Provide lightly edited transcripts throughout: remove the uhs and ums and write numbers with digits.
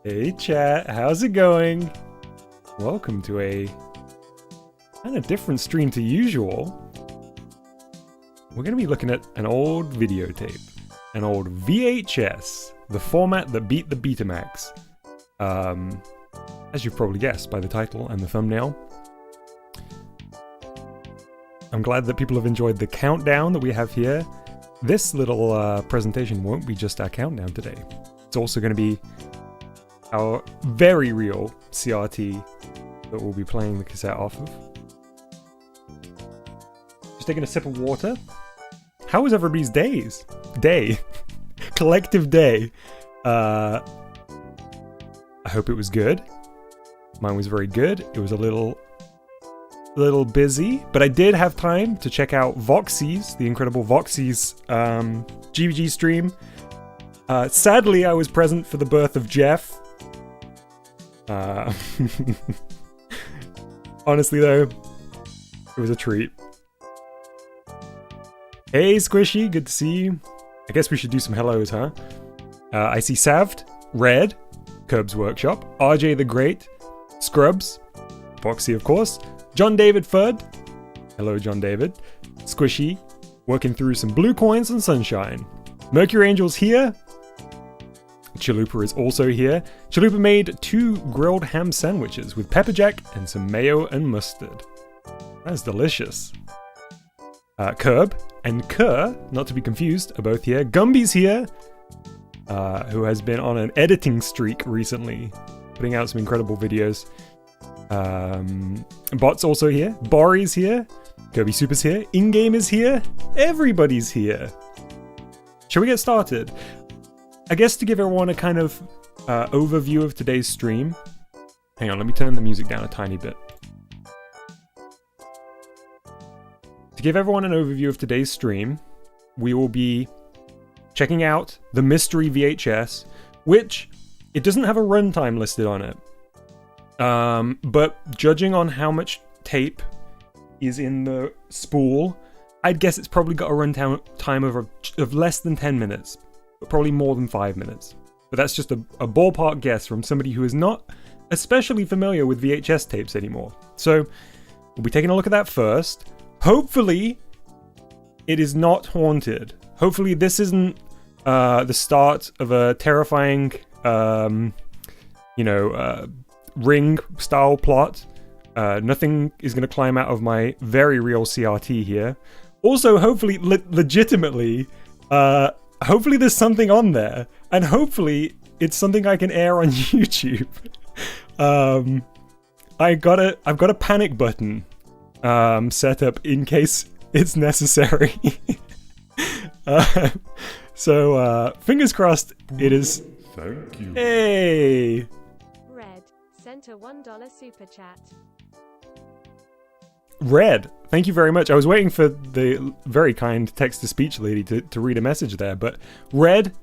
Hey chat, how's it going? Welcome to a kind of different stream to usual. We're going to be looking at an old videotape, an old VHS, the format that beat the Betamax. As you've probably guessed by the title and the thumbnail. I'm glad that people have enjoyed the countdown that we have here. This little presentation won't be just our countdown today. It's also going to be our very real CRT that we'll be playing the cassette off of. Just taking a sip of water. How was everybody's day? Collective day. I hope it was good. Mine was very good. It was a little busy, but I did have time to check out Voxy's, the incredible Voxy's GVG stream. Sadly, I was present for the birth of Jeff. Honestly though, it was a treat. Hey Squishy, good to see you. I guess we should do some hellos, huh? I see Saved, Red, Curbs Workshop, RJ the Great, Scrubs, Boxy of course, John David Fudd, hello John David, Squishy, working through some blue coins and sunshine. Mercury Angel's here. Chalupa is also here. Chalupa made 2 grilled ham sandwiches with pepper jack and some mayo and mustard. That's delicious. Curb and Kerr, not to be confused, are both here. Gumby's here, who has been on an editing streak recently, putting out some incredible videos. Bot's also here. Bori's here. Kirby Super's here. In-game is here. Everybody's here. Shall we get started? I guess to give everyone a kind of overview of today's stream. Hang on, let me turn the music down a tiny bit. To give everyone an overview of today's stream, we will be checking out the mystery VHS, which it doesn't have a runtime listed on it. But judging on how much tape is in the spool, I'd guess it's probably got a runtime of less than 10 minutes. But probably more than 5 minutes. But that's just a ballpark guess from somebody who is not especially familiar with VHS tapes anymore. So we'll be taking a look at that first. Hopefully it is not haunted. Hopefully this isn't the start of a terrifying ring style plot. Nothing is going to climb out of my very real CRT here. Also, hopefully legitimately hopefully there's something on there, and hopefully it's something I can air on YouTube. I've got a panic button set up in case it's necessary. So fingers crossed it is. Thank you. Hey! Red sent a $1 super chat. Red, thank you very much. I was waiting for the very kind text-to-speech lady to read a message there, but Red,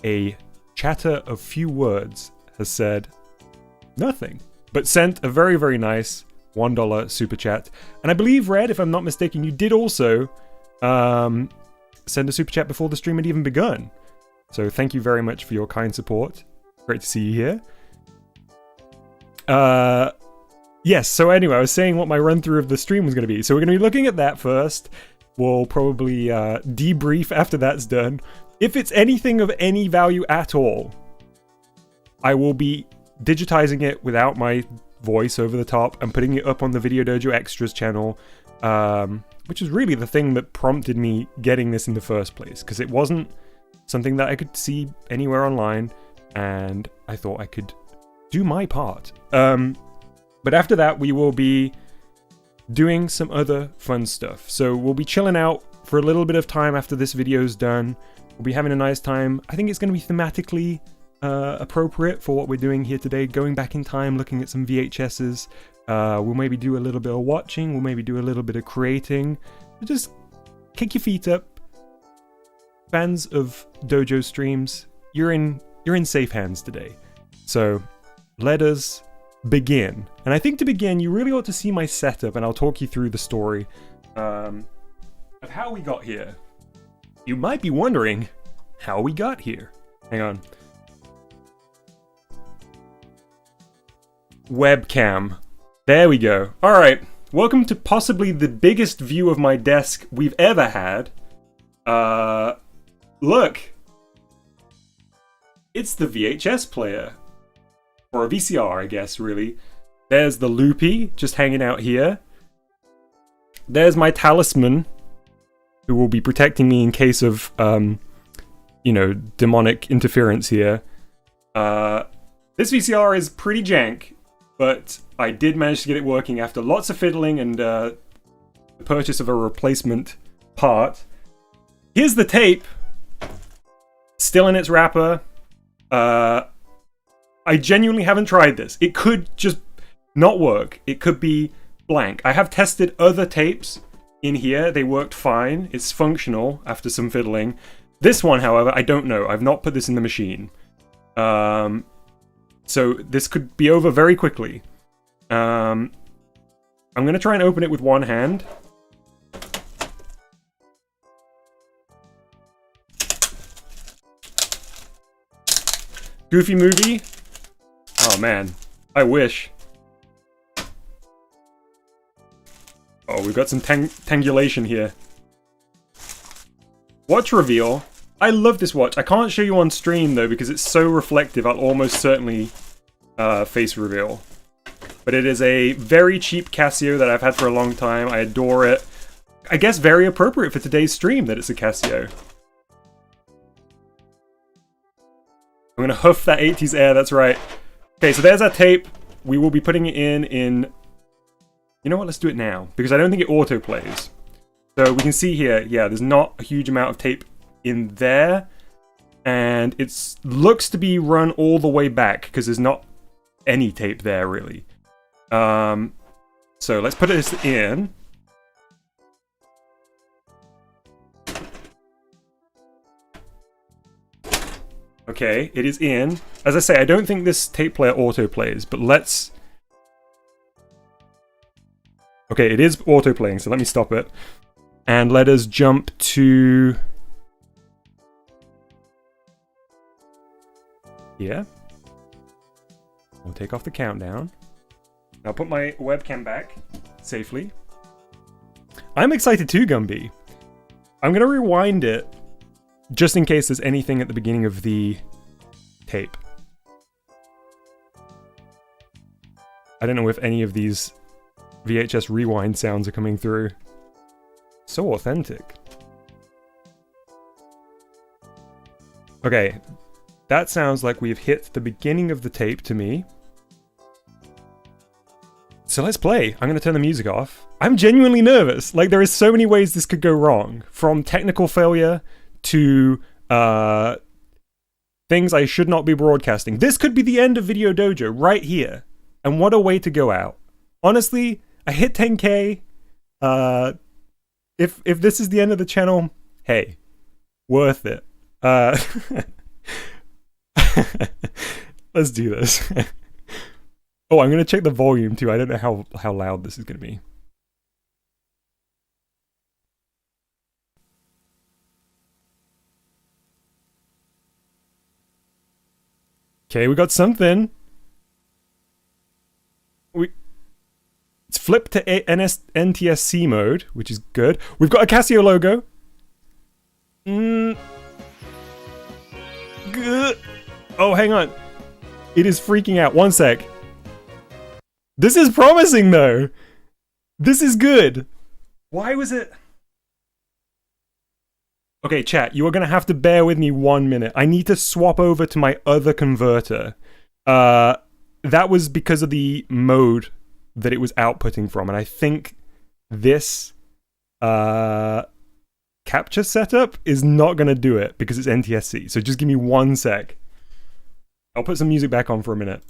a chatter of few words, has said nothing, but sent a very, very nice $1 super chat. And I believe, Red, if I'm not mistaken, you did also send a super chat before the stream had even begun. So thank you very much for your kind support. Great to see you here. Yes, so anyway, I was saying what my run-through of the stream was going to be. So we're going to be looking at that first. We'll probably debrief after that's done. If it's anything of any value at all, I will be digitizing it without my voice over the top and putting it up on the Video Dojo Extras channel, which is really the thing that prompted me getting this in the first place, because it wasn't something that I could see anywhere online, and I thought I could do my part. But after that, we will be doing some other fun stuff. So we'll be chilling out for a little bit of time after this video's done. We'll be having a nice time. I think it's going to be thematically appropriate for what we're doing here today. Going back in time, looking at some VHSs. We'll maybe do a little bit of watching. We'll maybe do a little bit of creating. Just kick your feet up. Fans of dojo streams, you're in safe hands today. So let us begin. And I think to begin, you really ought to see my setup, and I'll talk you through the story of how we got here. You might be wondering how we got here. Hang on. webcam. There we go. Alright, welcome to possibly the biggest view of my desk we've ever had. Look. It's the VHS player. Or a VCR, I guess, really. There's the Loopy, just hanging out here. There's my talisman, who will be protecting me in case of, you know, demonic interference here. This VCR is pretty jank, but I did manage to get it working after lots of fiddling and the purchase of a replacement part. Here's the tape, still in its wrapper. I genuinely haven't tried this. It could just not work. It could be blank. I have tested other tapes in here. They worked fine. It's functional after some fiddling. This one, however, I don't know. I've not put this in the machine. So this could be over very quickly. I'm going to try and open it with one hand. Goofy movie. Oh man, I wish. Oh, we've got some tangulation here. Watch reveal. I love this watch. I can't show you on stream though because it's so reflective. I'll almost certainly face reveal. But it is a very cheap Casio that I've had for a long time. I adore it. I guess very appropriate for today's stream that it's a Casio. I'm gonna huff that 80s air, that's right. Okay, so there's our tape. We will be putting it in... You know what, let's do it now. Because I don't think it auto-plays. So we can see here, yeah, there's not a huge amount of tape in there. And it looks to be run all the way back, because there's not any tape there, really. So let's put this in. Okay, it is in. As I say, I don't think this tape player auto-plays, but let's... Okay, it is auto-playing, so let me stop it. And let us jump to... Here. We'll take off the countdown. I'll put my webcam back safely. I'm excited too, Gumby. I'm gonna rewind it just in case there's anything at the beginning of the tape. I don't know if any of these VHS rewind sounds are coming through. So authentic. Okay, that sounds like we've hit the beginning of the tape to me. So let's play. I'm going to turn the music off. I'm genuinely nervous. Like, there is so many ways this could go wrong. From technical failure to things I should not be broadcasting. This could be the end of Video Dojo right here. And what a way to go out. Honestly, I hit 10k. If this is the end of the channel, hey, worth it. Let's do this. Oh, I'm going to check the volume too. I don't know how loud this is going to be. Okay, we got something. It's flipped to NTSC mode, which is good. We've got a Casio logo. Good. Oh, hang on. It is freaking out. One sec. This is promising, though. This is good. Why was it... Okay, chat, you are going to have to bear with me 1 minute. I need to swap over to my other converter. That was because of the mode that it was outputting from, and I think this capture setup is not going to do it because it's NTSC. So just give me 1 sec. I'll put some music back on for a minute.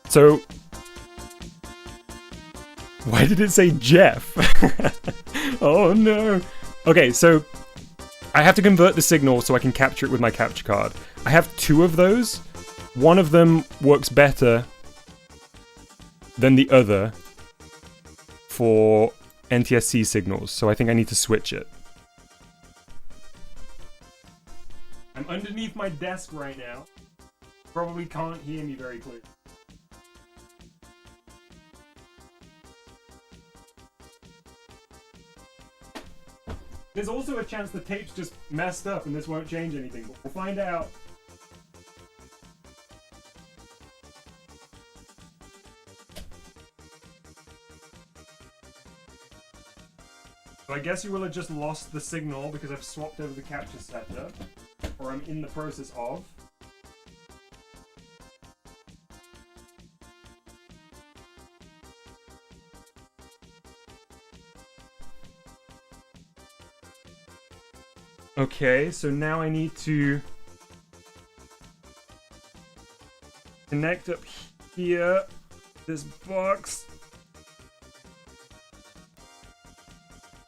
So, why did it say Jeff? Oh no. Okay, so I have to convert the signal so I can capture it with my capture card. I have 2 of those. One of them works better than the other for NTSC signals, so I think I need to switch it. underneath my desk right now. Probably can't hear me very clearly. There's also a chance the tape's just messed up and this won't change anything, but we'll find out. So I guess you will have just lost the signal because I've swapped over the capture setup, or I'm in the process of. Okay, so now I need to connect up here, this box.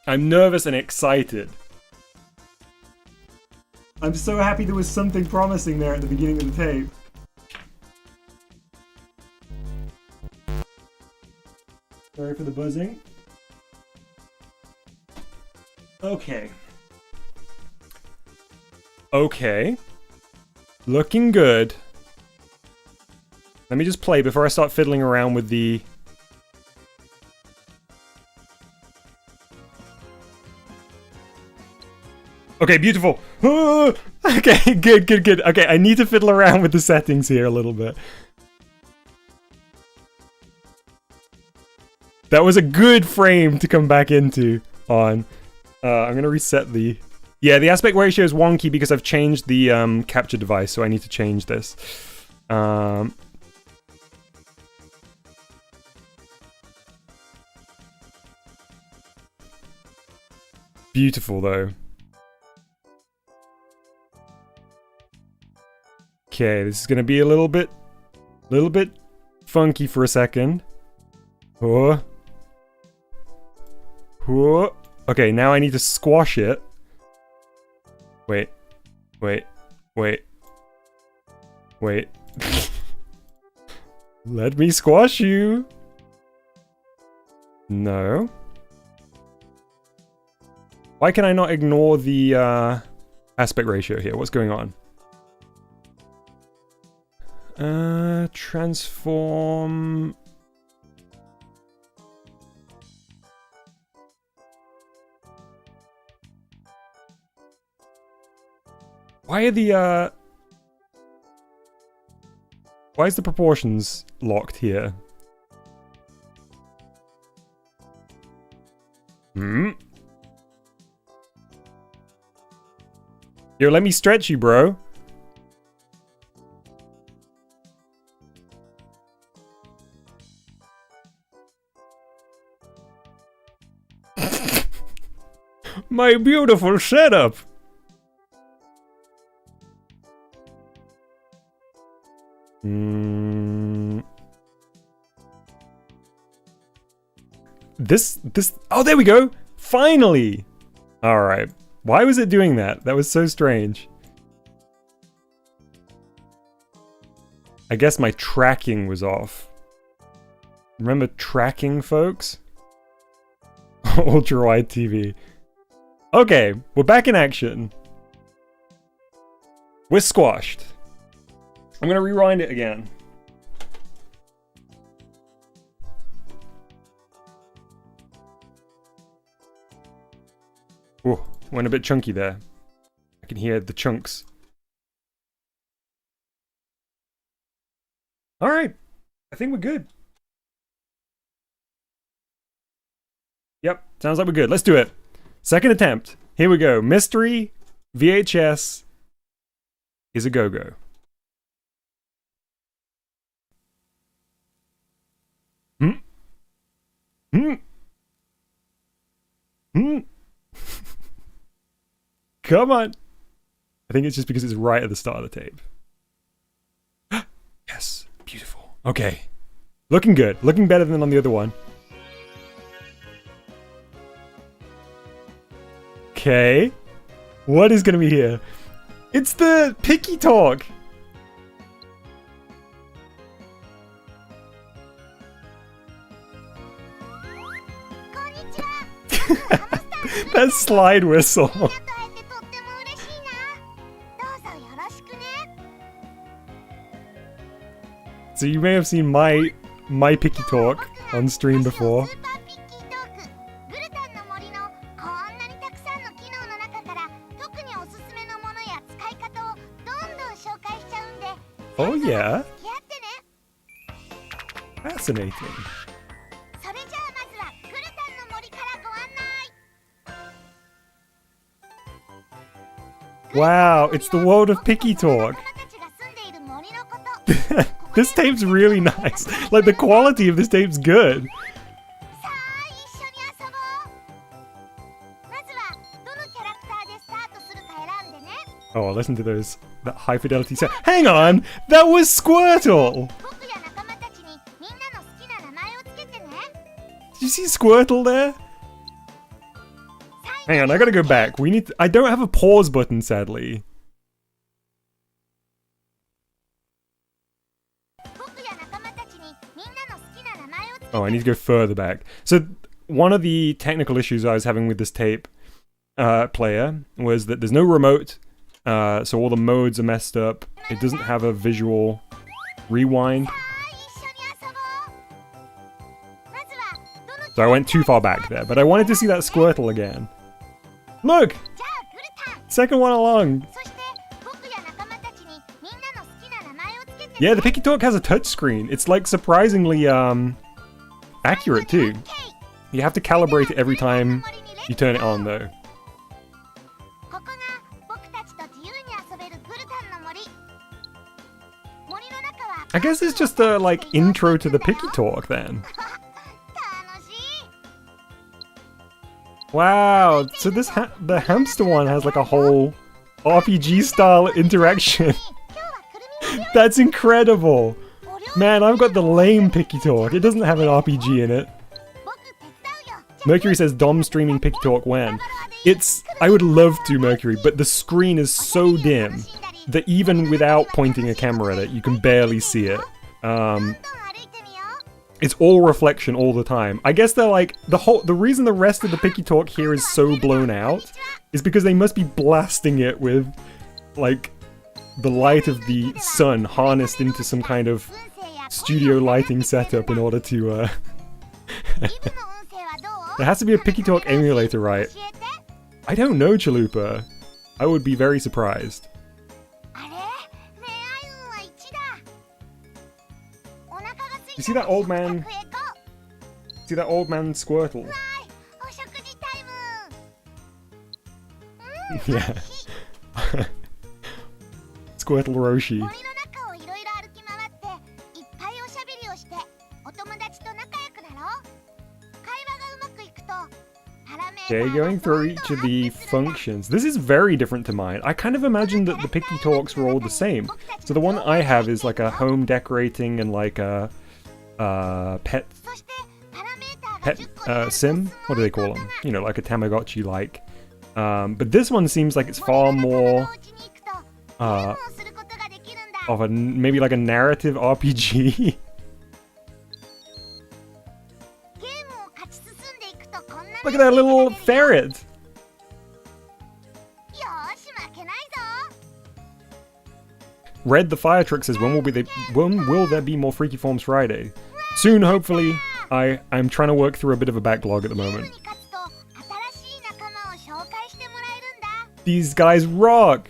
I'm nervous and excited. I'm so happy there was something promising there at the beginning of the tape. Sorry for the buzzing. Okay. Okay. Looking good. Let me just play before I start fiddling around with the... Okay, beautiful. Okay, good. Okay, I need to fiddle around with the settings here a little bit. That was a good frame to come back into on. I'm gonna reset the... Yeah, the aspect ratio is wonky because I've changed the capture device, so I need to change this. Beautiful, though. Okay, this is gonna be a little bit funky for a second. Oh. Oh. Okay, now I need to squash it. Wait. Let me squash you. No. Why can I not ignore the aspect ratio here? What's going on? Transform. Why are the why is the proportions locked here? Yo, let me stretch you, bro. My beautiful setup. This, oh, there we go! Finally! Alright. Why was it doing that? That was so strange. I guess my tracking was off. Remember tracking, folks? Ultra-wide TV. Okay, we're back in action. We're squashed. I'm gonna rewind it again. Oh, went a bit chunky there. I can hear the chunks. Alright, I think we're good. Yep, sounds like we're good. Let's do it. Second attempt. Here we go. Mystery VHS is a go-go. Come on. I think it's just because it's right at the start of the tape. Yes, beautiful. Okay. Looking good. Looking better than on the other one. Okay. What is going to be here? It's the picky talk. That slide whistle. So you may have seen my picky talk on stream before. Oh yeah? Fascinating. Wow, it's the world of picky talk. This tape's really nice. Like, the quality of this tape's good. Oh, listen to those. That high fidelity sound. Hang on! That was Squirtle! Did you see Squirtle there? Hang on, I gotta go back. I don't have a pause button, sadly. Oh, I need to go further back. So, one of the technical issues I was having with this tape player was that there's no remote, so all the modes are messed up. It doesn't have a visual rewind. So I went too far back there, but I wanted to see that Squirtle again. Look! Second one along! Yeah, the Picky Talk has a touchscreen. It's like surprisingly accurate too. You have to calibrate it every time you turn it on though. I guess it's just a like intro to the Picky Talk then. Wow, so this the hamster one has like a whole RPG style interaction. That's incredible! Man, I've got the lame Picky Talk. It doesn't have an RPG in it. Mercury says Dom streaming Picky Talk when? I would love to, Mercury, but the screen is so dim that even without pointing a camera at it, you can barely see it. It's all reflection all the time. I guess they're like, the reason the rest of the Picky Talk here is so blown out is because they must be blasting it with, like, the light of the sun harnessed into some kind of studio lighting setup in order to, There has to be a Picky Talk emulator, right? I don't know, Chalupa. I would be very surprised. You see that old man? See that old man Squirtle? Yeah. Squirtle Roshi. Okay, going through each of the functions. This is very different to mine. I kind of imagined that the Picky Talks were all the same. So the one I have is like a home decorating and like a pet sim? What do they call them? You know, like a Tamagotchi like. But this one seems like it's far more of a, maybe like a narrative RPG. Look at that little ferret! Red the Fire Truck says, when will there be more Freaky Forms Friday? Soon, hopefully. I'm trying to work through a bit of a backlog at the moment. These guys rock!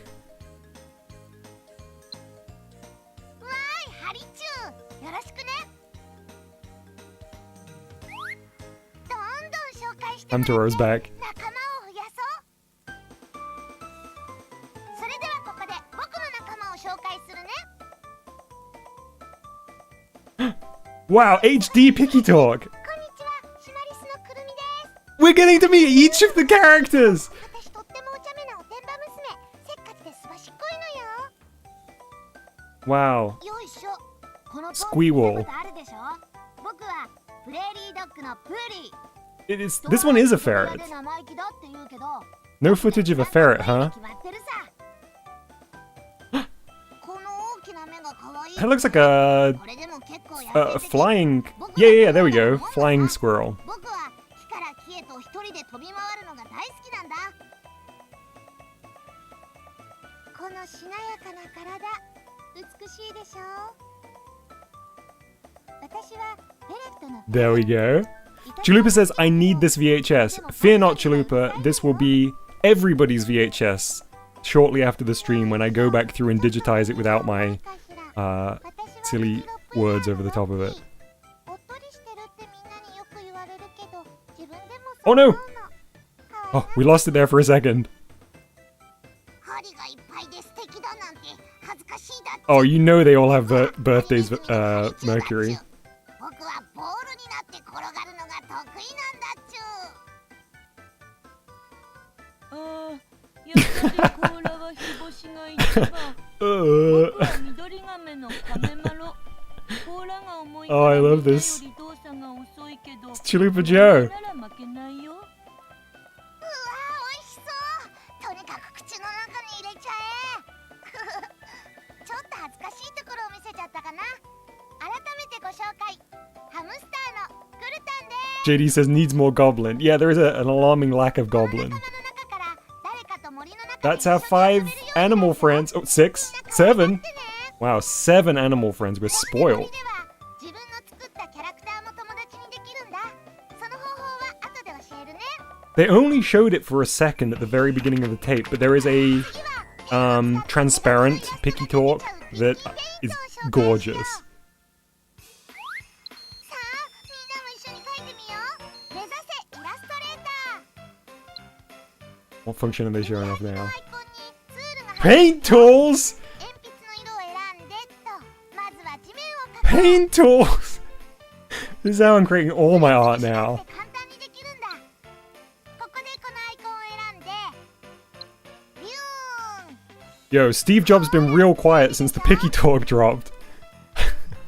Hamtaro's back. Wow, HD Picky Talk! We're getting to meet each of the characters! Wow. Squeewall. This one is a ferret. No footage of a ferret, huh? That looks like a flying... Yeah, there we go. Flying squirrel. There we go. Chalupa says, I need this VHS. Fear not, Chalupa. This will be everybody's VHS shortly after the stream when I go back through and digitize it without my silly words over the top of it. Oh no! Oh, we lost it there for a second. Oh, you know they all have birthdays, Mercury. Oh, I love this. It's Chalupa Joe. JD says needs more goblin. Yeah, there is an alarming lack of goblin. That's our 5 animal friends. Oh, 6? 7? Wow, 7 animal friends. We're spoiled. They only showed it for a second at the very beginning of the tape, but there is a transparent Picky Talk that is gorgeous. What function are they showing off now? Paint tools! Paint tools! This is how I'm creating all my art now. Yo, Steve Jobs been real quiet since the Picky Talk dropped.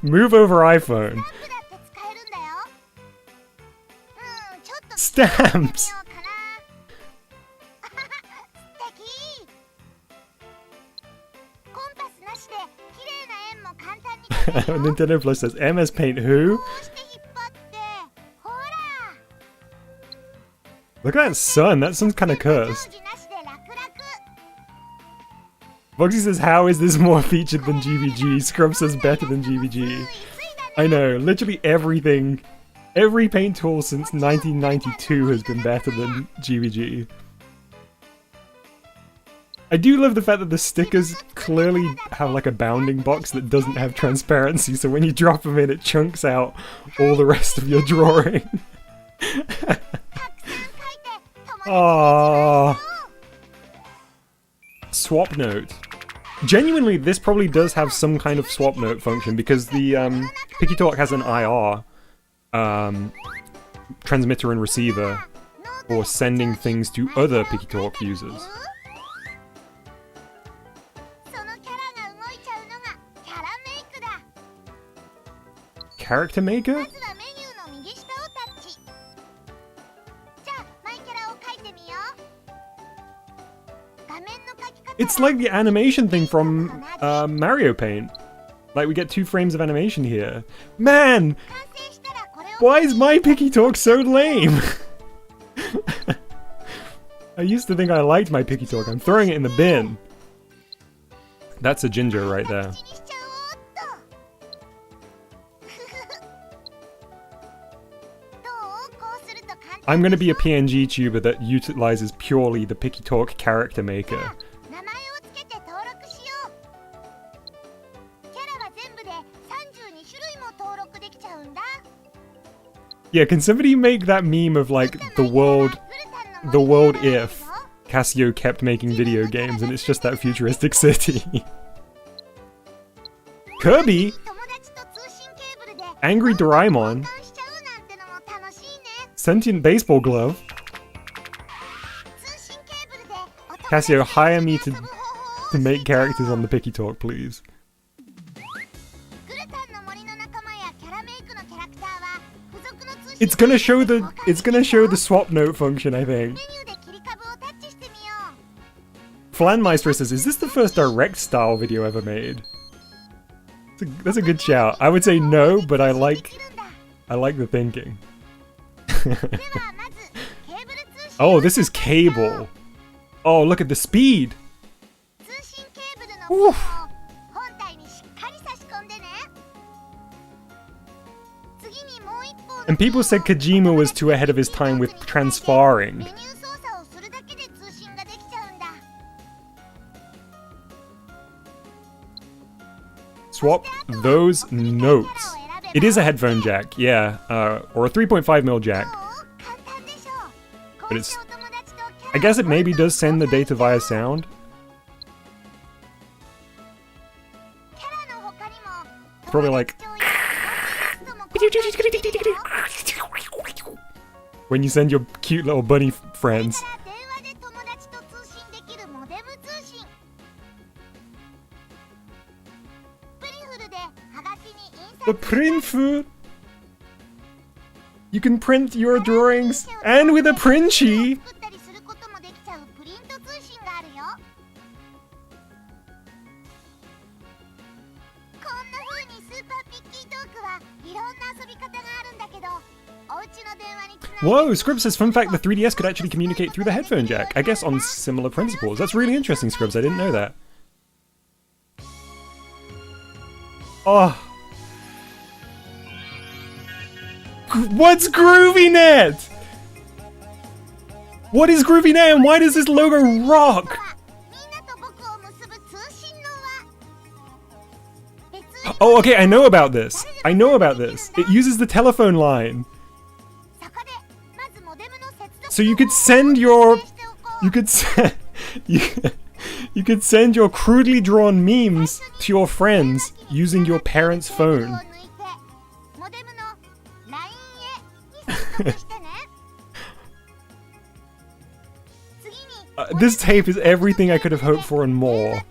Move over iPhone. Stamps! Nintendo Plus says MS Paint who? Look at that sun, that sun's kinda cursed. Boxy says, how is this more featured than GVG? Scrub says better than GVG. I know, literally everything, every paint tool since 1992 has been better than GVG. I do love the fact that the stickers clearly have like a bounding box that doesn't have transparency, so when you drop them in, it chunks out all the rest of your drawing. Aww. Swap note. Genuinely, this probably does have some kind of swap note function because the Picky Talk has an IR transmitter and receiver for sending things to other Picky Talk users. Character maker? It's like the animation thing from Mario Paint. Like, we get 2 frames of animation here. Man! Why is my Picky Talk so lame? I used to think I liked my Picky Talk. I'm throwing it in the bin. That's a ginger right there. I'm gonna be a PNG tuber that utilizes purely the Picky Talk character maker. Yeah, can somebody make that meme of like the world if Casio kept making video games and it's just that futuristic city? Kirby? Angry Doraemon? Sentient baseball glove? Casio, hire me to make characters on the Picky Talk, please. It's gonna show the swap note function, I think. Flanmeister says, is this the first direct style video ever made? That's a good shout. I would say no, but I like the thinking. Oh, this is cable. Oh, look at the speed. Oof. And people said Kojima was too ahead of his time with transferring. Swap those notes. It is a headphone jack, yeah, or a 3.5mm jack. But it's... I guess it maybe does send the data via sound. It's probably like... when you send your cute little bunny friends. The print. You can print your drawings, and with a printy. Whoa, Scrib says, fun fact, the 3DS could actually communicate through the headphone jack. I guess on similar principles. That's really interesting, Scribs. I didn't know that. Oh. What's GroovyNet? What is GroovyNet and why does this logo rock? Oh, okay, I know about this. I know about this. It uses the telephone line. So you could send your... You could send your crudely drawn memes to your friends using your parents' phone. This tape is everything I could have hoped for and more.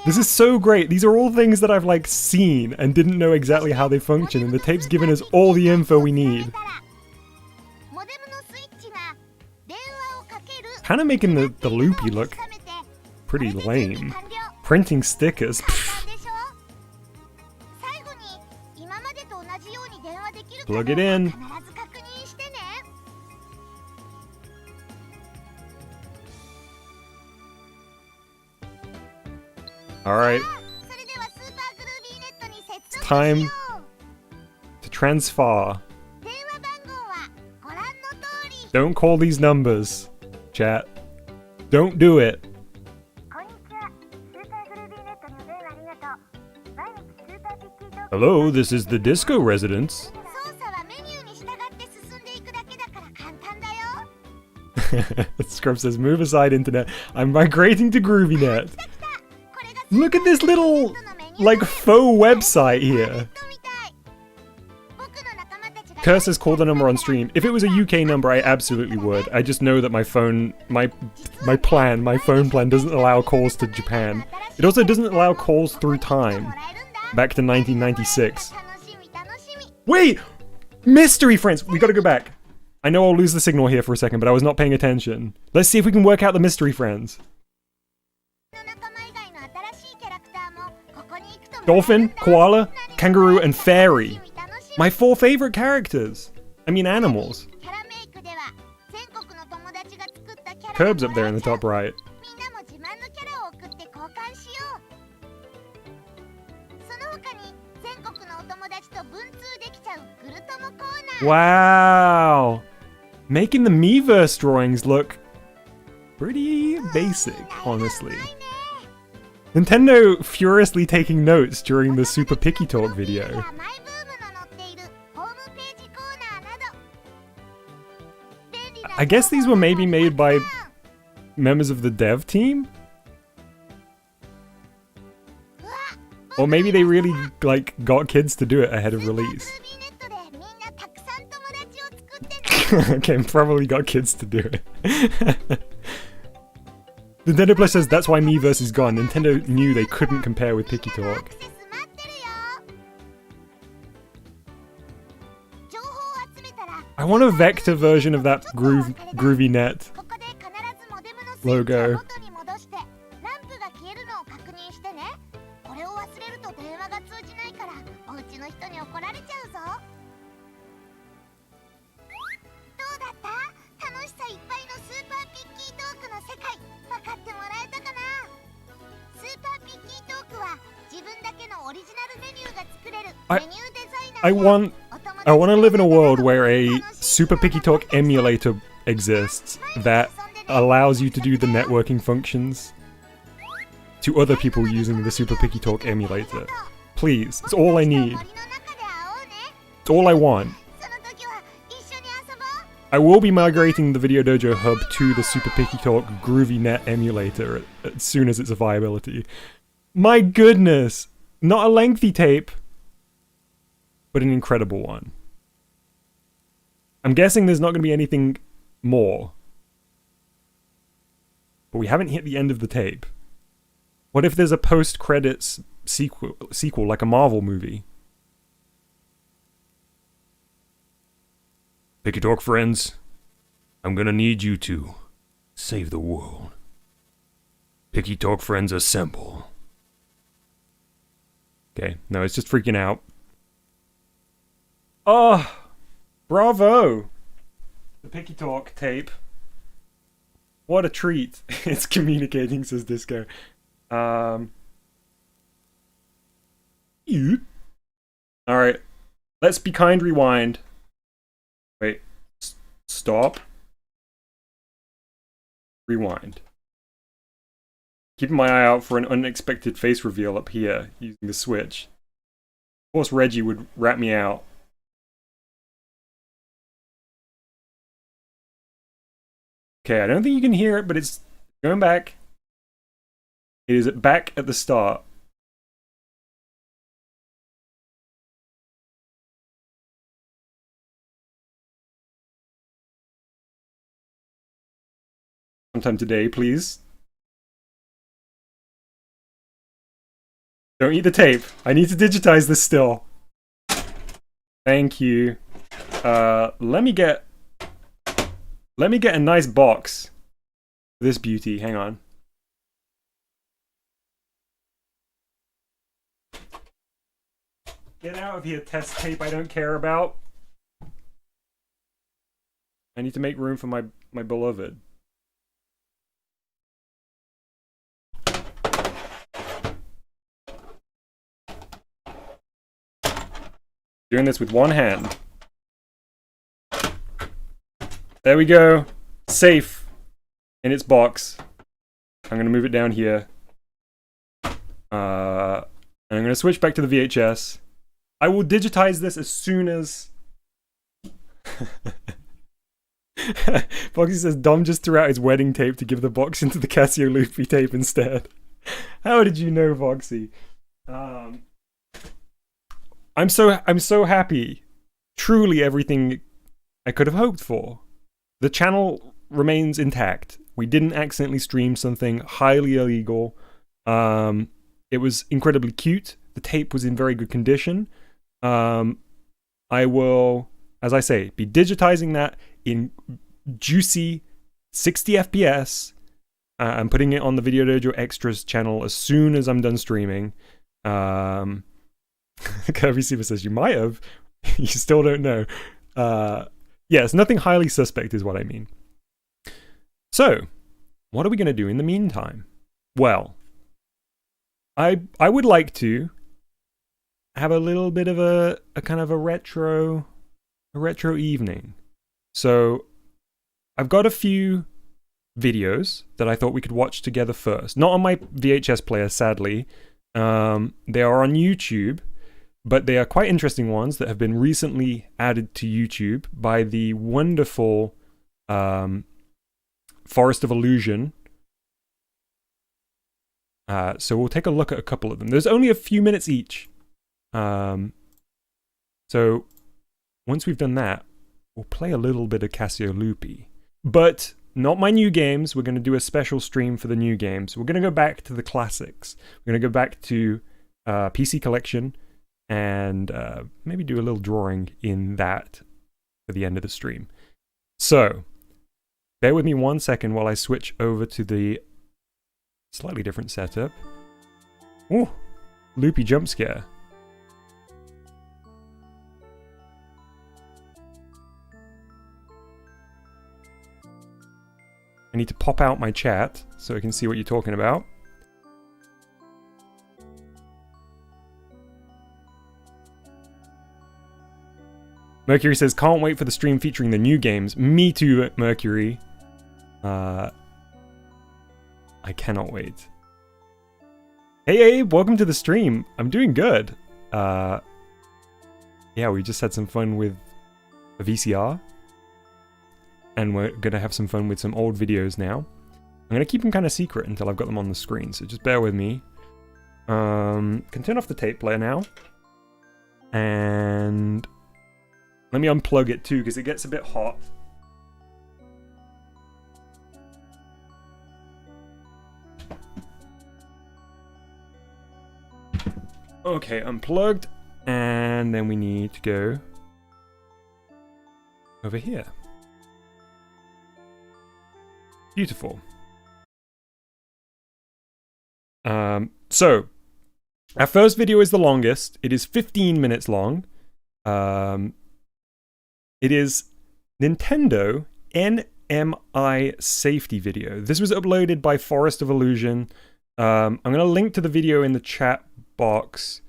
This is so great. These are all things that I've like seen and didn't know exactly how they function, and the tape's given us all the info we need. Kind of making the Loopy look pretty lame. Printing stickers. Plug it in. Alright. It's time to transfer. Don't call these numbers, chat. Don't do it. Hello, this is the disco residence. Scrub says, move aside, internet. I'm migrating to GroovyNet. Look at this little, like, faux website here. Curse has called the number on stream. If it was a UK number, I absolutely would. I just know that my phone, my phone plan doesn't allow calls to Japan. It also doesn't allow calls through time. Back to 1996. Wait! Mystery friends! We gotta go back. I know I'll lose the signal here for a second, but I was not paying attention. Let's see if we can work out the mystery friends. Dolphin, koala, kangaroo, and fairy. My 4 favorite characters. I mean animals. Curb's up there in the top right. Wow! Making the Miiverse drawings look pretty basic, honestly. Nintendo furiously taking notes during the Super Picky Talk video. I guess these were maybe made by members of the dev team? Or maybe they really, like, got kids to do it ahead of release. Okay, probably got kids to do it. Nintendo Plus says that's why Miiverse is gone. Nintendo knew they couldn't compare with Picky Talk. I want a vector version of that GroovyNet logo. I want to live in a world where a Super Picky Talk emulator exists that allows you to do the networking functions to other people using the Super Picky Talk emulator. Please, it's all I need. It's all I want. I will be migrating the Video Dojo hub to the Super Picky Talk Groovy Net emulator as soon as it's a viability. My goodness! Not a lengthy tape, but an incredible one. I'm guessing there's not going to be anything more. But we haven't hit the end of the tape. What if there's a post-credits sequel like a Marvel movie? Picky Talk friends, I'm gonna need you to save the world. Picky Talk friends assemble. Okay, no, it's just freaking out. Oh, bravo! The Picky Talk tape. What a treat. It's communicating, says Disco. Alright, let's be kind, rewind. Wait, stop. Rewind. Keeping my eye out for an unexpected face reveal up here using the switch. Of course Reggie would rat me out. Okay, I don't think you can hear it, but it's going back. It is back at the start. Sometime today, please. Don't eat the tape. I need to digitize this still. Thank you. Let me get a nice box for this beauty. Hang on. Get out of here, test tape I don't care about. I need to make room for my beloved. Doing this with one hand. There we go. Safe in its box. I'm gonna move it down here. And I'm gonna switch back to the VHS. I will digitize this as soon as... Foxy says Dom just threw out his wedding tape to give the box into the Casio Loopy tape instead. How did you know, Foxy? I'm so happy. Truly everything I could have hoped for. The channel remains intact. We didn't accidentally stream something highly illegal. It was incredibly cute. The tape was in very good condition. I will, as I say, be digitizing that in juicy 60 FPS and putting it on the Video Dojo Extras channel as soon as I'm done streaming. Kirby Super says, you might have. You still don't know. Yes, nothing highly suspect is what I mean. So, what are we going to do in the meantime? Well, I would like to have a little bit of a kind of a retro evening. So, I've got a few videos that I thought we could watch together first. Not on my VHS player, sadly. They are on YouTube. But they are quite interesting ones that have been recently added to YouTube by the wonderful Forest of Illusion. So we'll take a look at a couple of them. There's only a few minutes each. So once we've done that, we'll play a little bit of Casio Loopy. But not my new games. We're going to do a special stream for the new games. We're going to go back to the classics. We're going to go back to PC Collection. And maybe do a little drawing in that for the end of the stream. So, bear with me 1 second while I switch over to the slightly different setup. Ooh, Loopy jump scare. I need to pop out my chat so I can see what you're talking about. Mercury says, can't wait for the stream featuring the new games. Me too, Mercury. I cannot wait. Hey Abe, welcome to the stream. I'm doing good. Yeah, we just had some fun with a VCR. And we're gonna have some fun with some old videos now. I'm gonna keep them kind of secret until I've got them on the screen, so just bear with me. Can turn off the tape player now. And let me unplug it too, because it gets a bit hot. Okay, unplugged, and then we need to go over here. Beautiful. So, our first video is the longest. It is 15 minutes long. It is Nintendo NMI safety video. This was uploaded by Forest of Illusion. I'm going to link to the video in the chat box.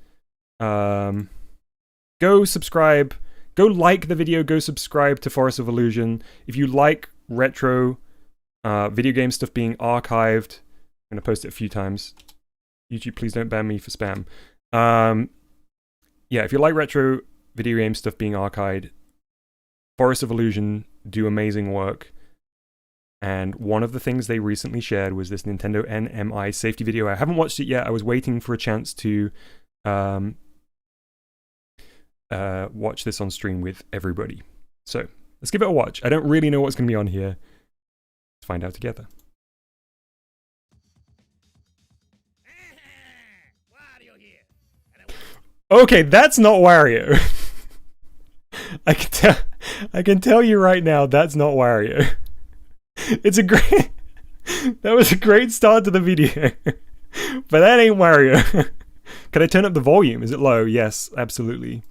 Go subscribe. Go like the video. Go subscribe to Forest of Illusion. If you like retro video game stuff being archived, I'm going to post it a few times. YouTube, please don't ban me for spam. Yeah, if you like retro video game stuff being archived, Forest of Illusion do amazing work. And one of the things they recently shared was this Nintendo NMI safety video. I haven't watched it yet. I was waiting for a chance to watch this on stream with everybody. So, let's give it a watch. I don't really know what's going to be on here. Let's find out together. Okay, that's not Wario. I can tell you right now, that's not Wario. It's a great... That was a great start to the video. But that ain't Wario. Can I turn up the volume? Is it low? Yes, absolutely.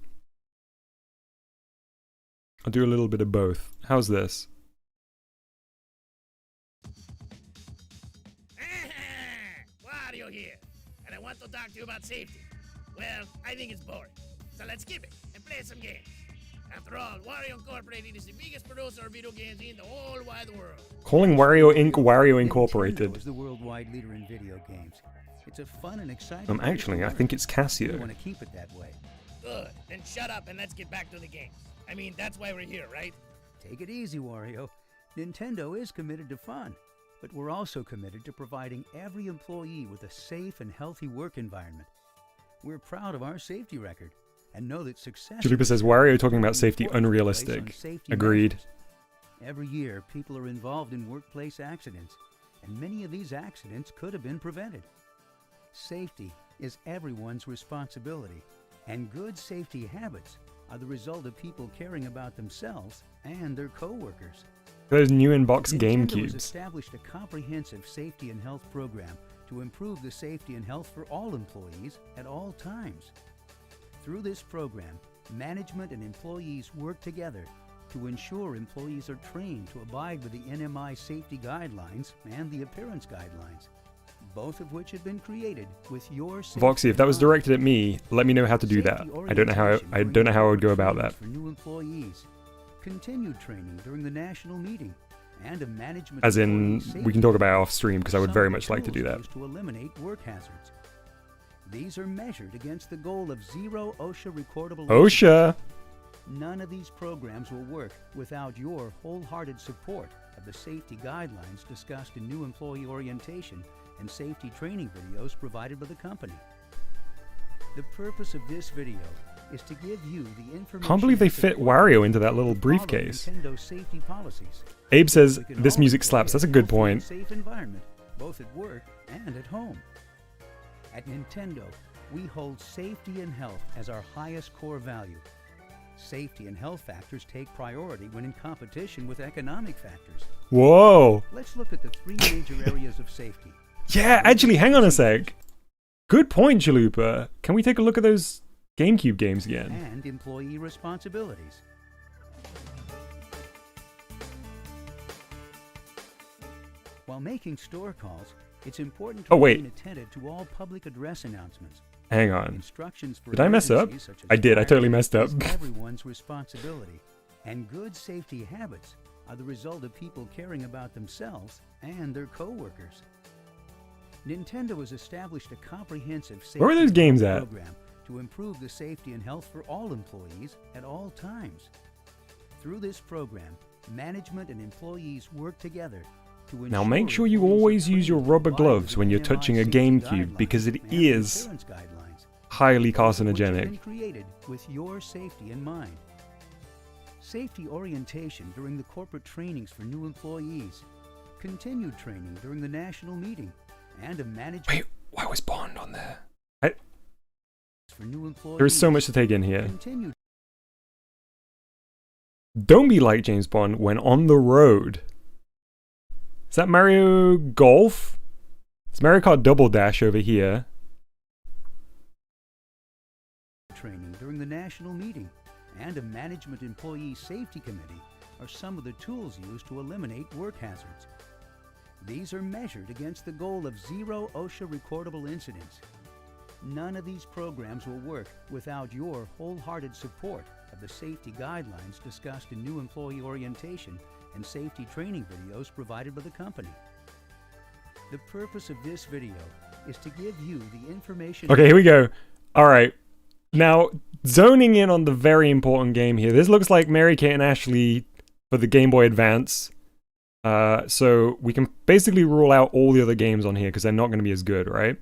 I'll do a little bit of both. How's this? Wario here, and I want to talk to you about safety. Well, I think it's boring, so let's skip it and play some games. After all, Wario Incorporated is the biggest producer of video games in the whole wide world. Calling Wario Inc. Wario Incorporated. Nintendo is the worldwide leader in video games. It's a fun and exciting. Actually, I think it's Casio. We want to keep it that way. Good. Then shut up and let's get back to the games. I mean, that's why we're here, right? Take it easy, Wario. Nintendo is committed to fun, but we're also committed to providing every employee with a safe and healthy work environment. We're proud of our safety record and know that success. Chalupa says Wario talking about safety unrealistic. Agreed. Every year, people are involved in workplace accidents, and many of these accidents could have been prevented. Safety is everyone's responsibility, and good safety habits are the result of people caring about themselves and their co-workers. Those new in-box Nintendo has GameCubes. established a comprehensive safety and health program to improve the safety and health for all employees at all times. Through this program, management and employees work together to ensure employees are trained to abide with the NMI safety guidelines and the appearance guidelines, both of which have been created with your safety. Voxy, if that was directed at me, let me know how to do that. I don't know how I would go about that. For new employees, continued training during the national meeting, and a management. As in, we can talk about it off stream because I would very much like to do that. To eliminate work hazards. These are measured against the goal of zero OSHA recordable. OSHA. None of these programs will work without your wholehearted support of the safety guidelines discussed in new employee orientation and safety training videos provided by the company. The purpose of this video is to give you the information. Can't believe they fit Wario into that little briefcase. Nintendo safety policies. Abe says this music slaps. That's a good point. Safe environment, both at work and at home. At Nintendo, we hold safety and health as our highest core value. Safety and health factors take priority when in competition with economic factors. Whoa. Let's look at the three major areas of safety. Yeah, actually, hang on a sec. Good point, Chalupa. Can we take a look at those GameCube games again? And employee responsibilities. While making store calls, it's important to remain attentive to all public address announcements, Hang on. Instructions for Did I mess up? emergencies such as I did. I fire totally messed up. is everyone's responsibility, and good safety habits are the result of people caring about themselves and their coworkers. Nintendo has established a comprehensive safety Where are those games at? program to improve the safety and health for all employees at all times. Through this program, management and employees work together to Now ensure make sure you employees are always use your trained to rubber comply gloves with when you're NMI touching a safety GameCube guidelines because it and is insurance guidelines, highly both of which have carcinogenic. been created with your safety in mind. Safety orientation during the corporate trainings for new employees, continued training during the national meeting, and a management Wait, why was Bond on there? for new employees. There is so much to take in here. Continued Don't be like James Bond when on the road. Is that Mario Golf? It's Mario Kart Double Dash over here. training during the national meeting and a management employee safety committee are some of the tools used to eliminate work hazards. These are measured against the goal of zero OSHA recordable incidents. None of these programs will work without your wholehearted support of the safety guidelines discussed in new employee orientation and safety training videos provided by the company. The purpose of this video is to give you the information. Okay, here we go. Alright. Now, zoning in on the very important game here. This looks like Mary Kate and Ashley for the Game Boy Advance. So we can basically rule out all the other games on here because they're not going to be as good, right?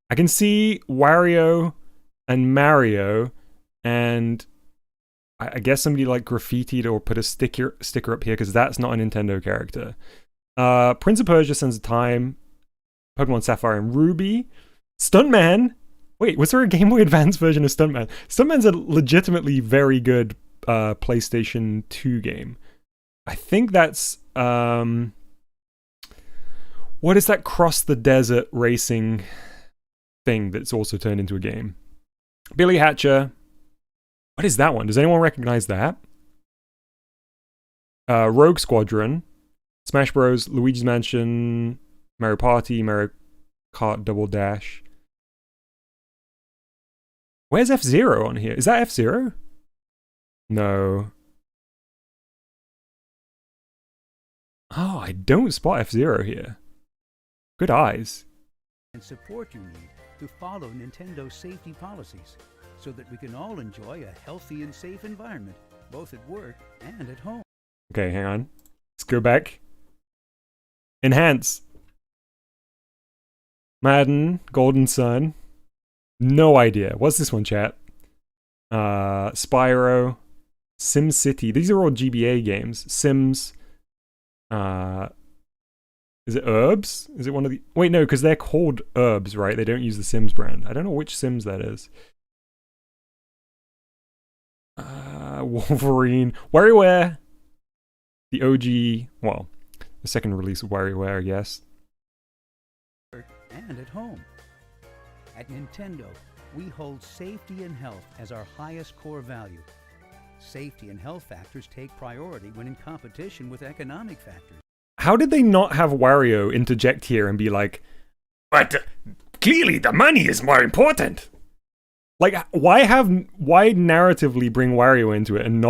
I can see Wario and Mario, and I guess somebody like graffitied or put a sticker up here because that's not a Nintendo character. Prince of Persia: Sands of Time, Pokemon Sapphire and Ruby, Stuntman. Wait, was there a Game Boy Advance version of Stuntman? Stuntman's a legitimately very good PlayStation 2 game. I think that's what is that cross the desert racing thing that's also turned into a game? Billy Hatcher. What is that one? Does anyone recognize that? Rogue Squadron, Smash Bros, Luigi's Mansion, Mario Party, Mario Kart Double Dash. Where's F-Zero on here? Is that F-Zero? No. Oh, I don't spot F-Zero here. Good eyes. And support you need to follow Nintendo's safety policies so that we can all enjoy a healthy and safe environment, both at work and at home. Okay, hang on. Let's go back. Enhance. Madden, Golden Sun. No idea. What's this one, chat? Spyro, Sim City. These are all GBA games. Sims. Is it Herbs? Is it one of the... Wait, no, because they're called Herbs, right? They don't use the Sims brand. I don't know which Sims that is. Wolverine. WarioWare. The OG... Well, the second release of WarioWare, I guess. And at home. At Nintendo, we hold safety and health as our highest core value. Safety and health factors take priority when in competition with economic factors. How did they not have Wario interject here and be like, but clearly the money is more important? Like, why narratively bring Wario into it and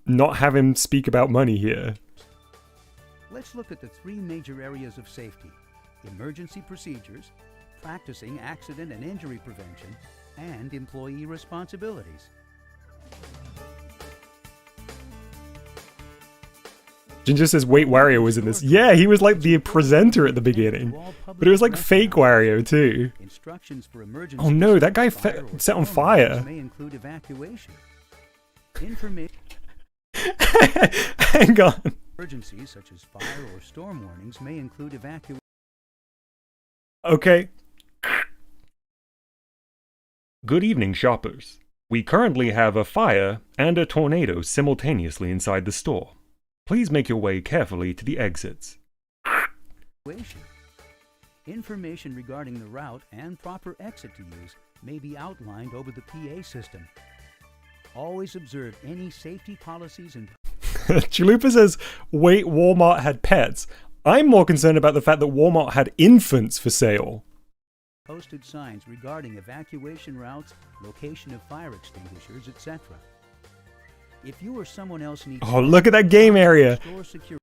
not have him speak about money here? Let's look at the three major areas of safety: emergency procedures, practicing accident and injury prevention, and employee responsibilities. Ginger says, wait, Wario was in this. Yeah, he was like the presenter at the beginning. But it was like fake Wario too. Instructions for emergency. Oh no, that guy set on fire. May include evacuation. Information. Hang on. Emergencies such as fire or storm warnings may include evacuation. Okay. Good evening, shoppers. We currently have a fire and a tornado simultaneously inside the store. Please make your way carefully to the exits. Information regarding the route and proper exit to use may be outlined over the PA system. Always observe any safety policies and... Chalupa says, wait, Walmart had pets. I'm more concerned about the fact that Walmart had infants for sale. posted signs regarding evacuation routes, location of fire extinguishers, etc. If you or someone else needs Oh, look at that game area. store security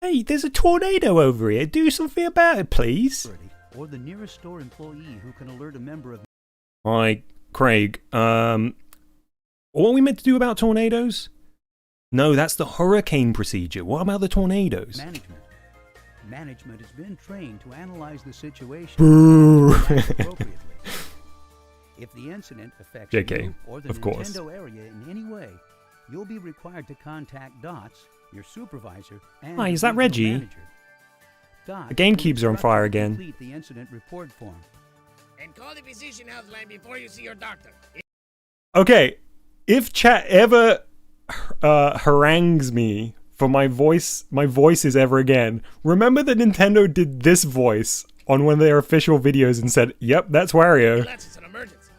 Hey, there's a tornado over here. Do something about it, please. or the nearest store employee who can alert a member of Hi, Craig. What are we meant to do about tornadoes? No, that's the hurricane procedure. What about the tornadoes? management. Management has been trained to analyze the situation Boo. and react appropriately. If the incident affects JK, you or the of course. Nintendo area in any way, you'll be required to contact DOTS, your supervisor, and Hi, the is that regional Reggie? manager. DOTS The game will cubes are on instruct you fire to again. Complete the incident report form. And call the physician hotline before you see your doctor. Okay, if chat ever harangues me for my voices ever again, remember that Nintendo did this voice on one of their official videos and said, "Yep, that's Wario." Unless it's an emergency.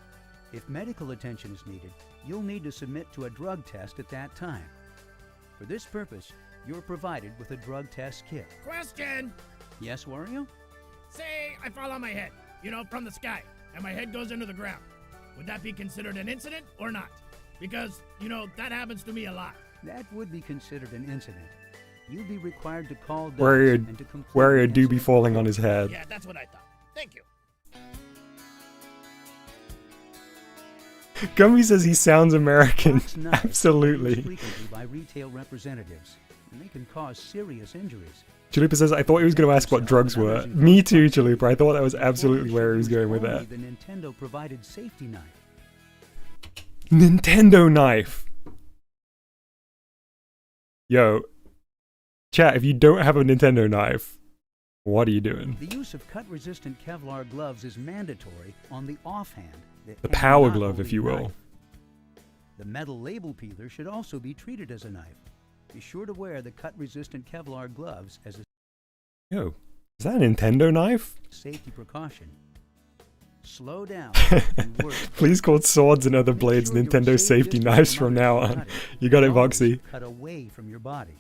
If medical attention is needed, you'll need to submit to a drug test at that time. For this purpose, you're provided with a drug test kit. Question. Yes, Wario? Say I fall on my head, from the sky, and my head goes into the ground. Would that be considered an incident or not? Because, that happens to me a lot. That would be considered an incident. You'd be required to call DOTS Wario, and to complete Wario the do be incident falling on report. his head. Yeah, that's what I thought. Thank you. Gummy says he sounds American. Fox knives are used Absolutely. frequently by retail representatives, and they can cause serious injuries. Chalupa says, I thought he was going to ask what drugs were. Me too, Chalupa. I thought that was absolutely where he was going with that. The Nintendo provided safety knife. Nintendo knife. Yo, chat, if you don't have a Nintendo knife, what are you doing? The use of cut-resistant Kevlar gloves is mandatory on the offhand. The power glove, if you will. The metal label peeler should also be treated as a knife. Be sure to wear the cut-resistant Kevlar gloves as a Yo, is that a Nintendo knife? safety precaution. Slow down and work. Please call swords and other Make blades sure you're Nintendo safe safety distance knives from from now others on. body. You got it, Always Voxy. Cut away from your body.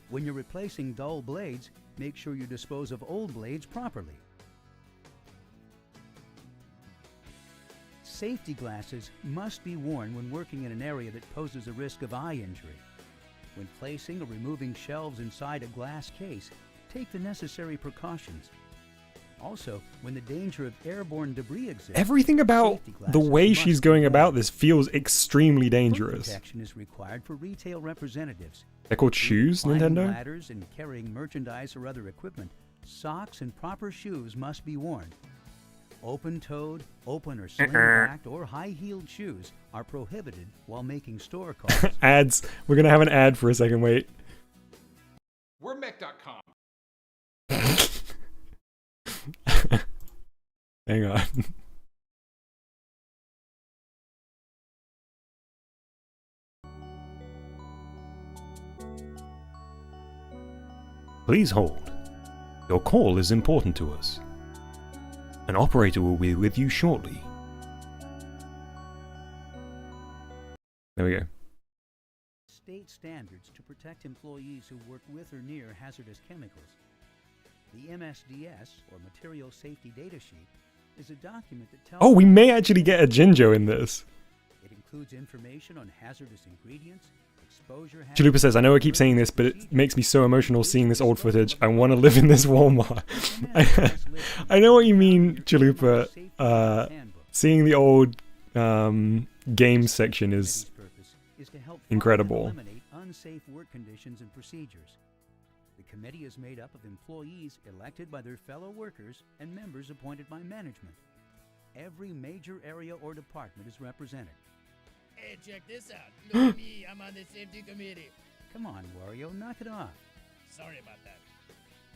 When you're replacing dull blades, make sure you dispose of old blades properly. Safety glasses must be worn when working in an area that poses a risk of eye injury. When placing or removing shelves inside a glass case, take the necessary precautions. Also, when the danger of airborne debris exists, Everything about safety the glasses way must she's be going worn. about this feels extremely Foot dangerous. protection is required for retail representatives. They're called shoes, Climbing Nintendo? ladders and carrying merchandise or other equipment, socks and proper shoes must be worn. Open-toed, open or sling-backed, or high-heeled shoes are prohibited while making store calls. Ads. We're going to have an ad for a second, wait. We're Mech.com. Hang on. Please hold. Your call is important to us. An operator will be with you shortly. There we go. State standards to protect employees who work with or near hazardous chemicals. The MSDS, or Material Safety Data Sheet, is a document that tells... Oh, we may actually get a Jinjo in this. It includes information on hazardous ingredients, exposure... Chalupa says, I know I keep saying this, but it makes me so emotional seeing this old footage. I want to live in this Walmart. I know what you mean, Chalupa. Seeing the old games section is incredible. Eliminate unsafe work conditions and procedures. The committee is made up of employees elected by their fellow workers and members appointed by management. Every major area or department is represented. Hey, check this out. Look at me. I'm on the safety committee. Come on, Wario, knock it off. Sorry about that.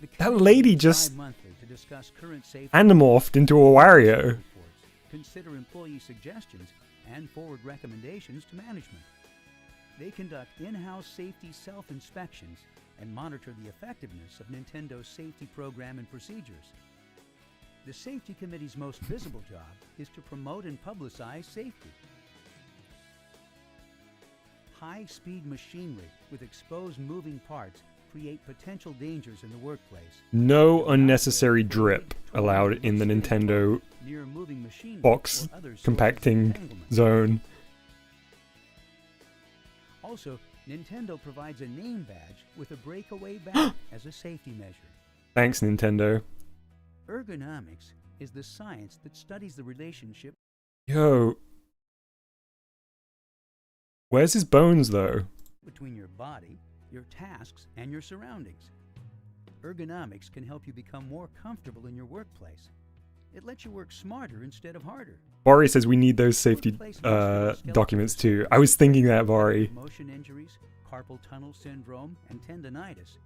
The That committee lady meets just bi-monthly to discuss current safety animorphed into a Wario. reports, consider employee suggestions, and forward recommendations to management. They conduct in-house safety self-inspections and monitor the effectiveness of Nintendo's safety program and procedures. The Safety Committee's most visible job is to promote and publicize safety. High-speed machinery with exposed moving parts create potential dangers in the workplace. No unnecessary drip allowed in the Nintendo Near moving machinery box or other sources of compacting entanglement. zone. Also, Nintendo provides a name badge with a breakaway back as a safety measure. Thanks, Nintendo. Ergonomics is the science that studies the relationship Yo. Where's his bones, though? between your body, your tasks, and your surroundings. Ergonomics can help you become more comfortable in your workplace. It lets you work smarter instead of harder. Vari says we need those safety documents too. I was thinking that, Vari. Motion injuries, carpal tunnel syndrome, and tendinitis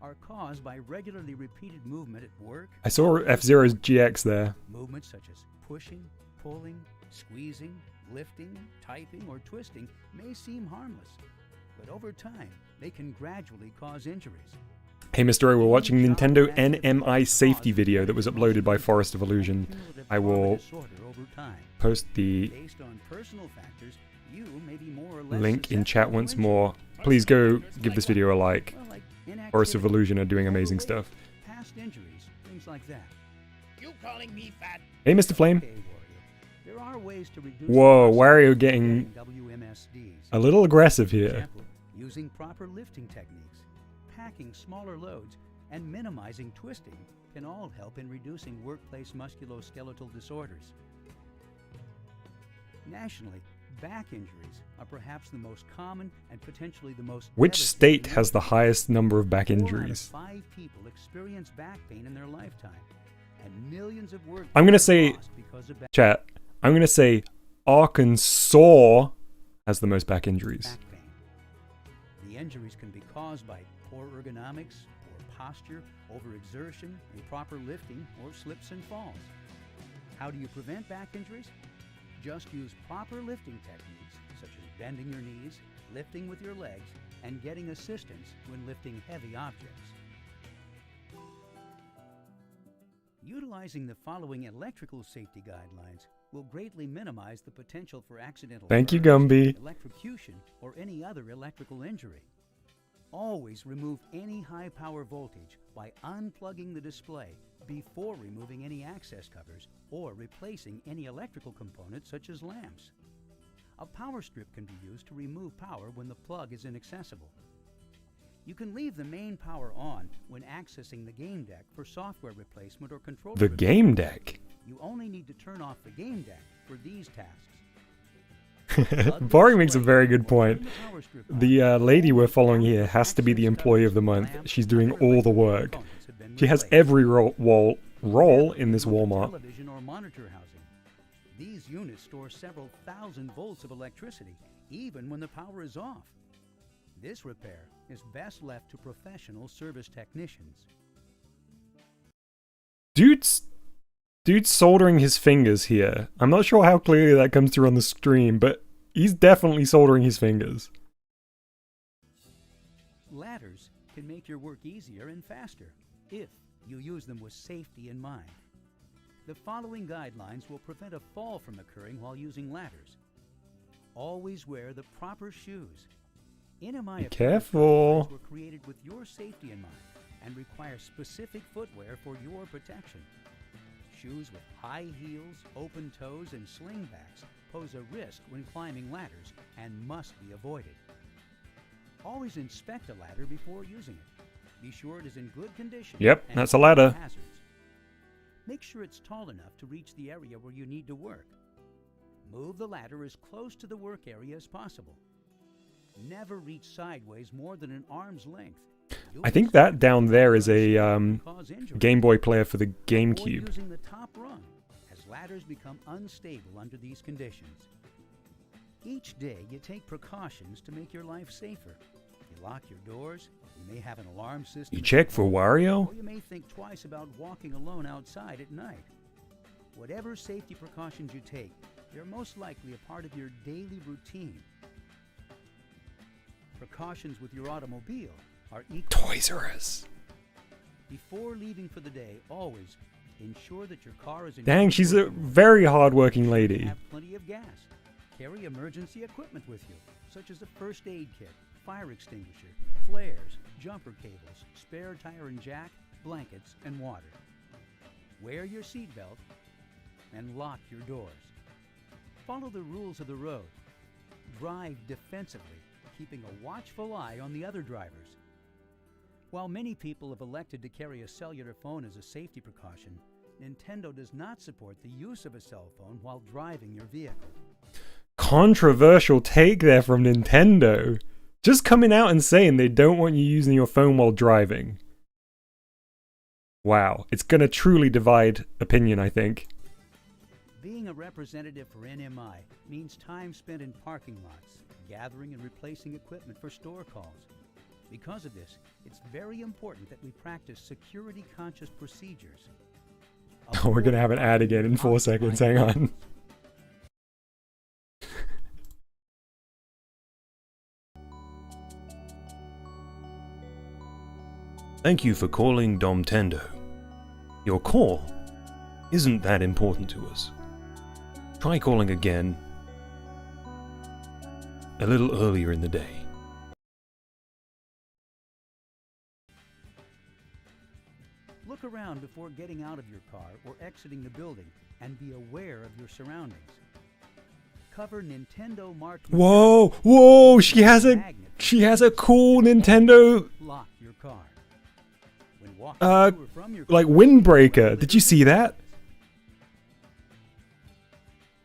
are caused by regularly repeated movement at work. I saw F-Zero's GX there. Movements such as pushing, pulling, squeezing, lifting, typing, or twisting may seem harmless, but over time, they can gradually cause injuries. Hey, Mr. O, we're watching Nintendo NMI safety video that was uploaded by Forest of Illusion. I will post the Based on personal factors, you may be more or less link in chat susceptible once to more. Please go give this video a like. injury. Well, like Forest of inactivity, Illusion are doing amazing overweight, stuff. Past injuries, things like that. You calling me fat? Hey, Mr. Flame. Okay, Wario. There are ways to reduce Whoa, the Wario cost of getting WMSDs. a little aggressive For here. example, using proper lifting techniques, packing smaller loads, and minimizing twisting can all help in reducing workplace musculoskeletal disorders. Nationally, back injuries are perhaps the most common and potentially the most Which devastating state in has the workplace. highest number of back 4 out of injuries? 5 people experience back pain in their lifetime, and millions of work I'm gonna days are say- lost because of Chat, I'm gonna say Arkansas has the most back injuries. back pain. The injuries can be caused by poor ergonomics, poor posture, overexertion, improper lifting, or slips and falls. How do you prevent back injuries? Just use proper lifting techniques, such as bending your knees, lifting with your legs, and getting assistance when lifting heavy objects. Utilizing the following electrical safety guidelines will greatly minimize the potential for accidental Thank you, burns, Gumby. electrocution, or any other electrical injury. Always remove any high power voltage by unplugging the display before removing any access covers or replacing any electrical components such as lamps. A power strip can be used to remove power when the plug is inaccessible. You can leave the main power on when accessing the game deck for software replacement or controller The replacement. game deck. You only need to turn off the game deck for these tasks. Vari makes a very good point. The lady we're following here has to be the employee of the month. She's doing all the work. She has every role in this Walmart. Television or monitor housing. These units store several thousand volts of electricity, even when the power is off. This repair is best left to professional service technicians. Dude's soldering his fingers here. I'm not sure how clearly that comes through on the screen, but he's definitely soldering his fingers. Ladders can make your work easier and faster if you use them with safety in mind. The following guidelines will prevent a fall from occurring while using ladders. Always wear the proper shoes. NMI Be careful. guidelines were created with your safety in mind and require specific footwear for your protection. Shoes with high heels, open toes, and slingbacks pose a risk when climbing ladders and must be avoided. Always inspect a ladder before using it. Be sure it is in good condition. Yep, and that's a free of ladder. hazards. Make sure it's tall enough to reach the area where you need to work. Move the ladder as close to the work area as possible. Never reach sideways more than an arm's length. I think that down there is a Cause injury. Game Boy player for the Avoid GameCube. using the top rung, as ladders become unstable under these conditions. Each day, you take precautions to make your life safer. You lock your doors, you may have an alarm system. You check for Wario? Or you may think twice about walking alone outside at night. Whatever safety precautions you take, they're most likely a part of your daily routine. Precautions with your automobile are equal. Toys R Us. Before leaving for the day, always ensure that your car is in Dang, good she's a working order very hardworking and lady. have plenty of gas. Carry emergency equipment with you, such as a first aid kit, fire extinguisher, flares, jumper cables, spare tire and jack, blankets, and water. Wear your seatbelt and lock your doors. Follow the rules of the road. Drive defensively, keeping a watchful eye on the other drivers. While many people have elected to carry a cellular phone as a safety precaution, Nintendo does not support the use of a cell phone while driving your vehicle. Controversial take there from Nintendo. Just coming out and saying they don't want you using your phone while driving. Wow, it's gonna truly divide opinion, I think. Being a representative for NMI means time spent in parking lots, gathering and replacing equipment for store calls. Because of this, it's very important that we practice security-conscious procedures. Oh, we're gonna have an ad again in 4 seconds, hang on. Thank you for calling Domtendo. Your call isn't that important to us. Try calling again a little earlier in the day. Look around before getting out of your car or exiting the building and be aware of your surroundings. Cover Nintendo marked Whoa, whoa, she has a cool Nintendo lock your car. When walking to or from your like car, windbreaker. Did you see that?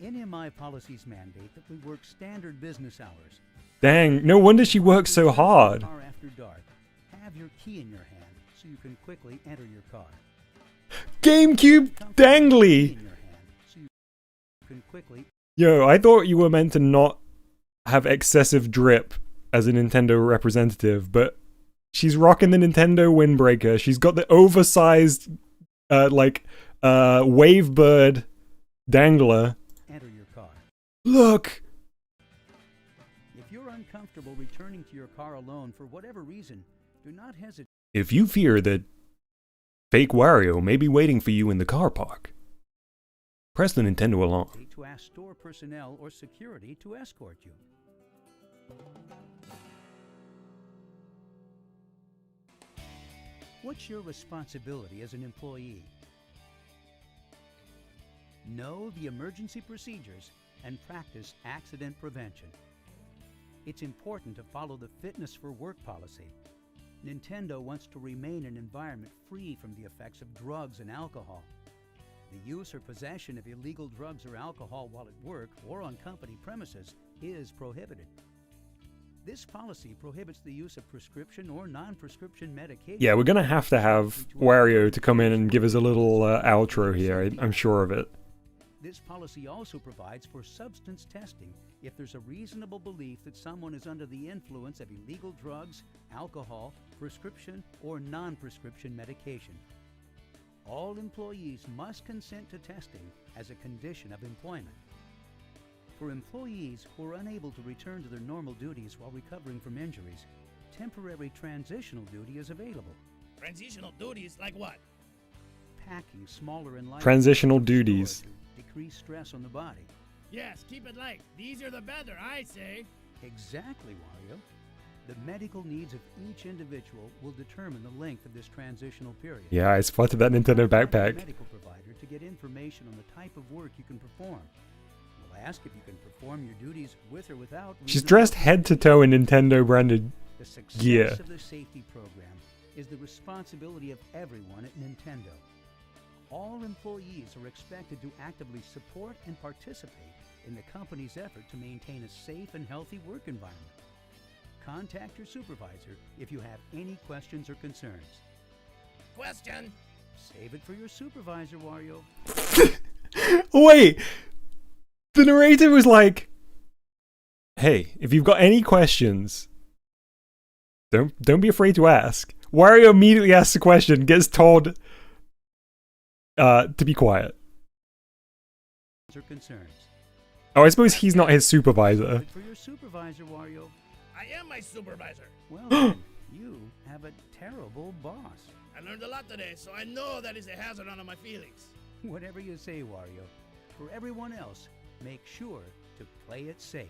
NMI policies mandate that we work standard business hours. Dang, no wonder she works so hard. Car after dark. Have your key in your hand so you can quickly enter your car. GameCube dangly! In your hand so you can quickly. Yo, I thought you were meant to not have excessive drip as a Nintendo representative, but she's rocking the Nintendo windbreaker. She's got the oversized, Wavebird dangler. Enter your car. Look! If you're uncomfortable returning to your car alone for whatever reason, do not hesitate. If you fear that fake Wario may be waiting for you in the car park, press the Nintendo alarm. To ask store personnel or security to escort you. What's your responsibility as an employee? Know the emergency procedures and practice accident prevention. It's important to follow the fitness for work policy. Nintendo wants to remain an environment free from the effects of drugs and alcohol. The use or possession of illegal drugs or alcohol while at work or on company premises is prohibited. This policy prohibits the use of prescription or non-prescription medication. Yeah, we're gonna have Wario to come in and give us a little outro here. I'm sure of it. This policy also provides for substance testing if there's a reasonable belief that someone is under the influence of illegal drugs, alcohol, prescription, or non-prescription medication. All employees must consent to testing as a condition of employment. For employees who are unable to return to their normal duties while recovering from injuries, temporary transitional duty is available. Transitional duties like what? Packing smaller and lighter Transitional to duties. decrease stress on the body. Yes, keep it light. The easier the better, I say. Exactly, Wario. The medical needs of each individual will determine the length of this transitional period. Yeah, I spotted that Nintendo Contact backpack. a medical provider to get information on the type of work you can perform. We'll ask if you can perform your duties with or without. She's dressed head to toe in Nintendo branded The success gear. of the safety program is the responsibility of everyone at Nintendo. All employees are expected to actively support and participate in the company's effort to maintain a safe and healthy work environment. Contact your supervisor if you have any questions or concerns. Question. Save it for your supervisor, Wario. Wait! The narrator was like, hey, if you've got any questions, don't be afraid to ask. Wario immediately asks a question, gets told to be quiet. Or concerns. Oh, I suppose he's not his supervisor. Save it for your supervisor, Wario. I am my supervisor. Well, then, you have a terrible boss. I learned a lot today, so I know that is a hazard on my feelings. Whatever you say, Wario. For everyone else, make sure to play it safe.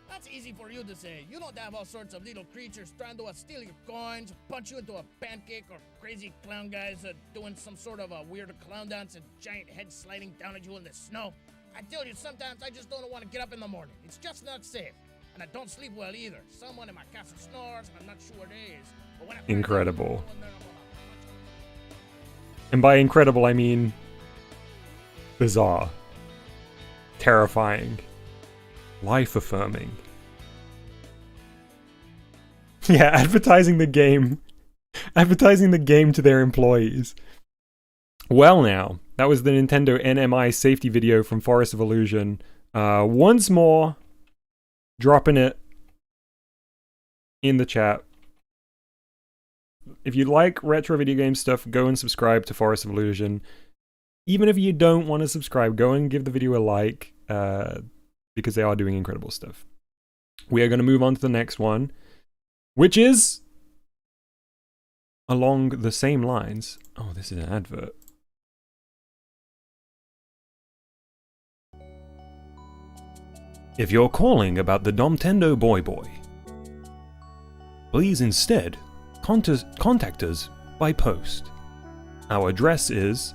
That's easy for you to say. You don't have all sorts of little creatures trying to steal your coins, punch you into a pancake, or crazy clown guys doing some sort of a weird clown dance and giant head sliding down at you in the snow. I tell you, sometimes I just don't want to get up in the morning. It's just not safe. And I don't sleep well either. Someone in my castle snores, and I'm not sure what it is. But when I Incredible. And by incredible, I mean bizarre, terrifying, life-affirming. Yeah, advertising the game. Advertising the game to their employees. Well now, that was the Nintendo NMI safety video from Forest of Illusion. Once more, dropping it in the chat. If you like retro video game stuff, go and subscribe to Forest of Illusion. Even if you don't want to subscribe, go and give the video a like, because they are doing incredible stuff. We are going to move on to the next one, which is along the same lines. Oh, this is an advert. If you're calling about the Domtendo Boy Boy, please instead contact us by post. Our address is...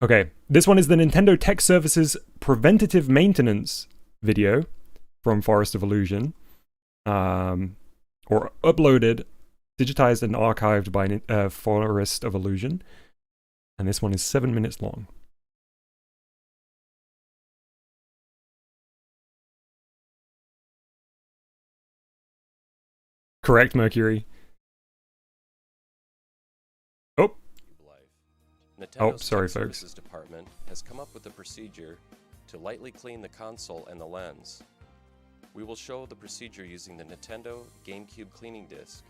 Okay, this one is the Nintendo Tech Services preventative maintenance video from Forest of Illusion. Or uploaded, digitized and archived by Forest of Illusion. And this one is 7 minutes long. Correct, Mercury. Oh. Nintendo's Sorry, Tech folks. Services Department has come up with a procedure to lightly clean the console and the lens. We will show the procedure using the Nintendo GameCube cleaning disc.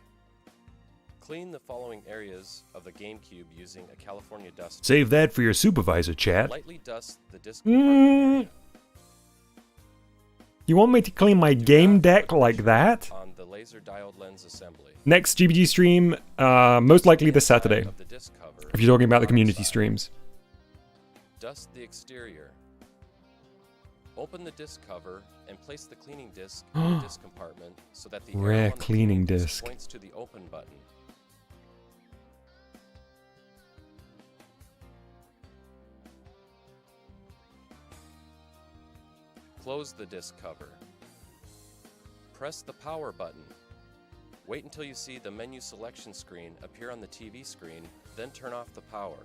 Clean the following areas of the GameCube using a California duster. Save that for your supervisor, chat. Lightly dust the disc compartment area You want me to clean my game deck like that? on the laser diode lens assembly. Next GBG stream, most likely this Saturday, Of the disc cover if you're talking about the community outside. streams. Dust the exterior. Open the disc cover and place the cleaning disc in the disc compartment so that the arrow Rare on the cleaning disc disc. points to the open button. Close the disc cover. Press the power button. Wait until you see the menu selection screen appear on the TV screen, then turn off the power.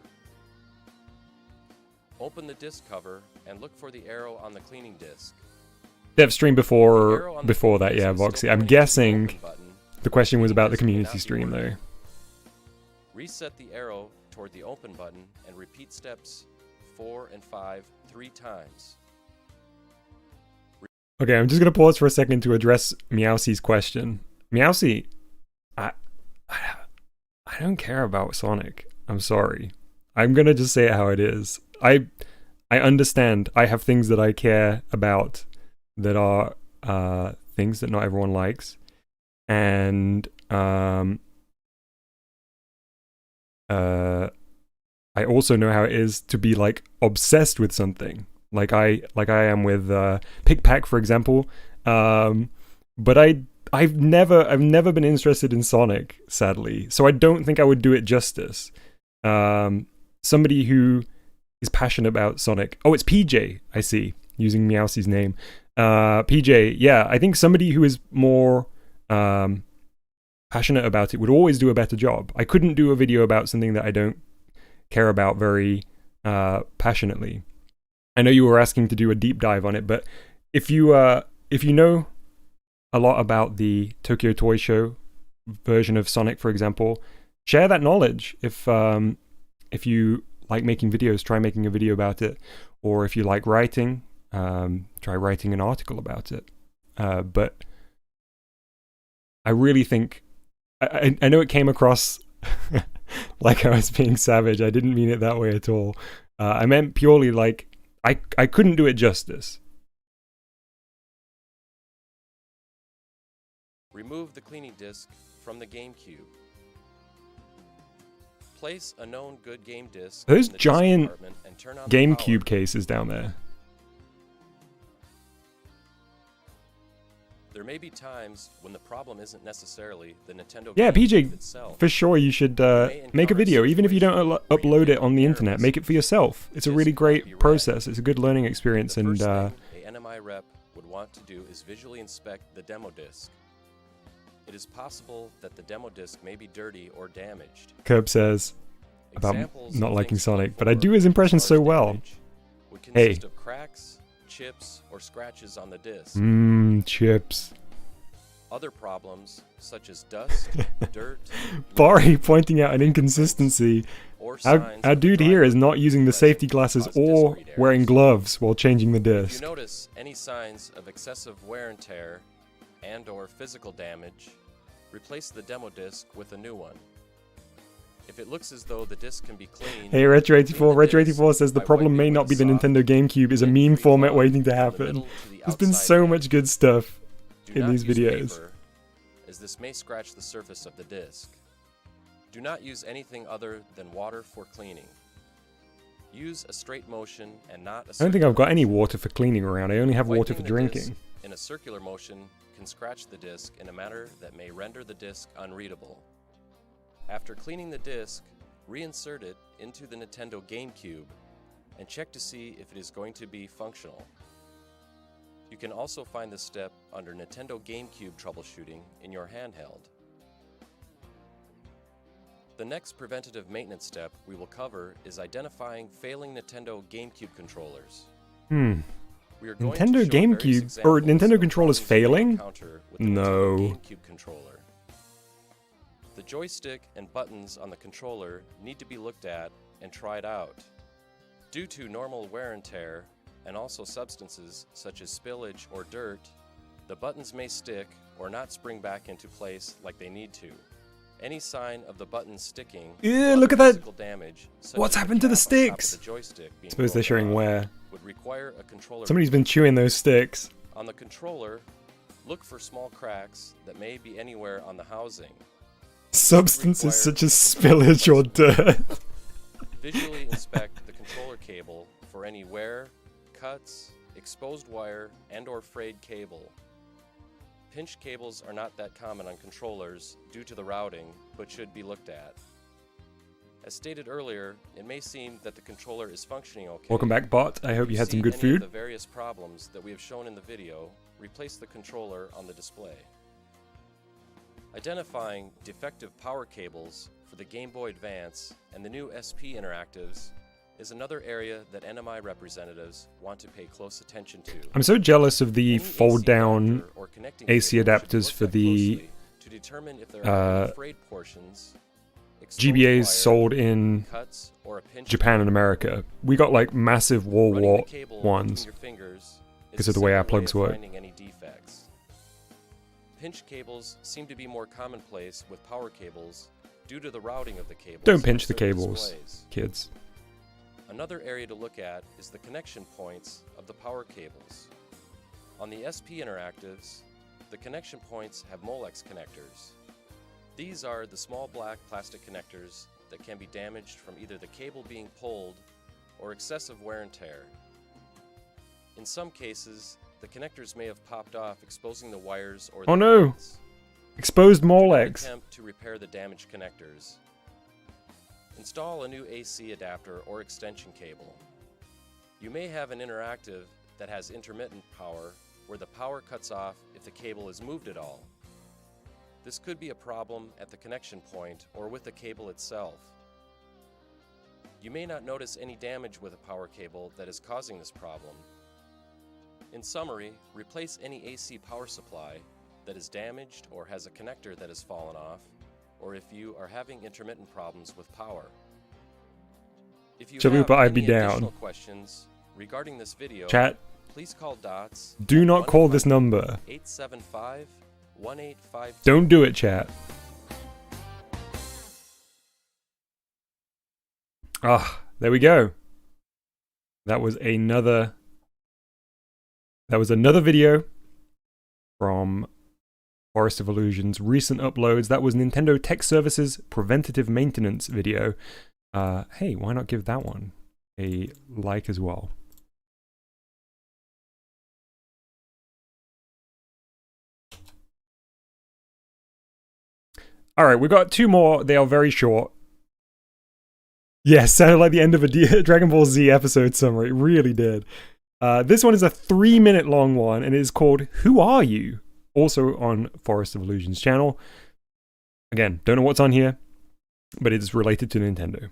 Open the disc cover and look for the arrow on the cleaning disc. Dev stream The before arrow on the that, cleaning yeah, disc is Voxy. still I'm pointing to the guessing open button. the question was about the Cleaning community disc may not stream be though. working. Reset the arrow toward the open button and repeat steps 4 and 5 3 times. Okay, I'm just gonna pause for a second to address Meowsy's question. Meowsy, I don't care about Sonic. I'm sorry. I'm gonna just say it how it is. I understand. I have things that I care about that are things that not everyone likes, and I also know how it is to be like obsessed with something. Like I am with Pick Pack, for example. But I've never been interested in Sonic, sadly. So I don't think I would do it justice. Somebody who is passionate about Sonic. Oh, it's PJ, I see, using Meowsy's name. PJ, yeah, I think somebody who is more passionate about it would always do a better job. I couldn't do a video about something that I don't care about very passionately. I know you were asking to do a deep dive on it, but if you know a lot about the Tokyo Toy Show version of Sonic, for example, share that knowledge. If you like making videos, try making a video about it, or if you like writing, try writing an article about it. But I really think I know it came across like I was being savage. I didn't mean it that way at all. I meant purely like I couldn't do it justice. Remove the cleaning disc from the GameCube. Replace a known good game disc Those in the disc giant compartment and turn on the GameCube power. cases down there. There may be times when the problem isn't necessarily the Nintendo Yeah, GameCube PJ, itself. for sure you should make a video, even if you don't upload it on the internet. Make it for yourself. It's a really great process. It's a good learning experience, The and first thing a NMI rep would want to do is visually inspect the demo disc. It is possible that the demo disc may be dirty or damaged. Curb says about Examples not of liking things to look Sonic, but I for do his impression as far so as well. damage would Hey. consist of cracks, chips, or scratches on the disc. Chips. Other problems, such as dust, dirt, Bari pointing out an inconsistency. or Our signs of dude dry here is rot not using the present safety glasses cause or disc read wearing errors. gloves while changing the If you disc. notice any signs of excessive wear and tear and or physical damage, replace the demo disc with a new one. If it looks as though the disc can be cleaned, Hey, Retro84. Retro84 says the problem may not be the Nintendo GameCube, is a meme format waiting to happen. There's been so much good stuff in these videos. As this may scratch the surface of the disc. Do not use anything other than water for cleaning. Use a straight motion and not a I don't think I've got any motion. water for cleaning around. I only have water for Wiping the disc drinking. in a circular motion can scratch the disc in a manner that may render the disc unreadable. After cleaning the disc, reinsert it into the Nintendo GameCube and check to see if it is going to be functional. You can also find this step under Nintendo GameCube troubleshooting in your handheld. The next preventative maintenance step we will cover is identifying failing Nintendo GameCube controllers. We are going to Nintendo show various GameCube examples or Nintendo of controllers problems you may failing? encounter with the No. Nintendo GameCube controller. The joystick and buttons on the controller need to be looked at and tried out. Due to normal wear and tear, and also substances such as spillage or dirt, the buttons may stick or not spring back into place like they need to. Any sign of the buttons sticking, Ew, or look at other that. physical damage, such What's as happened to the cap on top of sticks? the joystick being Suppose they're broken showing off, wear. would require a controller. Somebody's been chewing those sticks. On the controller, look for small cracks that may be anywhere on the housing. Substances such as spillage or dirt. Visually inspect the controller cable for any wear, cuts, exposed wire, and or frayed cable. Pinched cables are not that common on controllers due to the routing, but should be looked at. As stated earlier, it may seem that the controller is functioning okay. Welcome back, bot. I hope you had some good If food. the various problems that we have shown in the video, replace the controller on the display. Identifying defective power cables for the Game Boy Advance and the new SP Interactives is another area that NMI representatives want to pay close attention to. I'm so jealous of the Any fold-down adapter or connecting AC cable should be adapters looked for at the closely to determine if there are any frayed portions, exposed GBAs wire, sold in cuts, or a pinch Japan and America. We got like massive wall Running the wart cable ones. between your fingers is 'cause a of the way our simple plugs of work. finding any defects. Pinch cables seem to be more commonplace with power cables due to the routing of the cables. Don't on pinch the certain cables, displays. kids. Another area to look at is the connection points of the power cables. On the SP Interactives, the connection points have Molex connectors. These are the small black plastic connectors that can be damaged from either the cable being pulled or excessive wear and tear. In some cases, the connectors may have popped off, exposing the wires or the Oh no! pins. Exposed Do not Molex. attempt to repair the damaged connectors. Install a new AC adapter or extension cable. You may have an interactive that has intermittent power where the power cuts off if the cable is moved at all. This could be a problem at the connection point or with the cable itself. You may not notice any damage with a power cable that is causing this problem. In summary, replace any AC power supply that is damaged or has a connector that has fallen off, or if you are having intermittent problems with power. If you Shall we have put I'd any be down? additional questions regarding this video, Chat, please call DOTS. do not call this number. 875-1852. Don't do it, chat. Ah, there we go. That was another video from Forest of Illusion's recent uploads. That was Nintendo Tech Services preventative maintenance video. Hey, why not give that one a like as well? Alright, we got two more. They are very short. Yes, sounded like the end of a Dragon Ball Z episode summary. It really did. This one is a 3-minute long one, and it is called Who Are You? Also on Forest of Illusion's channel. Again, don't know what's on here, but it is related to Nintendo.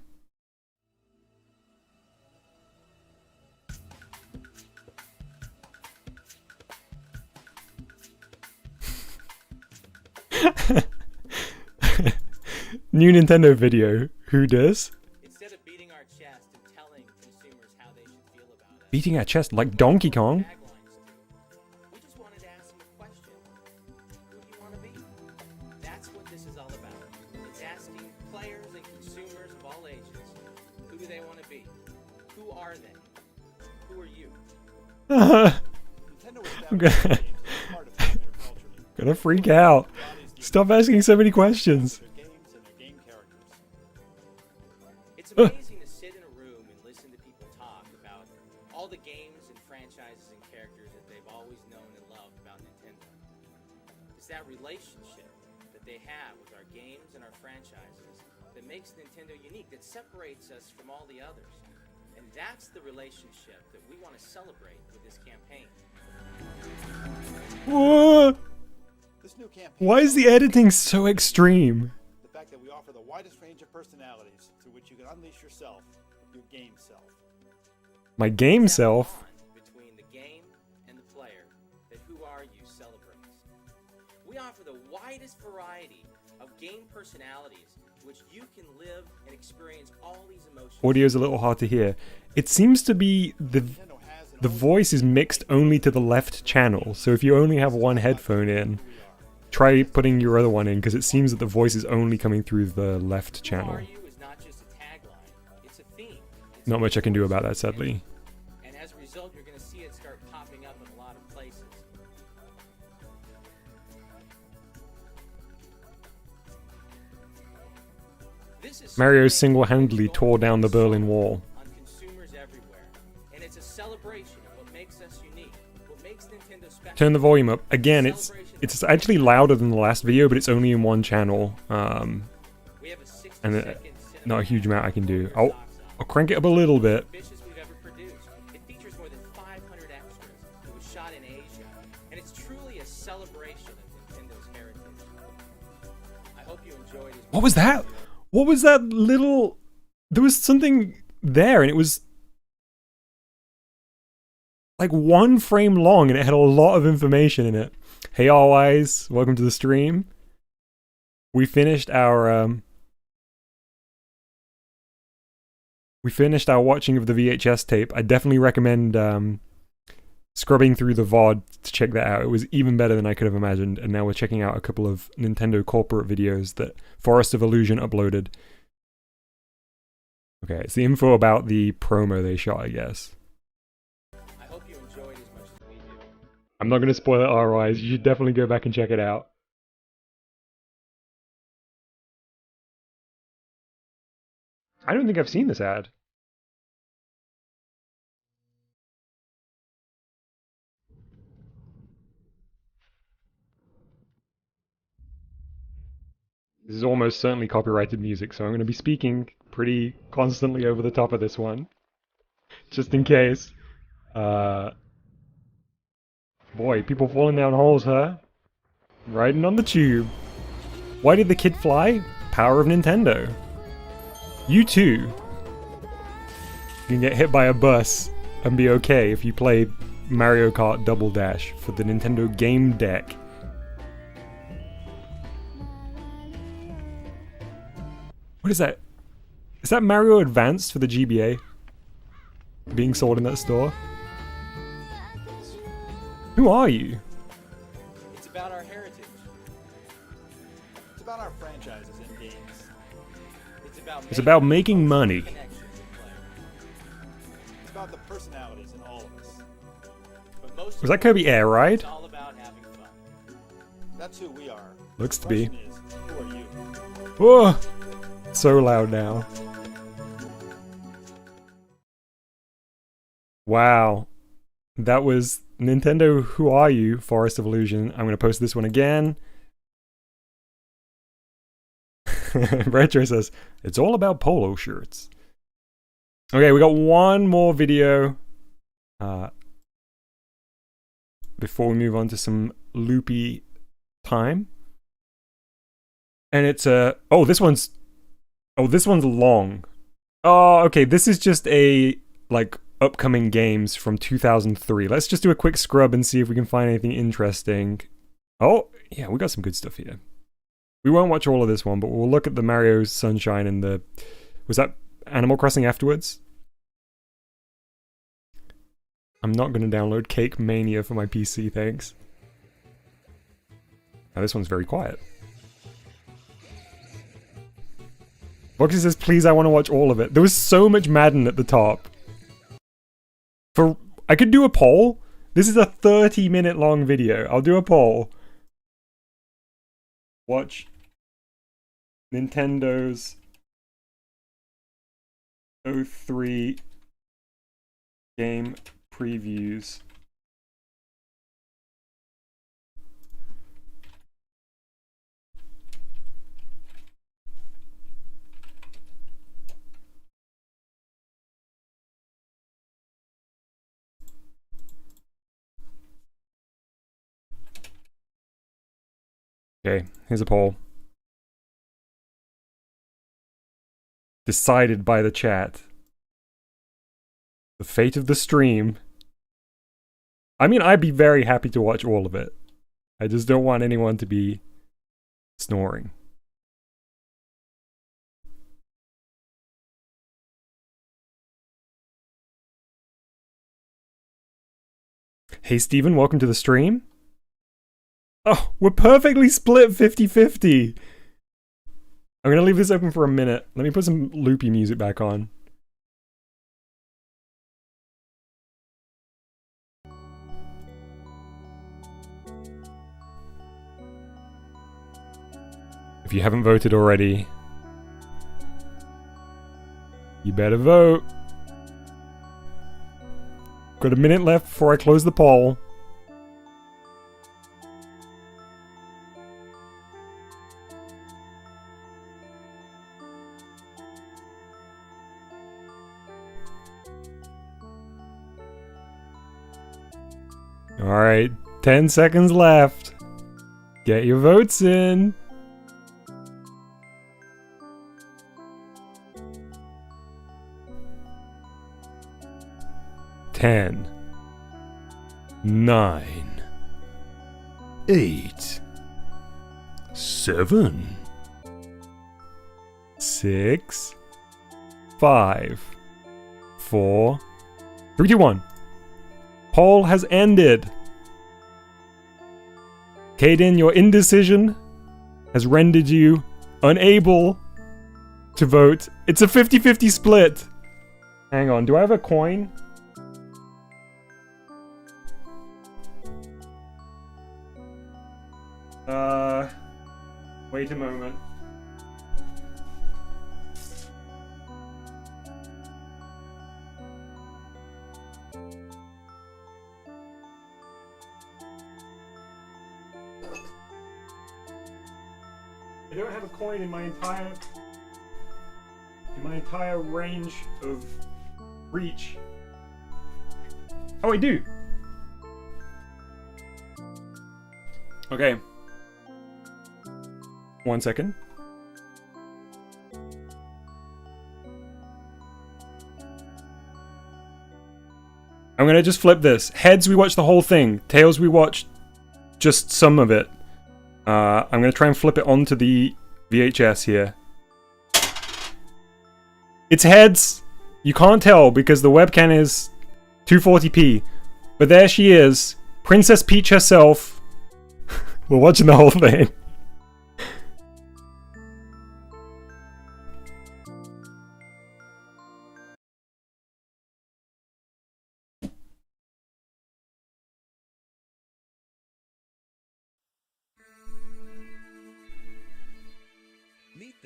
New Nintendo video. Who does? Instead of beating our chest and telling consumers how they should feel about us, Beating our chest like Donkey Kong? taglines do. We just wanted to ask you a question. Who do you want to be? That's what this is all about. It's asking players and consumers of all ages, who do they want to be? Who are they? Who are you? I'm gonna freak out. Stop asking so many questions. It's amazing to sit in a room and listen to people talk about all the games and franchises and characters that they've always known and loved about Nintendo. It's that relationship that they have with our games and our franchises that makes Nintendo unique, that separates us from all the others. And that's the relationship that we want to celebrate with this campaign. Whoa. This new campaign Why is the editing so extreme? the fact that we offer the widest range of personalities through which you can unleash yourself, your game self. My game It's that self? bond between the game and the player that Who Are You celebrates. We offer the widest variety of game personalities which you can live and experience all these emotions. Audio's a little hard to hear. It seems to be the voice is mixed only to the left channel. So if you only have one headphone in, try putting your other one in, because it seems that the voice is only coming through the left Who channel. Are You is not just a tagline, it's a theme. It's Not a much I can do about that, voice. sadly. And as a result, you're going to see it start popping up in a lot of places. This is Mario something single-handedly that's tore going down the to Berlin solve Wall. on consumers everywhere. And it's a celebration of what makes us unique, what makes Nintendo special. Turn the volume up. Again, it's actually louder than the last video, but it's only in one channel. We have a And 60-second not a huge amount I can do. cinematic I'll socks on. crank it up a little bit. Ambitious we've ever produced. It features more than 500 extras. It was shot in Asia, and it's truly a celebration of Nintendo's heritage. I hope you enjoyed it. What was that? What was that little... There was something there, and it was like 1 frame long, and it had a lot of information in it. Hey, all eyes, welcome to the stream. We finished our watching of the VHS tape. I definitely recommend scrubbing through the VOD to check that out. It was even better than I could have imagined, and now we're checking out a couple of Nintendo corporate videos that Forest of Illusion uploaded. Okay, it's the info about the promo they shot, I guess. I hope you enjoyed as much as we do. I'm not going to spoil it, otherwise. You should definitely go back and check it out. I don't think I've seen this ad. This is almost certainly copyrighted music, so I'm going to be speaking pretty constantly over the top of this one. Just in case. Boy, people falling down holes, huh? Riding on the tube. Why did the kid fly? Power of Nintendo. You too. You can get hit by a bus and be okay if you play Mario Kart Double Dash for the Nintendo Game Deck. What is that? Is that Mario Advanced for the GBA? Being sold in that store? Who are you? It's about our heritage. It's about our franchises and games. It's about making money. connections with players. It's about the personalities in all of us. But most Was that Kirby Air Ride? It's all about having fun. That's who we are. Looks The to be. question is, who are you? Oh, so loud now. Wow. That was Nintendo Who Are You? Forest of Illusion. I'm going to post this one again. Retro says, it's all about polo shirts. Okay, we got one more video before we move on to some Loopy time. And it's this one's long. Oh, okay, this is just a like upcoming games from 2003. Let's just do a quick scrub and see if we can find anything interesting. Oh, yeah, we got some good stuff here. We won't watch all of this one, but we'll look at the Mario Sunshine and the... Was that Animal Crossing afterwards? I'm not going to download Cake Mania for my PC, thanks. Now this one's very quiet. Boxy says, please, I want to watch all of it. There was so much Madden at the top. I could do a poll. This is a 30-minute long video. I'll do a poll. Watch Nintendo's 03 game previews. Okay, here's a poll. Decided by the chat. The fate of the stream. I mean, I'd be very happy to watch all of it. I just don't want anyone to be snoring. Hey Steven, welcome to the stream. Oh, we're perfectly split 50-50. I'm gonna leave this open for a minute. Let me put some Loopy music back on. If you haven't voted already, you better vote. Got a minute left before I close the poll. Alright, 10 seconds left. Get your votes in. Ten, 9, 8, 7, 6, 5, 4, 3, 2, 1. Poll has ended. Kaden, your indecision has rendered you unable to vote. It's a 50-50 split. Hang on, do I have a coin? Wait a moment. I don't have a coin in my entire range of reach. Oh, I do. Okay. 1 second. I'm gonna just flip this. Heads, we watch the whole thing. Tails, we watch just some of it. I'm gonna try and flip it onto the VHS here. It's heads! You can't tell because the webcam is 240p. But there she is. Princess Peach herself. We're watching the whole thing.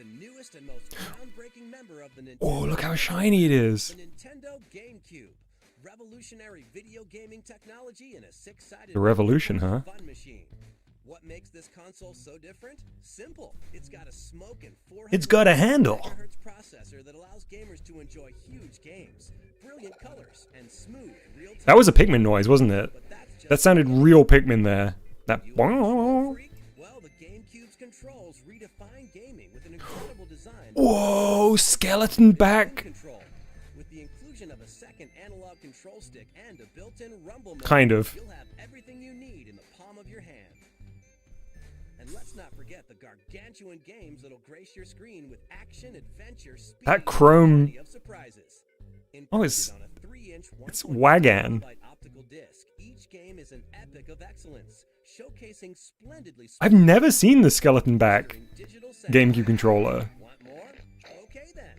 the newest and most groundbreaking member of the Nintendo. Oh, look how shiny it is. The Nintendo GameCube. Revolutionary video gaming technology in a six-sided The revolution, huh? fun machine. What makes this console so different? Simple. It's got a smoking 400 It's got a handle. megahertz processor that allows gamers to enjoy huge games, brilliant colors, and smooth real-time. That was a Pikmin noise, wasn't it? But that's just That sounded real Pikmin there. That. you want a freak? Well, the GameCube's controls redefine gaming with an incredible design. Whoa, skeleton back. Control. With the inclusion of a second analog control stick and a built-in rumble mode, Kind of. you'll have everything you need in the palm of your hand. And let's not forget the gargantuan games that'll grace your screen with action, adventure, speed, That chrome- and plenty of surprises. Oh, it's- Included on a 3-inch it's 1.5 Wagan. terabyte optical disc. Each game is an epic of excellence, showcasing splendidly. I've never seen the skeleton back digital sound. GameCube controller. Want more? Okay then.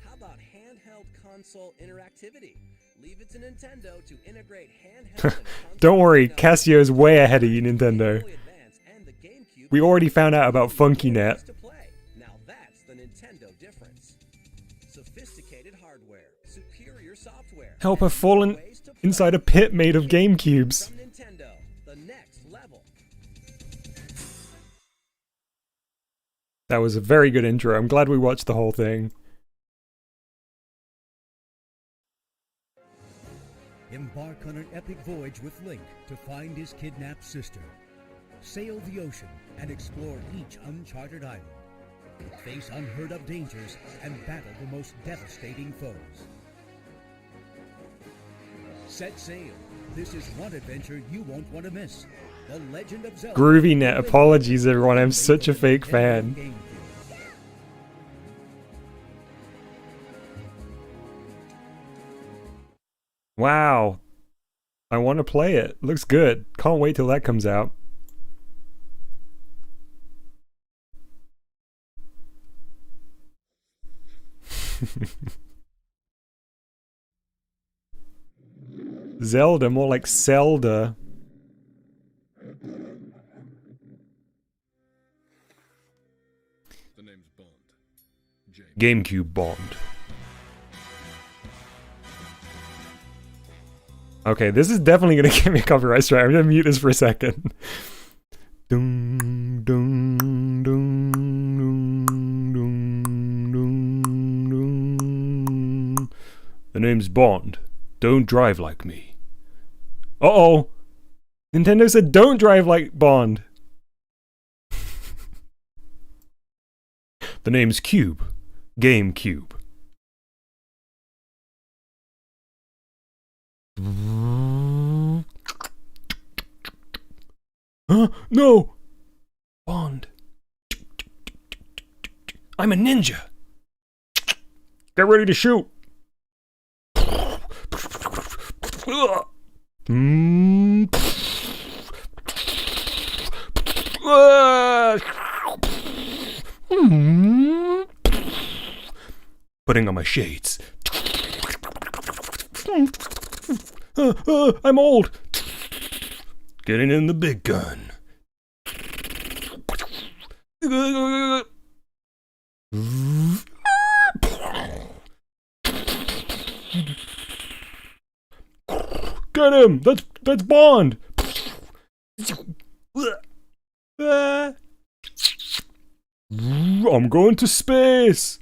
How about handheld console interactivity? Leave it to Nintendo to integrate handheld and console Don't worry, technology. Casio's way ahead of you, Nintendo. Game Boy Advance and the GameCube We already found out about FunkyNet. to play. Now that's the Nintendo difference. Sophisticated hardware, superior software. Help her and fallen ways to play. inside a pit made of GameCubes. From Nintendo, the next level. That was a very good intro. I'm glad we watched the whole thing. Embark on an epic voyage with Link to find his kidnapped sister. Sail the ocean and explore each uncharted island. Face unheard of dangers and battle the most devastating foes. Set sail. This is one adventure you won't want to miss. The Legend of Zelda. Groovy Net, apologies everyone, I'm such a fake fan. GameCube. Wow. I want to play it. Looks good. Can't wait till that comes out. Zelda, more like Zelda. The name's Bond. James. GameCube Bond. Okay, this is definitely gonna give me a copyright strike. I'm gonna mute this for a second. Dun, dun, dun, dun, dun, dun, dun. The name's Bond. Don't drive like me. Uh-oh! Nintendo said don't drive like Bond. The name's Cube. GameCube. Huh? No! Bond. I'm a ninja! Get ready to shoot! Putting on my shades. I'm old! Getting in the big gun. Get him! That's Bond! I'm going to space!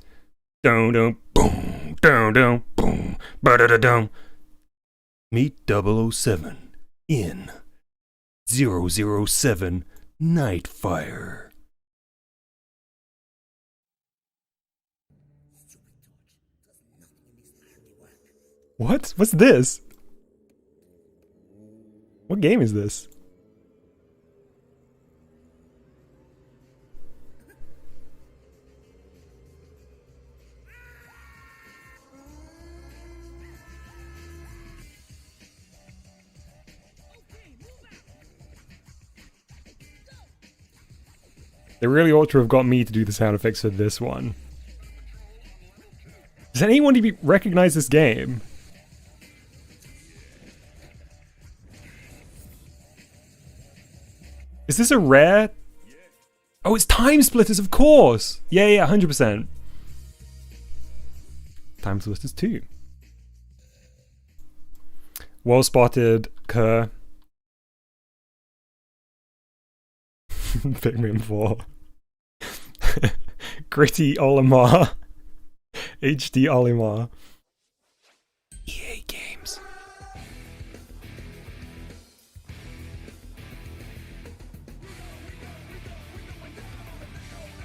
Down, down, boom, down, down, boom, ba-da-da-dum. Meet 007 in 007 Nightfire. What? What's this? What game is this? They really ought to have got me to do the sound effects for this one. Does anyone recognize this game? Is this a rare? Oh, it's Time Splitters, of course! Yeah, 100%. Time Splitters 2. Well spotted, Kerr. Pikmin 4. Gritty Olimar. HD Olimar. EA Games.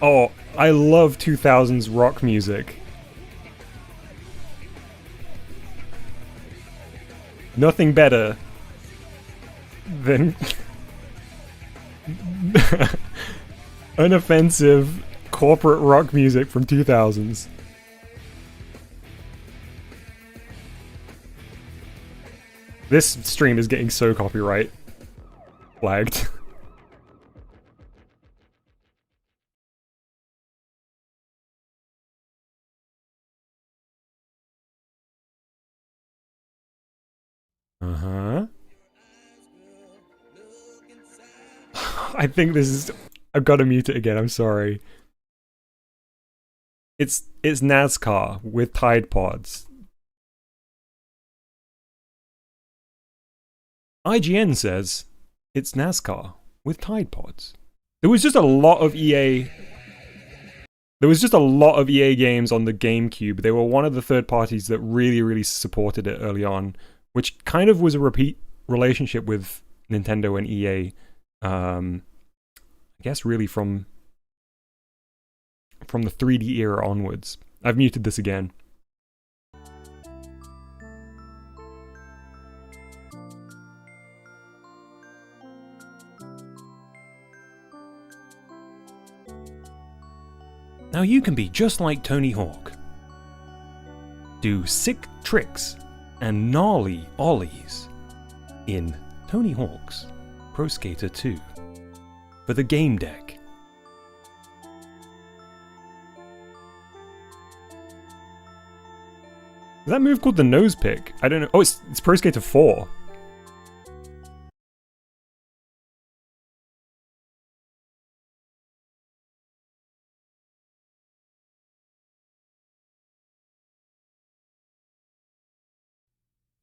Oh, I love 2000s rock music. Nothing better than unoffensive corporate rock music from 2000s. This stream is getting so copyright flagged. Uh-huh. I think this is... I've got to mute it again, I'm sorry. It's NASCAR with Tide Pods. IGN says it's NASCAR with Tide Pods. There was just a lot of EA... There was just a lot of EA games on the GameCube. They were one of the third parties that really supported it early on, which kind of was a repeat relationship with Nintendo and EA. I guess really from the 3D era onwards. I've muted this again. Now you can be just like Tony Hawk. Do sick tricks and gnarly ollies in Tony Hawk's Pro Skater 2 for the game deck. Is that move called the nose pick? I don't know. Oh, it's Pro Skater 4.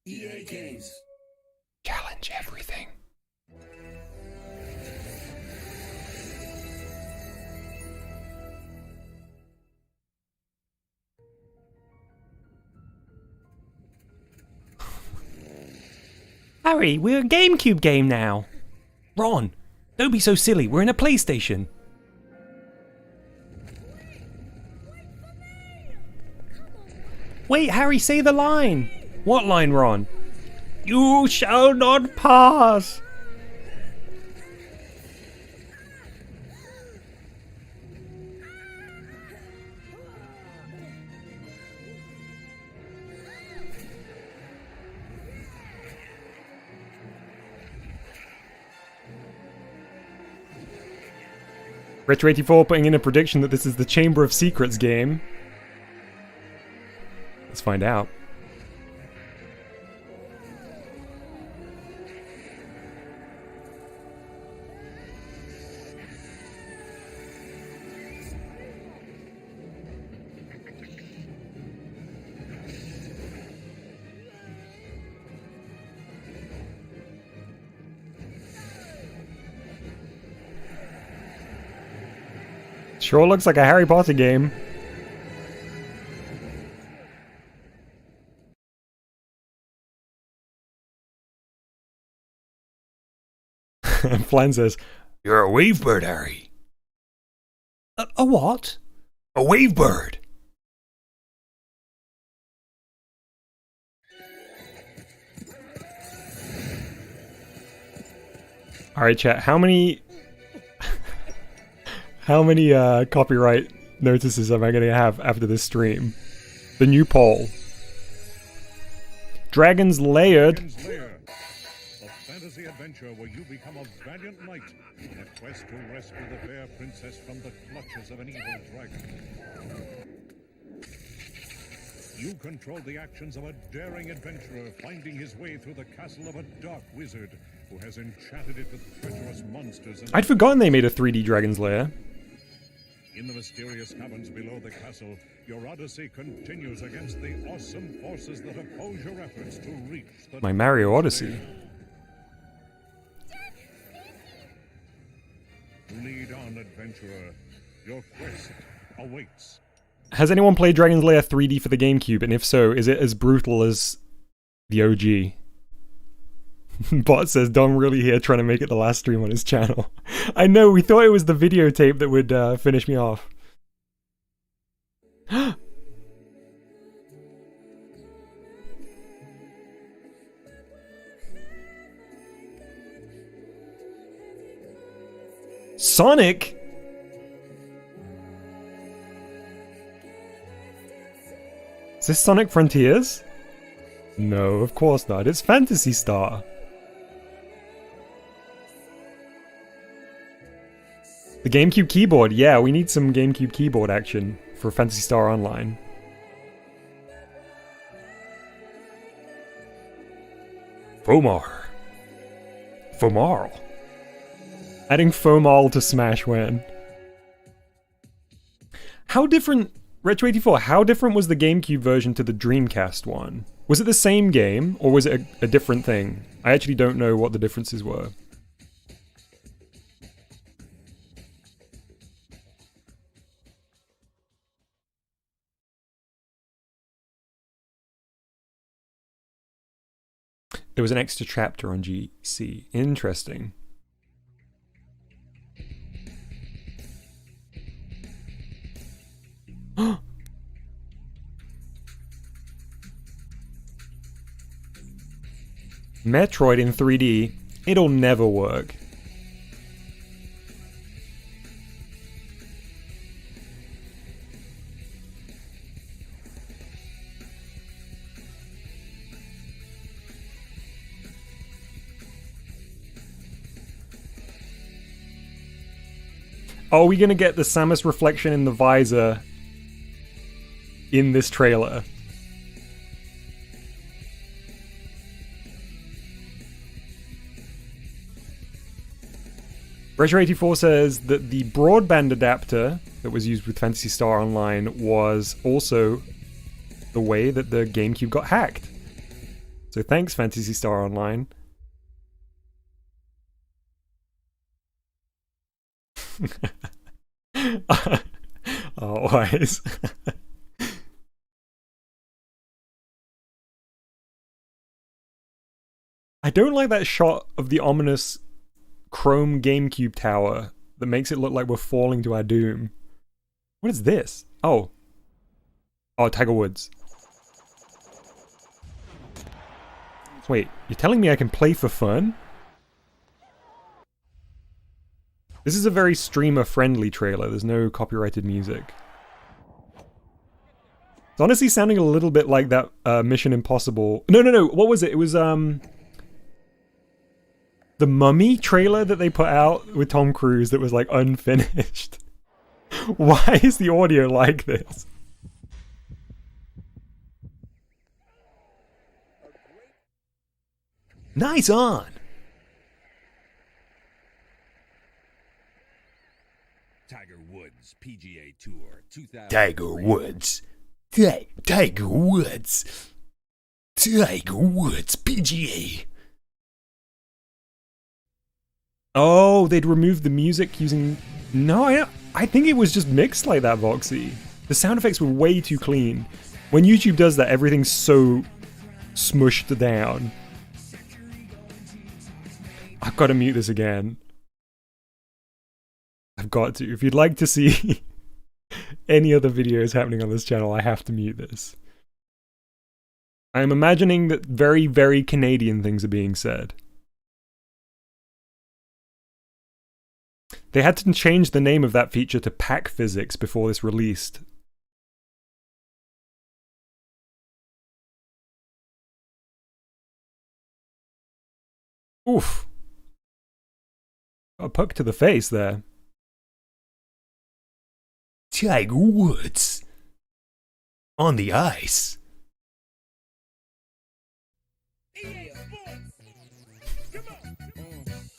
EA Games. Challenge everything. Harry, we're a GameCube game now. Ron, don't be so silly. We're in a PlayStation. Wait, Harry, say the line. What line, Ron? You shall not pass. Retro84 putting in a prediction that this is the Chamber of Secrets game. Let's find out. Sure looks like a Harry Potter game. Flan says, "You're a wave bird, Harry." A what? A wave bird. Alright, chat, how many copyright notices am I going to have after this stream? The new poll. Dragon's Laird. Dragon's Lair, a fantasy adventure where you become a valiant knight in a quest to rescue the fair princess from the clutches of an evil dragon. You control the actions of a daring adventurer finding his way through the castle of a dark wizard who has enchanted it with treacherous monsters and... I'd forgotten they made a 3D Dragon's Lair. In the mysterious caverns below the castle, your odyssey continues against the awesome forces that oppose your efforts to reach the... My Mario Odyssey. Lead on, adventurer. Your quest awaits. Has anyone played Dragon's Lair 3D for the GameCube? And if so, is it as brutal as the OG? Bot says, Dom really here trying to make it the last stream on his channel. I know, we thought it was the videotape that would finish me off. Sonic? Is this Sonic Frontiers? No, of course not. It's Phantasy Star. The GameCube keyboard. Yeah, we need some GameCube keyboard action for Phantasy Star Online. Fomar. Fomarl. Adding Fomarl to Smash when? How different... Retro84, how different was the GameCube version to the Dreamcast one? Was it the same game, or was it a different thing? I actually don't know what the differences were. There was an extra chapter on GC. Interesting. Metroid in 3D, it'll never work. Are we gonna get the Samus reflection in the visor in this trailer? Retro84 says that the broadband adapter that was used with Phantasy Star Online was also the way that the GameCube got hacked. So thanks, Phantasy Star Online. Oh, wise. I don't like that shot of the ominous chrome GameCube tower that makes it look like we're falling to our doom. What is this? Oh. Oh, Tiger Woods. Wait, you're telling me I can play for fun? This is a very streamer-friendly trailer. There's no copyrighted music. It's honestly sounding a little bit like that Mission Impossible... No. What was it? It was, the Mummy trailer that they put out with Tom Cruise that was, like, unfinished. Why is the audio like this? Nice on! Tiger Woods PGA Tour 2000. Tiger Woods. Tiger Woods. Tiger Woods PGA. Oh, they'd removed the music using... No, I think it was just mixed like that, Voxy. The sound effects were way too clean. When YouTube does that, everything's so smushed down. I've got to mute this again. I've got to. If you'd like to see any other videos happening on this channel, I have to mute this. I'm imagining that very, very Canadian things are being said. They had to change the name of that feature to Pack Physics before this released. Oof. Got a poke to the face there. Tiger Woods. On the ice.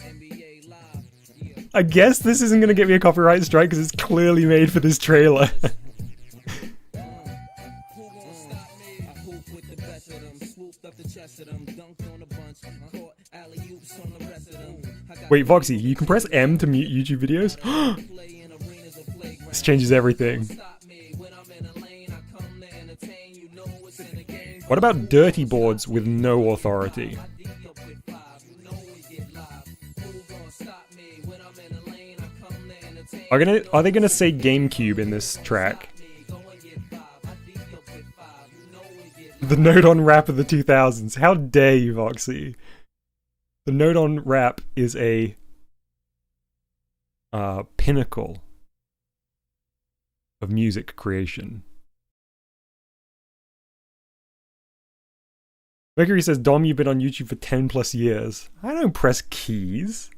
NBA Live, yeah. I guess this isn't gonna get me a copyright strike because it's clearly made for this trailer. Wait, Voxy, you can press M to mute YouTube videos? This changes everything. What about dirty boards with no authority? Are they gonna say GameCube in this track? The note on rap of the 2000s. How dare you, Voxy? The note on rap is a pinnacle of music creation. Mercury says, Dom, you've been on YouTube for 10 plus years. I don't press keys.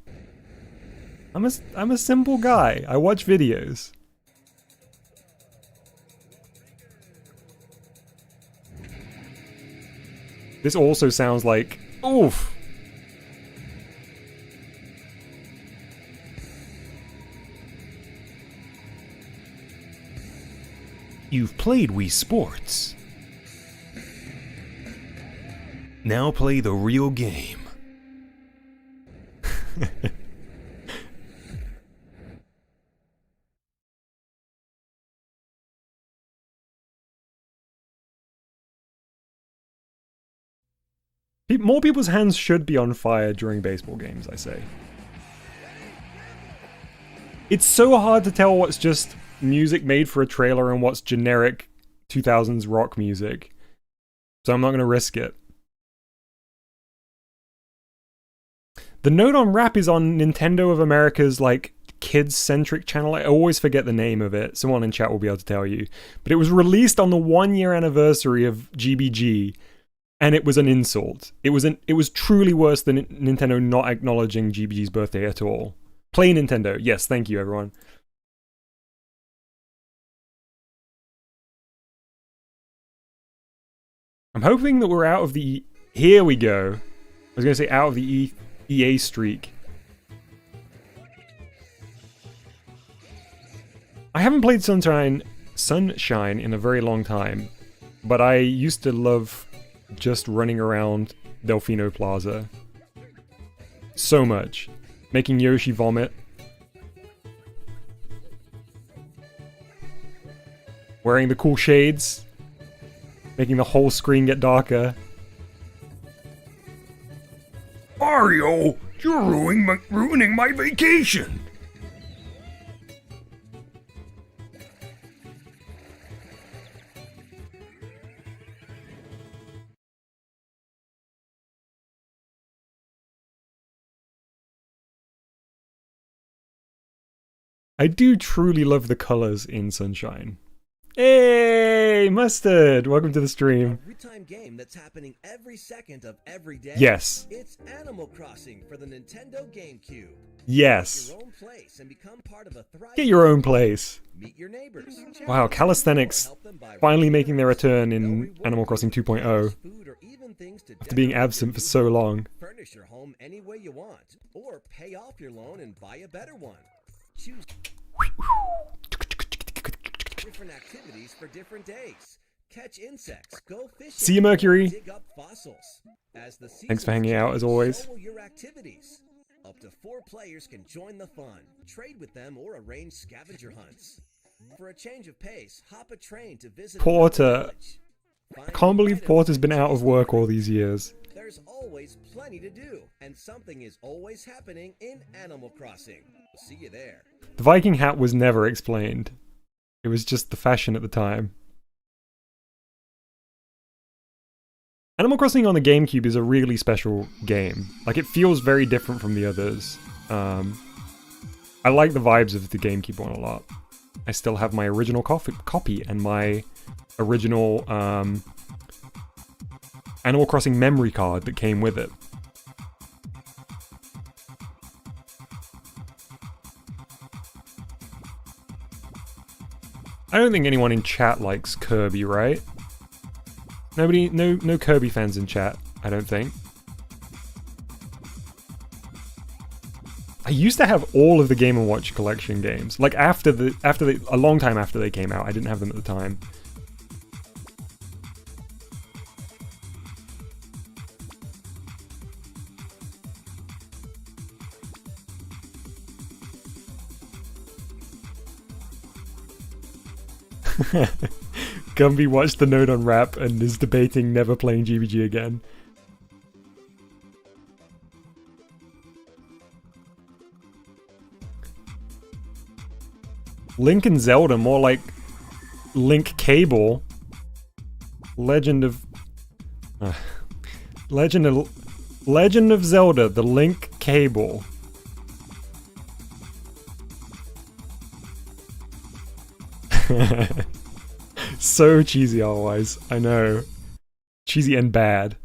I'm a simple guy. I watch videos. This also sounds like, oof. You've played Wii Sports. Now play the real game. More people's hands should be on fire during baseball games, I say. It's so hard to tell what's just music made for a trailer and what's generic 2000s rock music. So I'm not going to risk it. The note on rap is on Nintendo of America's, like, kids-centric channel. I always forget the name of it. Someone in chat will be able to tell you. But it was released on the 1-year anniversary of GBG. And it was an insult. It was truly worse than Nintendo not acknowledging GBG's birthday at all. Play Nintendo. Yes, thank you, everyone. I'm hoping that we're out of the... Here we go. I was going to say out of the EA streak. I haven't played Sunshine in a very long time. But I used to love... just running around Delfino Plaza. So much. Making Yoshi vomit. Wearing the cool shades. Making the whole screen get darker. Mario, you're ruining my vacation. I do truly love the colors in Sunshine. Hey, Mustard! Welcome to the stream. A real-time game that's happening every second of every day. Yes. It's Animal Crossing for the Nintendo GameCube. Yes. Get your own place and become part of a thriving... Get your own place. Meet your neighbors. Wow, calisthenics finally making their return in Animal Crossing 2.0. After being absent for so long. Furnish your home any way you want, or pay off your loan and buy a better one. Choose different activities for different days. Catch insects, go fishing. See you, Mercury. Dig up fossils. As the Thanks for hanging out as always. So will your activities. Up to 4 players can join the fun. Trade with them or arrange scavenger hunts. For a change of pace, hop a train to visit Porter. I can't believe Porter's been out of work all these years. There's always plenty to do, and something is always happening in Animal Crossing. We'll see you there. The Viking hat was never explained. It was just the fashion at the time. Animal Crossing on the GameCube is a really special game. Like, it feels very different from the others. I like the vibes of the GameCube one a lot. I still have my original copy and my original Animal Crossing memory card that came with it. I don't think anyone in chat likes Kirby, right? Nobody, no Kirby fans in chat, I don't think. I used to have all of the Game & Watch collection games. Like a long time after they came out. I didn't have them at the time. Gumby watched the note on rap and is debating never playing GBG again. Link and Zelda, more like Link Cable. Legend of Zelda, the Link Cable. So cheesy always, I know. Cheesy and bad.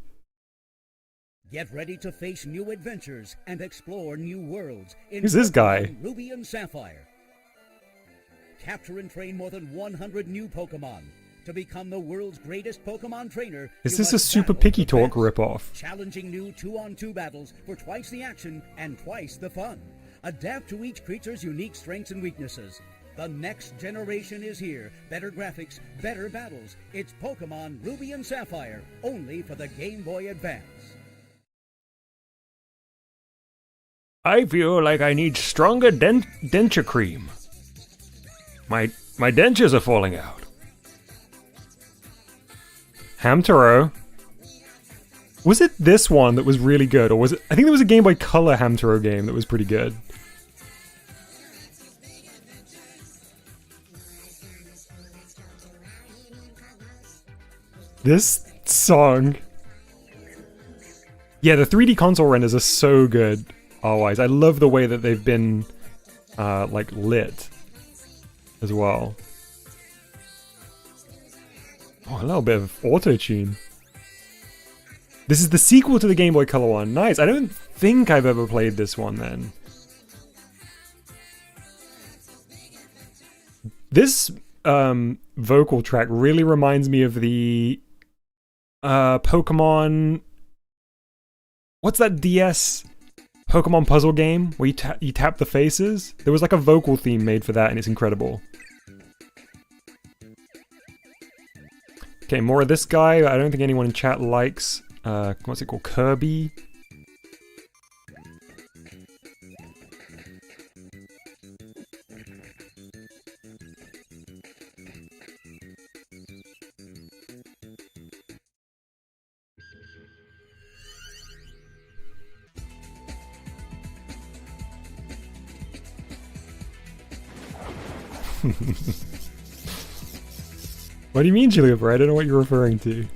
Get ready to face new adventures and explore new worlds in Who's this guy? Pokemon Ruby and Sapphire. Capture and train more than 100 new Pokemon. To become the world's greatest Pokemon trainer, Is you this a must Super battle Picky the Talk best. ripoff? Challenging new 2-on-2 battles for twice the action and twice the fun. Adapt to each creature's unique strengths and weaknesses. The next generation is here. Better graphics, better battles. It's Pokemon Ruby and Sapphire, only for the Game Boy Advance. I feel like I need stronger denture cream. My dentures are falling out. Hamtaro. Was it this one that was really good, or was it? I think there was a Game Boy Color Hamtaro game that was pretty good. This song. Yeah, the 3D console renders are so good. Always, I love the way that they've been, like lit, as well. Oh, a little bit of auto-tune. This is the sequel to the Game Boy Color one. Nice. I don't think I've ever played this one then. This vocal track really reminds me of the Pokemon... What's that DS Pokemon puzzle game where you tap the faces? There was like a vocal theme made for that and it's incredible. Okay, more of this guy. I don't think anyone in chat likes, what's it called, Kirby? What do you mean, Julia? I don't know what you're referring to.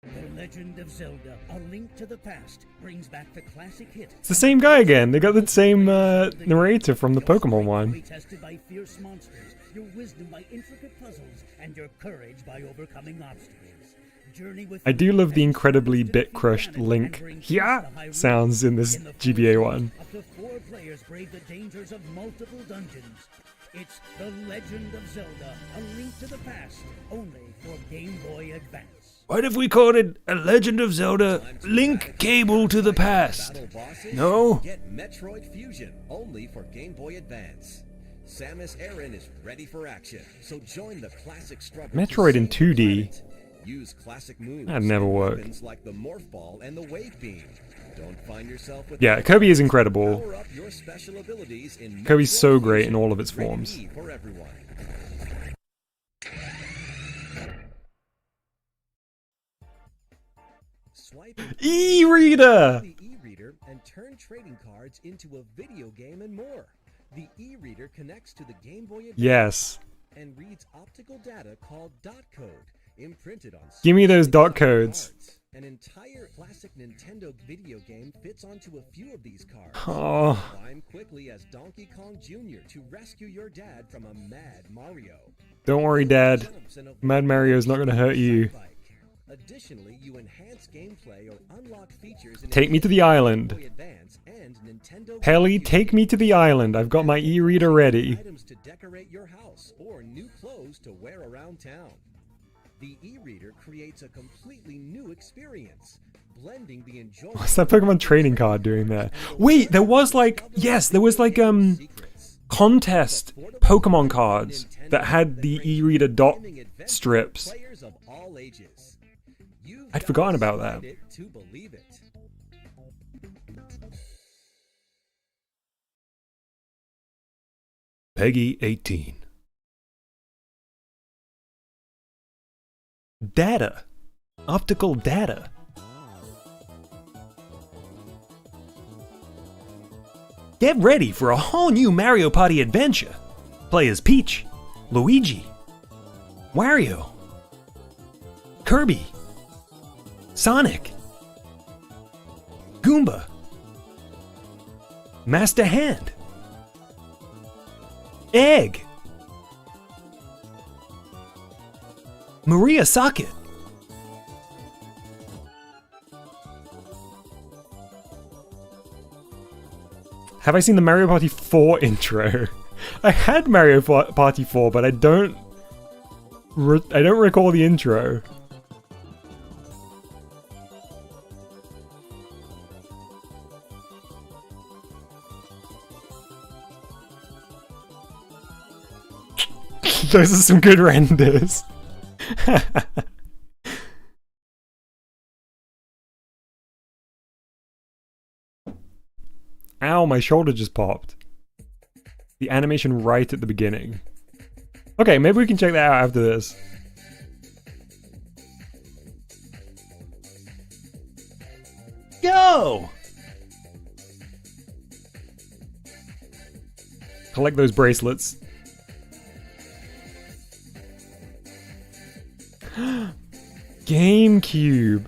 The Legend of Zelda: A Link to the Past brings back the classic hit. It's the same guy again. They got the same narrator from the Pokemon one. Tested by fierce monsters, your wisdom by intricate puzzles, and your courage by overcoming obstacles. Journey with I do love the incredibly bit-crushed Link yeah sounds in this GBA one. Up to 4 players brave the dangers of multiple dungeons. It's The Legend of Zelda: A Link to the Past, only for Game Boy Advance. What if we called it A Legend of Zelda Link Cable to the Past? No? Get Metroid Fusion, only for Game Boy Advance. Samus Aran is ready for action, so join the classic struggle. Metroid in 2D. Use classic moves. That'd never work. Like the Morph Ball and the Wave Beam. Don't find yourself with Yeah, Kirby is incredible. Power up your special abilities in Kirby's Metroid so great Fusion. in all of its Rated forms. E for everyone. Swipe E-reader! the e-reader and turn trading cards into a video game and more. The e-reader connects to the Game Boy Advance Yes. and reads optical data called dot code imprinted on. Give me those dot codes. Cards. An entire classic Nintendo video game fits onto a few of these cards. Oh. Climb quickly as Donkey Kong Jr. to rescue your dad from a mad Mario. Don't worry, Dad. Mad Mario's not gonna hurt you. Additionally, you enhance gameplay or unlock features in Take me to the island. Game Boy Advance and Nintendo Nintendo Pelly, take me to the island. I've got my e-reader ready. items to decorate your house or new clothes to wear around town. The e-reader creates a completely new experience, blending the enjoyment. What's that Pokemon trading card doing there? Wait, there was like, yes, there was like contest Pokemon cards that had the e-reader dot strips. Players of all ages. You've I'd got forgotten to about find that. it to believe it. Peggy 18. Data. Optical data. Get ready for a whole new Mario Party adventure. Play as Peach, Luigi, Wario, Kirby, Sonic, Goomba, Master Hand, Egg, Maria Socket, have I seen the Mario Party 4 intro? I had Mario Party 4, but I don't recall the intro. Those are some good renders. Ow, my shoulder just popped. The animation right at the beginning. Okay, maybe we can check that out after this. Go! Collect those bracelets. GameCube.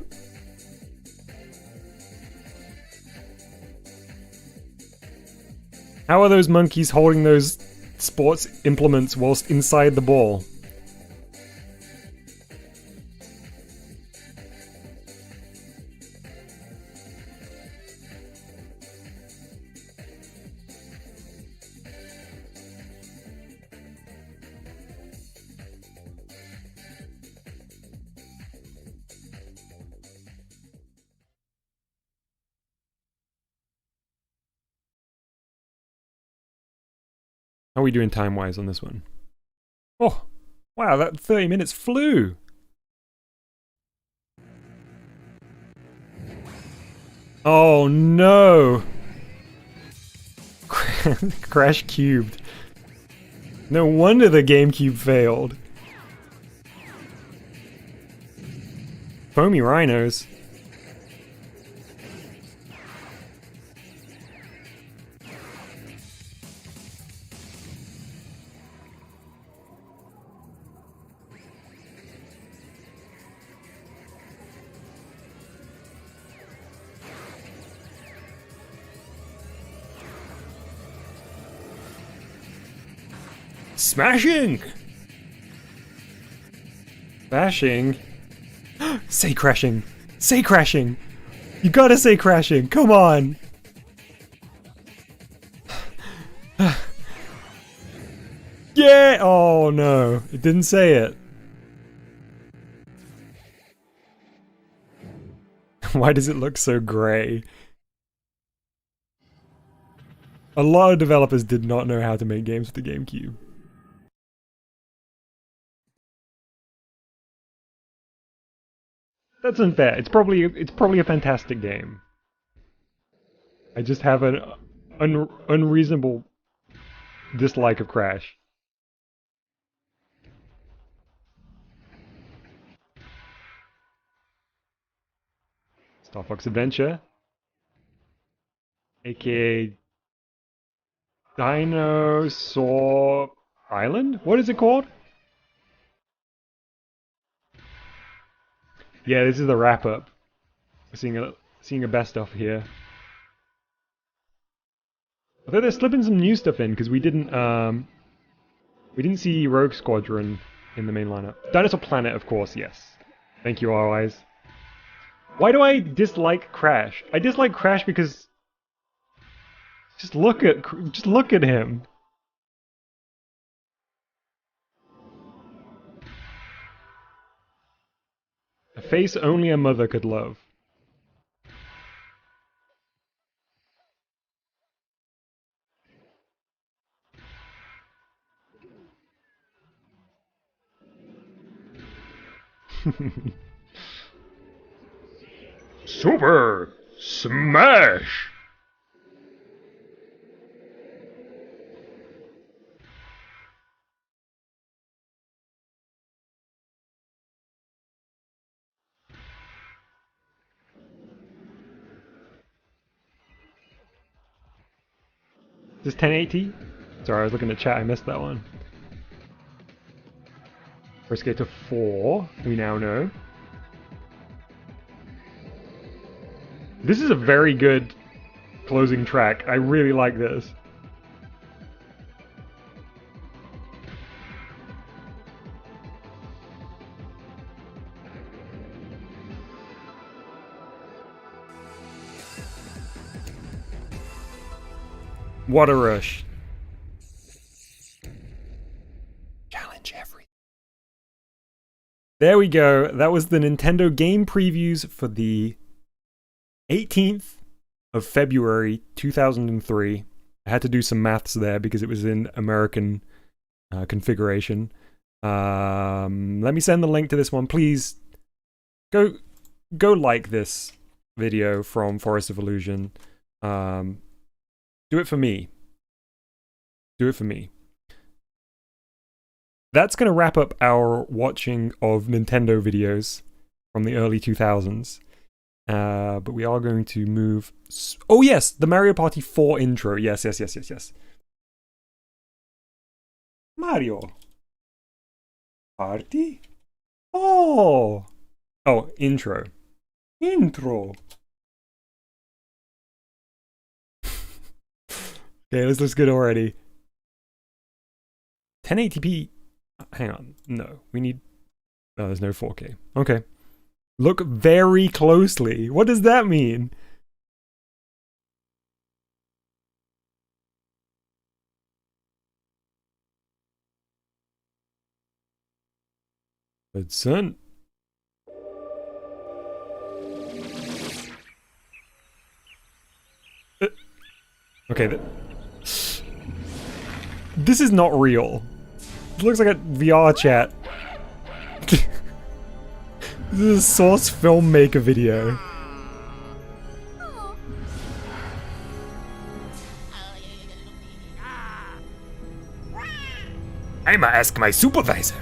How are those monkeys holding those sports implements whilst inside the ball? How are we doing time-wise on this one? Oh, wow, that 30 minutes flew! Oh no! Crash cubed. No wonder the GameCube failed. Foamy rhinos. Smashing! Bashing? Say crashing! Say crashing! You gotta say crashing! Come on! Yeah! Oh no, it didn't say it. Why does it look so grey? A lot of developers did not know how to make games with the GameCube. That's unfair. It's probably a fantastic game. I just have an unreasonable dislike of Crash. Star Fox Adventure, aka Dinosaur Island? What is it called? Yeah, this is the wrap up. We're seeing a best of here. Although they're slipping some new stuff in because we didn't see Rogue Squadron in the main lineup. Dinosaur Planet, of course, yes. Thank you, allies. Why do I dislike Crash? I dislike Crash because Just look at him. A face only a mother could love. Super Smash! Is this 1080? Sorry, I was looking at chat, I missed that one. First get to 4, we now know. This is a very good closing track. I really like this. What a rush. Challenge everything. There we go. That was the Nintendo game previews for the 18th of February 2003. I had to do some maths there because it was in American configuration. Let me send the link to this one. Please go like this video from Forest of Illusion. Do it for me. Do it for me. That's going to wrap up our watching of Nintendo videos from the early 2000s. But we are going to move... Oh yes, the Mario Party 4 intro. Yes. Mario Party? Oh, intro. Intro. Okay, this looks good already. 1080p. Hang on. No, we need... No, there's no 4K. Okay. Look very closely. What does that mean? Hudson. Okay, this is not real. It looks like a VR chat. This is a Source filmmaker video. I'ma ask my supervisor.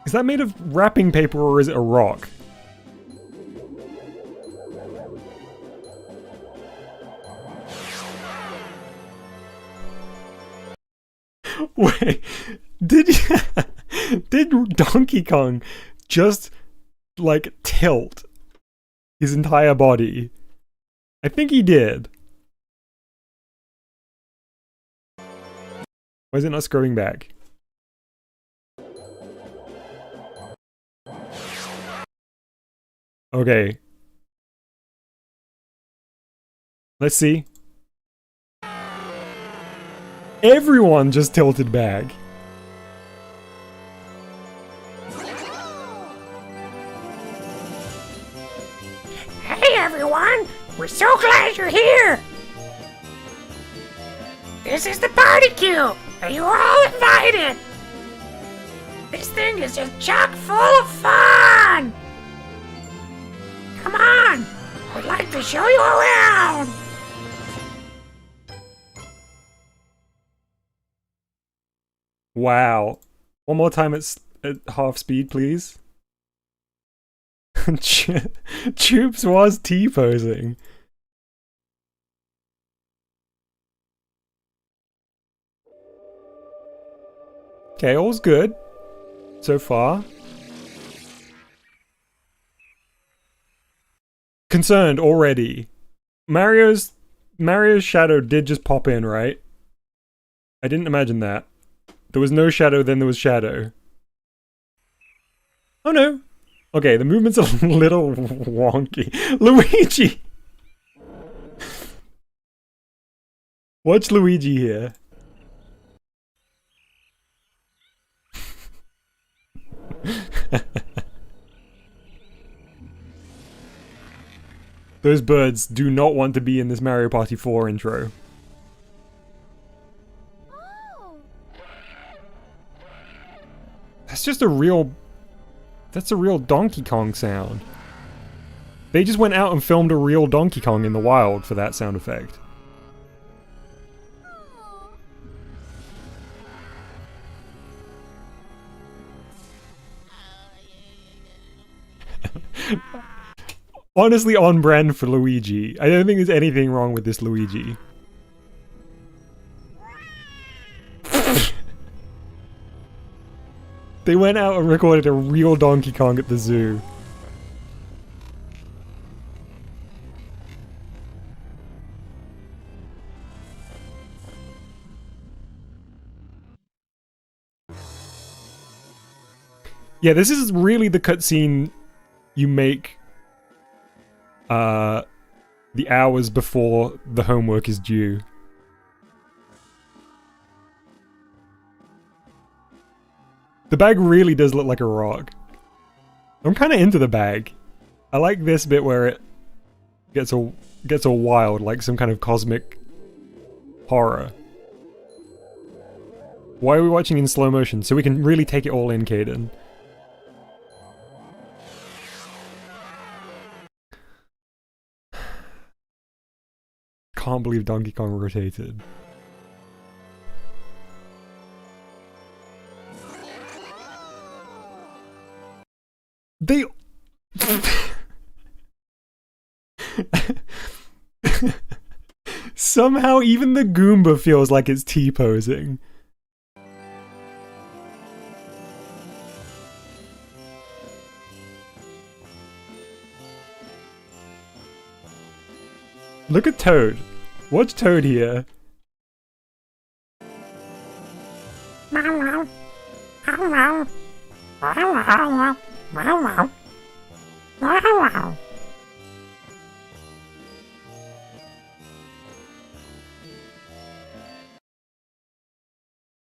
Is that made of wrapping paper or is it a rock? Wait, did Donkey Kong just like tilt his entire body? I think he did. Why is it not scrolling back? Okay. Let's see. Everyone just tilted back. Hey everyone! We're so glad you're here! This is the party cube, and you're all invited! This thing is just chock full of fun! Come on! I'd like to show you around! Wow. One more time at half speed, please. Troops was T-posing. Okay, all's good so far. Concerned already. Mario's Mario's shadow did just pop in, right? I didn't imagine that. There was no shadow, then there was shadow. Oh no. Okay, the movement's a little wonky. Luigi! Watch Luigi here. Those birds do not want to be in this Mario Party 4 intro. That's just a real... That's a real Donkey Kong sound. They just went out and filmed a real Donkey Kong in the wild for that sound effect. Honestly, on brand for Luigi. I don't think there's anything wrong with this Luigi. They went out and recorded a real Donkey Kong at the zoo. Yeah, this is really the cutscene you make the hours before the homework is due. The bag really does look like a rock. I'm kind of into the bag. I like this bit where it gets all wild, like some kind of cosmic horror. Why are we watching in slow motion? So we can really take it all in, Caden. Can't believe Donkey Kong rotated. They... Somehow even the Goomba feels like it's T-posing. Look at Toad. Watch Toad here.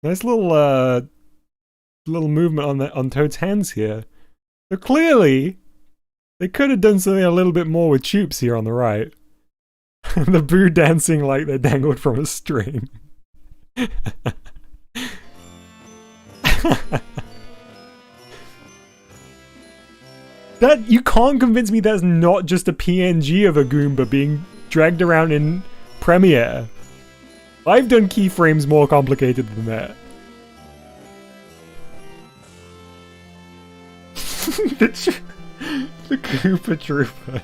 Nice little movement on Toad's hands here. So clearly, they could have done something a little bit more with Choops here on the right. The Boo dancing like they're dangled from a string. That, you can't convince me that's not just a PNG of a Goomba being dragged around in Premiere. I've done keyframes more complicated than that. the Koopa Trooper.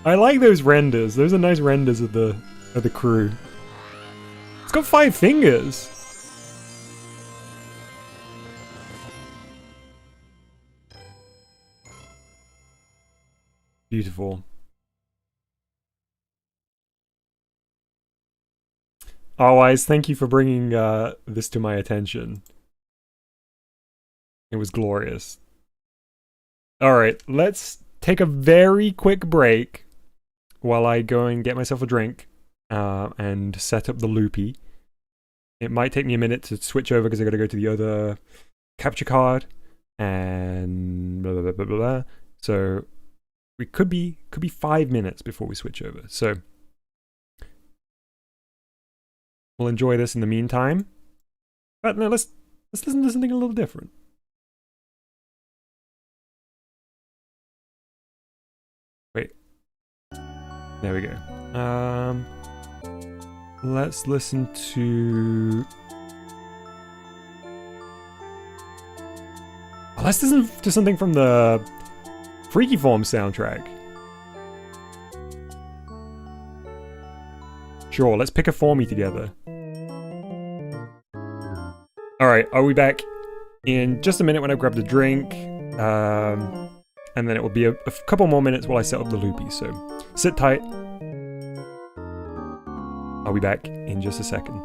I like those renders. Those are nice renders of the crew. It's got 5 fingers. Beautiful. Always, thank you for bringing this to my attention. It was glorious. Alright, let's take a very quick break while I go and get myself a drink and set up the Loopy. It might take me a minute to switch over because I gotta go to the other capture card and blah blah blah blah blah. So we could be 5 minutes before we switch over. So we'll enjoy this in the meantime. But no, let's listen to something a little different. Wait. There we go. Let's listen to... Oh, let's listen to something from the Freaky Form soundtrack. Sure, let's pick a formie together. Alright, I'll be back in just a minute when I've grabbed a drink. And and then it will be a couple more minutes while I set up the Loopy, so sit tight. I'll be back in just a second.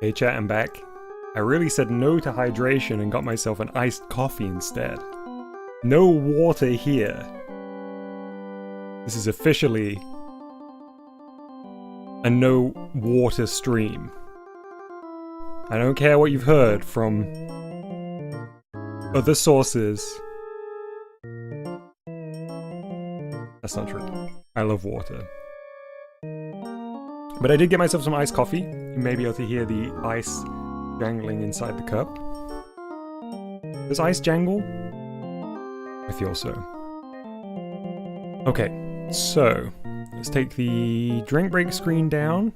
Hey chat, I'm back. I really said no to hydration and got myself an iced coffee instead. No water here. This is officially a no water stream. I don't care what you've heard from other sources. That's not true. I love water. But I did get myself some iced coffee. You may be able to hear the ice jangling inside the cup. Does ice jangle? I feel so. Okay, so let's take the drink break screen down.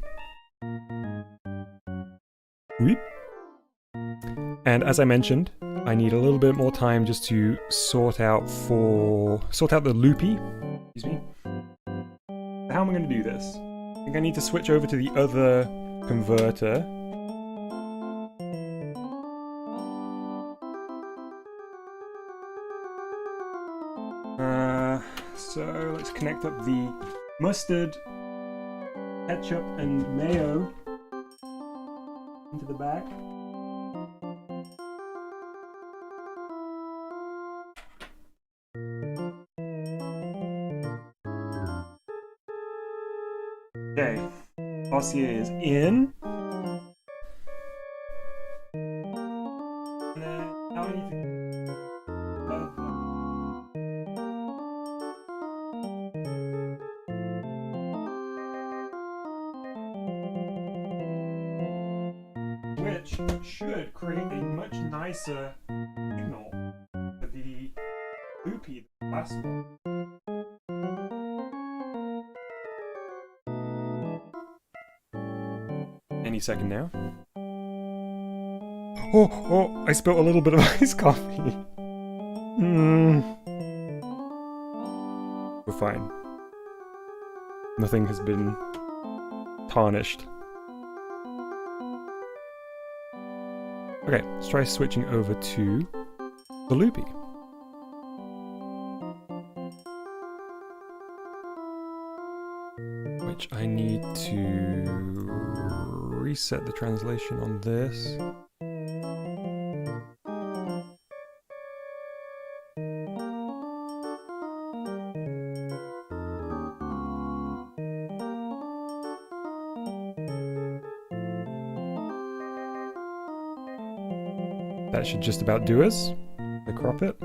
Weep. And as I mentioned, I need a little bit more time just to sort out the Loopy. Excuse me. How am I going to do this? I think I need to switch over to the other converter. So let's connect up the mustard, ketchup, and mayo into the back. Okay, dossier is in. And then now I need to which should create a much nicer signal for the Loopy, the last one. Any second now. Oh, I spilled a little bit of iced coffee. We're fine. Nothing has been tarnished. Okay, let's try switching over to the Loopy. Which I need to reset the translation on this. That should just about do us. I crop it.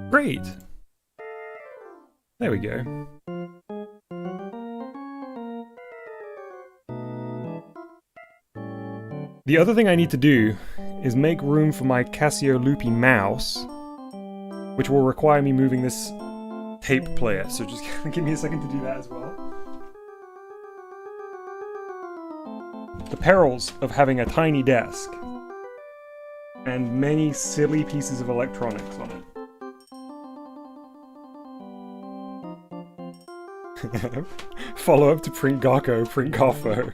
Great! There we go. The other thing I need to do is make room for my Casio Loopy mouse, which will require me moving this tape player, so just give me a second to do that as well. The perils of having a tiny desk and many silly pieces of electronics on it. Follow up to Print Gakko, Print Goffo.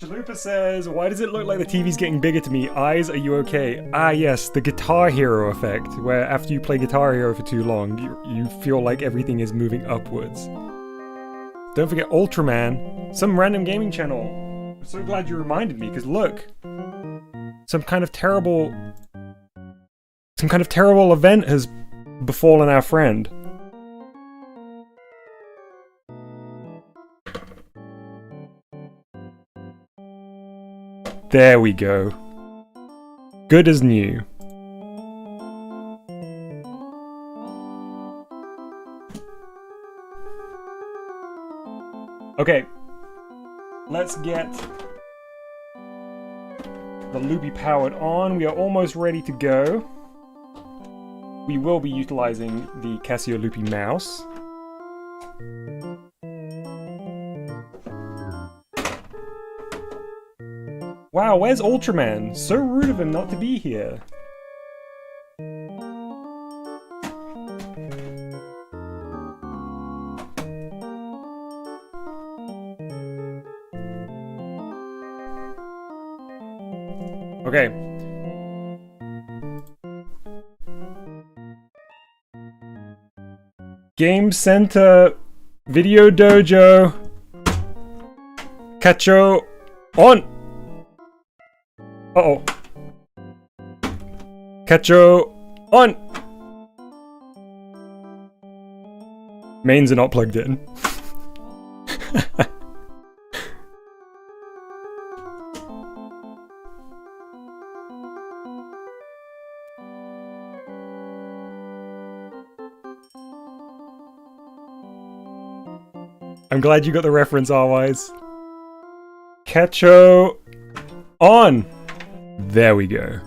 Chalupa says, why does it look like the TV's getting bigger to me? Eyes, are you okay? Ah yes, the Guitar Hero effect, where after you play Guitar Hero for too long, you feel like everything is moving upwards. Don't forget Ultraman, some random gaming channel. I'm so glad you reminded me, because look. Some kind of terrible event has befallen our friend. There we go. Good as new. Okay. Let's get the Loopy powered on. We are almost ready to go. We will be utilizing the Casio Loopy mouse. Wow, where's Ultraman? So rude of him not to be here. Okay. Game Center, Video Dojo, Cacho, on! Uh-oh. Cacho, on! Mains are not plugged in. I'm glad you got the reference, Arwise. Cacho on! There we go.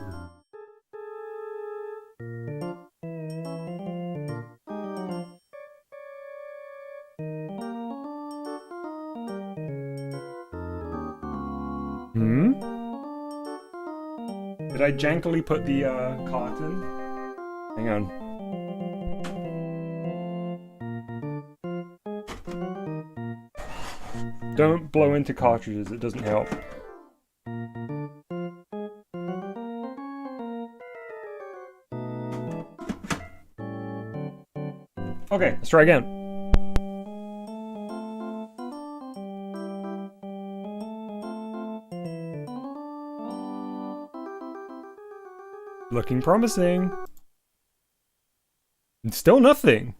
Did I jankily put the carton? Hang on. Don't blow into cartridges, it doesn't help. Okay, let's try again. Looking promising. And still nothing.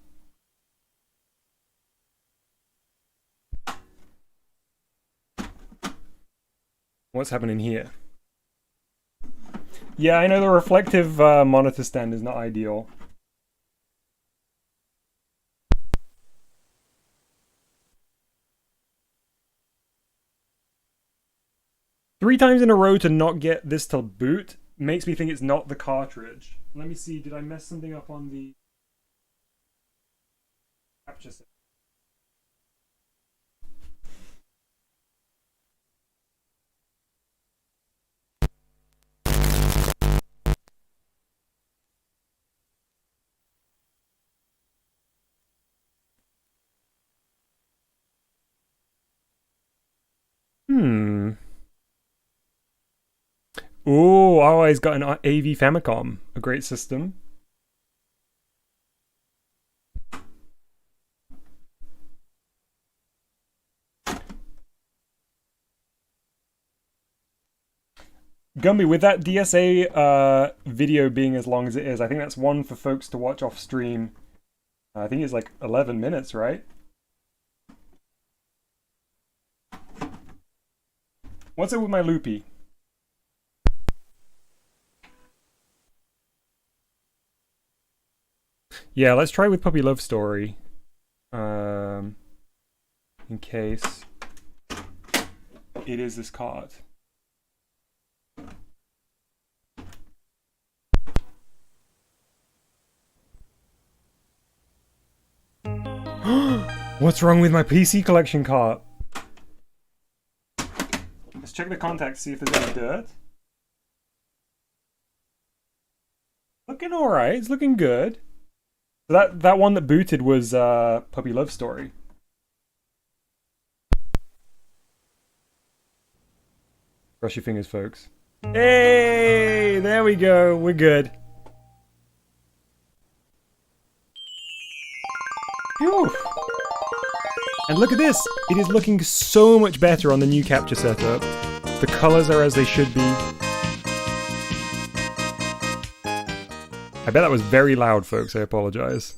What's happening here? Yeah, I know the reflective monitor stand is not ideal. Three times in a row to not get this to boot makes me think it's not the cartridge. Let me see, did I mess something up on the capture set? Ooh, I always got an AV Famicom, a great system. Gumby, with that DSA video being as long as it is, I think that's one for folks to watch off stream. I think it's like 11 minutes, right? What's up with my Loopy? Yeah, let's try with Puppy Love Story. In case it is this card. What's wrong with my PC collection cart? Let's check the contacts, see if there's any dirt. Looking alright, it's looking good. So that one that booted was Puppy Love Story. Cross your fingers, folks. Hey, there we go, we're good. Phew. And look at this! It is looking so much better on the new capture setup. The colors are as they should be. I bet that was very loud, folks. I apologize.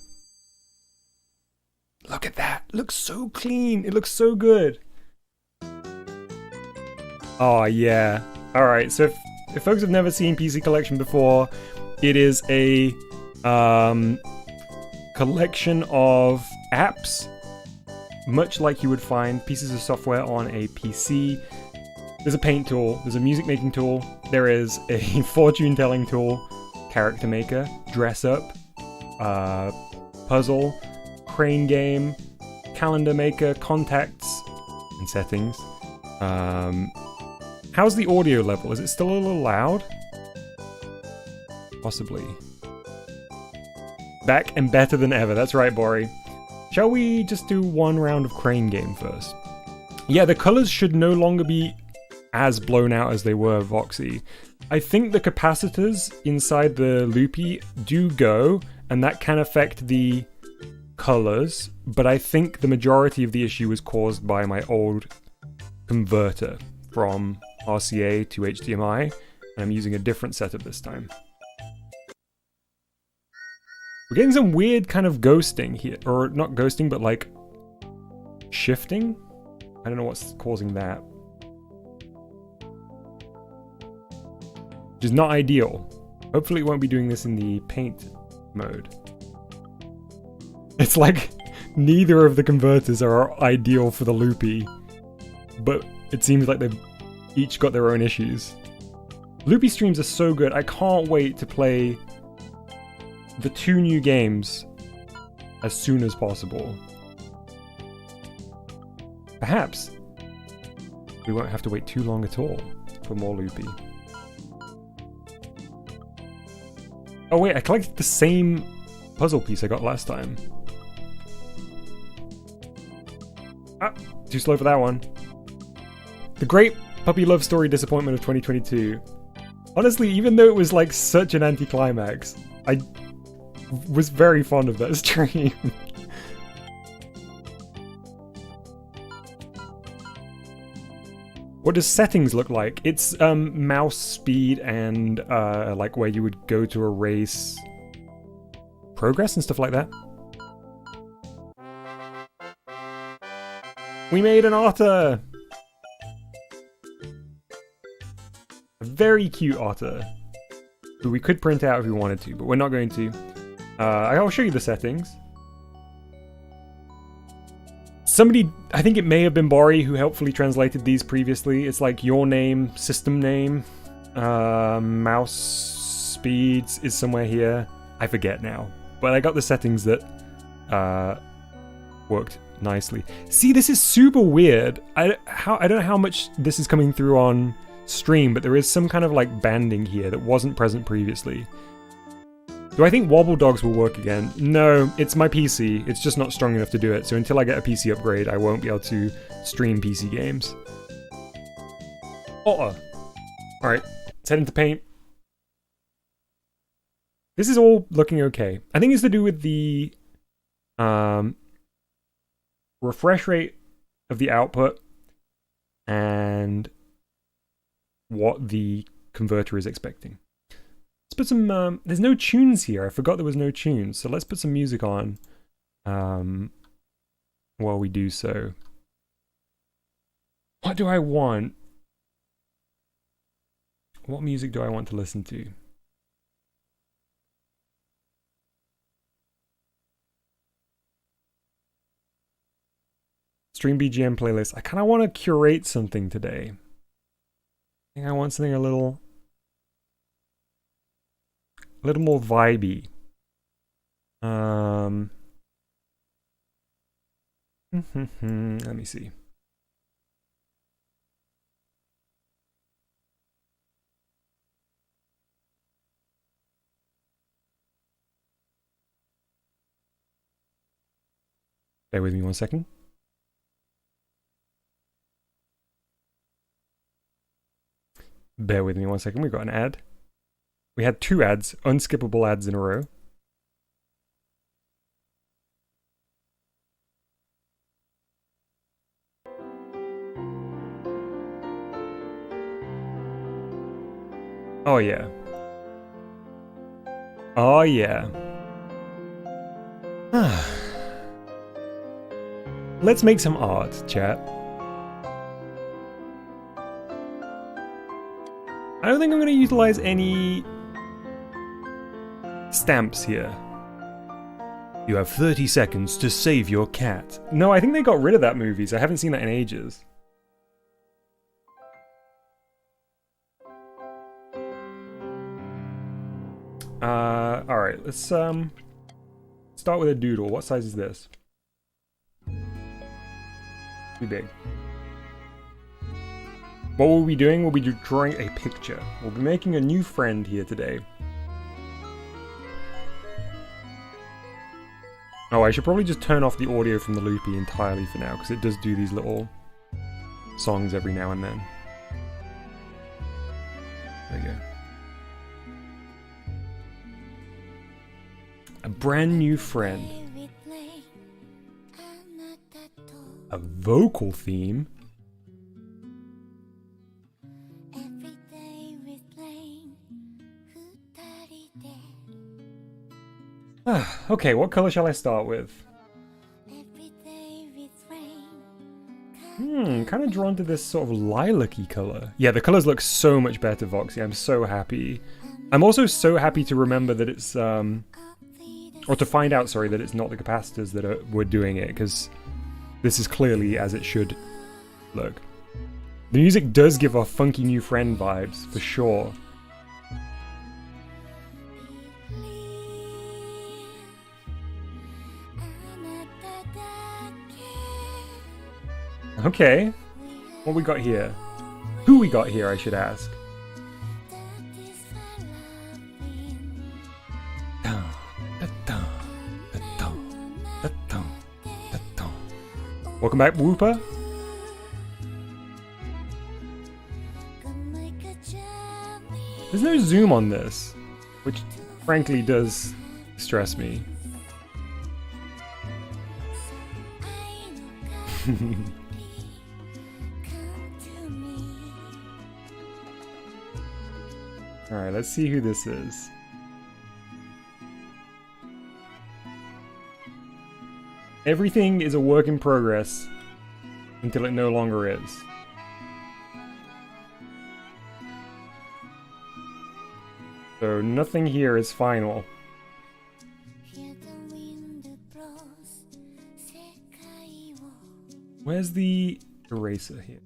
Look at that! It looks so clean! It looks so good! Oh, yeah. Alright, so if folks have never seen PC Collection before, it is a collection of apps, much like you would find pieces of software on a PC. There's a paint tool, there's a music making tool, there is a fortune telling tool, character maker, dress up, puzzle, crane game, calendar maker, contacts, and settings. How's the audio level? Is it still a little loud? Possibly. Back and better than ever, that's right, Bori. Shall we just do one round of crane game first? Yeah, the colors should no longer be as blown out as they were Voxy. I think the capacitors inside the Loopy do go, and that can affect the colors, but I think the majority of the issue was caused by my old converter from RCA to HDMI, and I'm using a different setup this time. We're getting some weird kind of ghosting here, or not ghosting, but like shifting? I don't know what's causing that. Which is not ideal. Hopefully it won't be doing this in the paint mode. It's like neither of the converters are ideal for the Loopy, but it seems like they've each got their own issues. Loopy streams are so good, I can't wait to play the 2 new games as soon as possible. Perhaps we won't have to wait too long at all for more Loopy. Oh wait, I collected the same puzzle piece I got last time. Ah, too slow for that one. The great Puppy Love Story disappointment of 2022. Honestly, even though it was like such an anticlimax, I was very fond of that stream. What does settings look like? It's mouse speed and like where you would go to erase progress and stuff like that. We made an otter! A very cute otter, who we could print out if we wanted to, but we're not going to. I'll show you the settings. Somebody, I think it may have been Bori who helpfully translated these previously. It's like your name, system name, mouse speeds is somewhere here. I forget now, but I got the settings that worked nicely. See, this is super weird. I don't know how much this is coming through on stream, but there is some kind of like banding here that wasn't present previously. Do I think Wobble Dogs will work again? No, it's my PC. It's just not strong enough to do it. So until I get a PC upgrade, I won't be able to stream PC games. Otter. Alright, let's head into paint. This is all looking okay. I think it's to do with the refresh rate of the output and what the converter is expecting. Let's put some, there's no tunes here. I forgot there was no tunes. So let's put some music on while we do so. What do I want? What music do I want to listen to? Stream BGM playlist. I kind of want to curate something today. I think I want something a little more vibey. Let me see. Bear with me 1 second. Bear with me 1 second. We got an ad. We had 2 ads, unskippable ads in a row. Oh yeah. Oh yeah. Let's make some art, chat. I don't think I'm going to utilize any stamps here. You have 30 seconds to save your cat. No, I think they got rid of that movies. I haven't seen that in ages. Alright, let's start with a doodle. What size is this? Too big. What will we be doing? We'll be drawing a picture. We'll be making a new friend here today. Oh, I should probably just turn off the audio from the Loopy entirely for now, because it does do these little songs every now and then. There we go. A brand new friend. A vocal theme? Okay, what color shall I start with? Kind of drawn to this sort of lilac-y color. Yeah, the colors look so much better, Voxy. I'm so happy. I'm also so happy to remember that it's, or to find out, sorry, that it's not the capacitors that were doing it, because this is clearly as it should look. The music does give off funky new friend vibes, for sure. Okay, what we got here? Who we got here, I should ask. Welcome back, Whooper. There's no zoom on this, which frankly does stress me. Alright, let's see who this is. Everything is a work in progress until it no longer is. So nothing here is final. Where's the eraser here?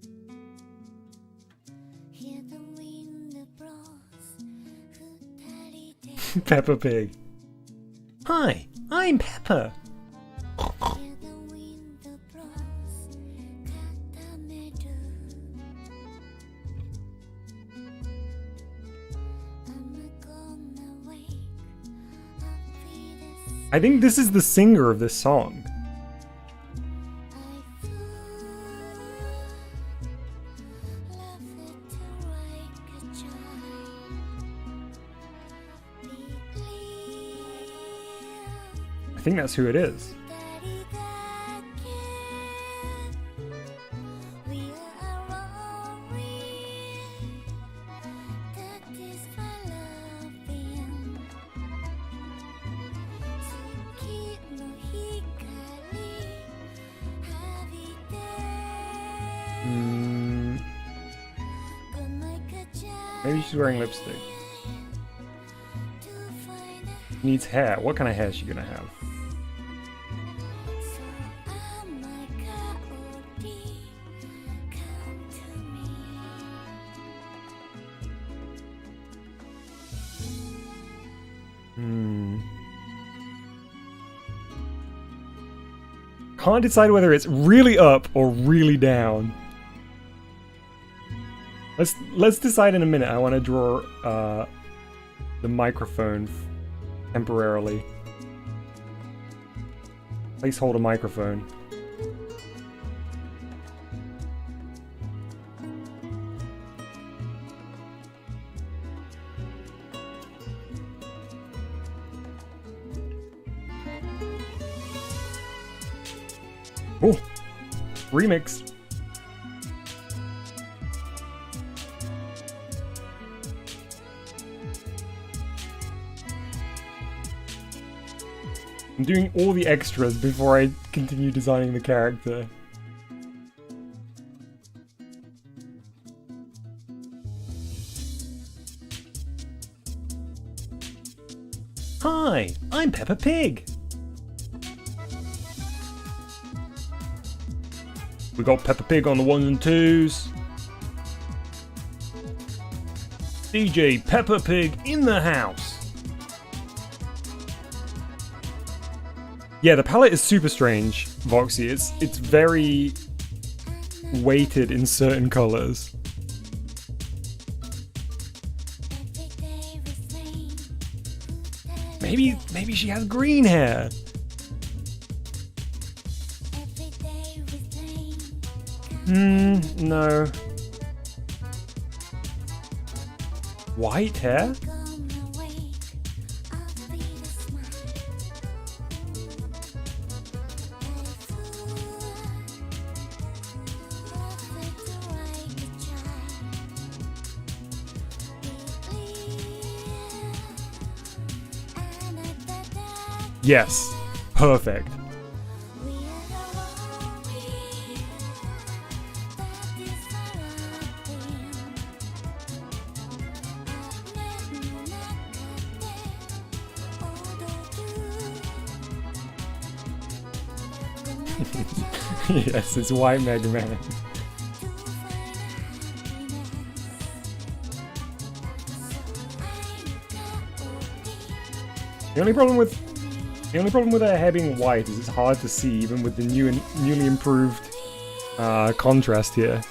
Peppa Pig. Hi, I'm Peppa. I think this is the singer of this song. think that's who it is. Maybe she's wearing lipstick. Needs hair. What kind of hair is she gonna have? Can't decide whether it's really up or really down. Let's decide in a minute. I want to draw the microphone temporarily. Placeholder microphone. Oh, remix. I'm doing all the extras before I continue designing the character. Hi, I'm Peppa Pig. We got Peppa Pig on the 1s and 2s. DJ Peppa Pig in the house. Yeah, the palette is super strange, Voxy. It's very weighted in certain colors. Maybe she has green hair. No. White hair? Yes, perfect. Yes, it's White Mega Man. The only problem with her hair being white is it's hard to see, even with the newly improved contrast here.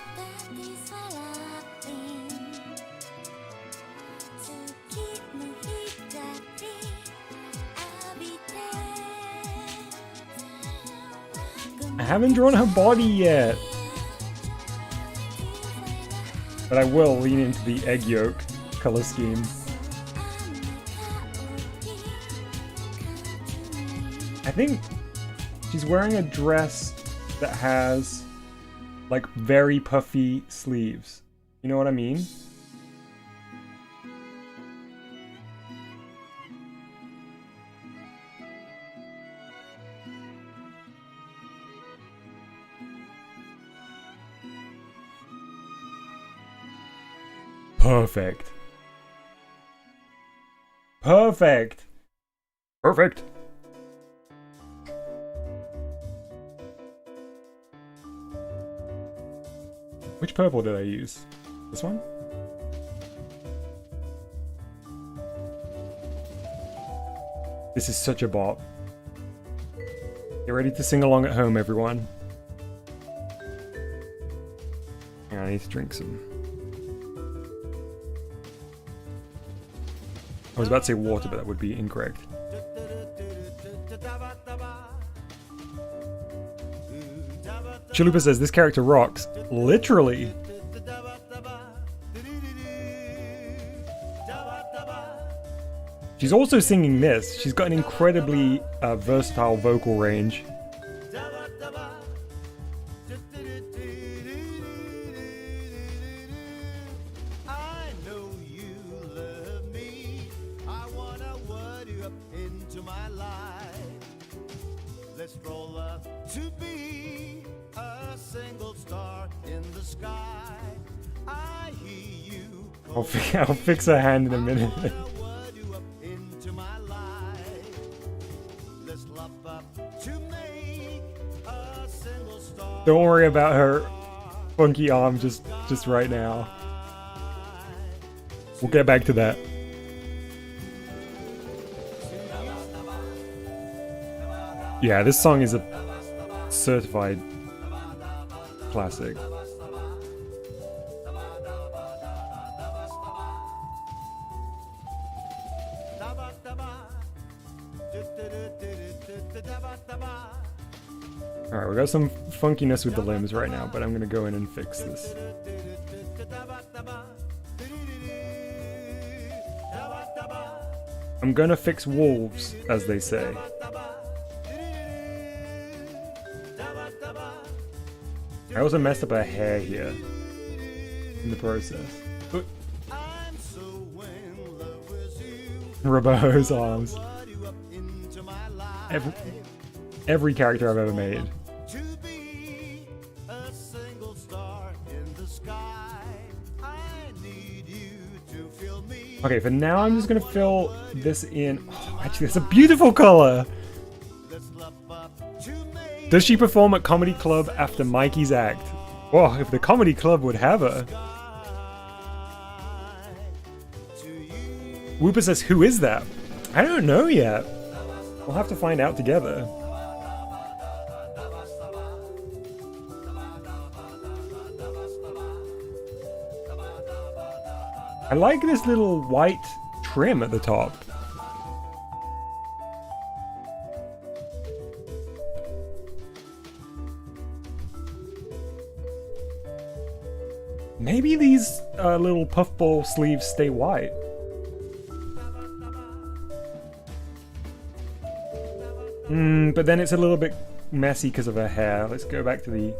I haven't drawn her body yet, but I will lean into the egg yolk color scheme. I think she's wearing a dress that has like very puffy sleeves. You know what I mean? Perfect. Perfect. Perfect. Which purple did I use? This one? This is such a bop. Get ready to sing along at home, everyone. Yeah, I need to drink some. I was about to say water, but that would be incorrect. Chalupa says, this character rocks. Literally. She's also singing this. She's got an incredibly versatile vocal range. I know you love me. I wanna word you up into my life. Let's roll up to be a single star in the sky. I hear you. I'll fix her hand in a minute. Don't worry about her funky arm just right now. We'll get back to that. Yeah, this song is a certified classic. Alright, we got some funkiness with the limbs right now, but I'm gonna go in and fix this. I'm gonna fix wolves, as they say. I also messed up her hair here in the process. Robo's arms. Every character I've ever made. Okay, for now I'm just gonna fill this in. Oh, actually, that's a beautiful color! Does she perform at Comedy Club after Mikey's act? Oh, if the Comedy Club would have her. Whooper says, who is that? I don't know yet. We'll have to find out together. I like this little white trim at the top. Maybe these little puffball sleeves stay white. But then it's a little bit messy because of her hair. Let's go back to the...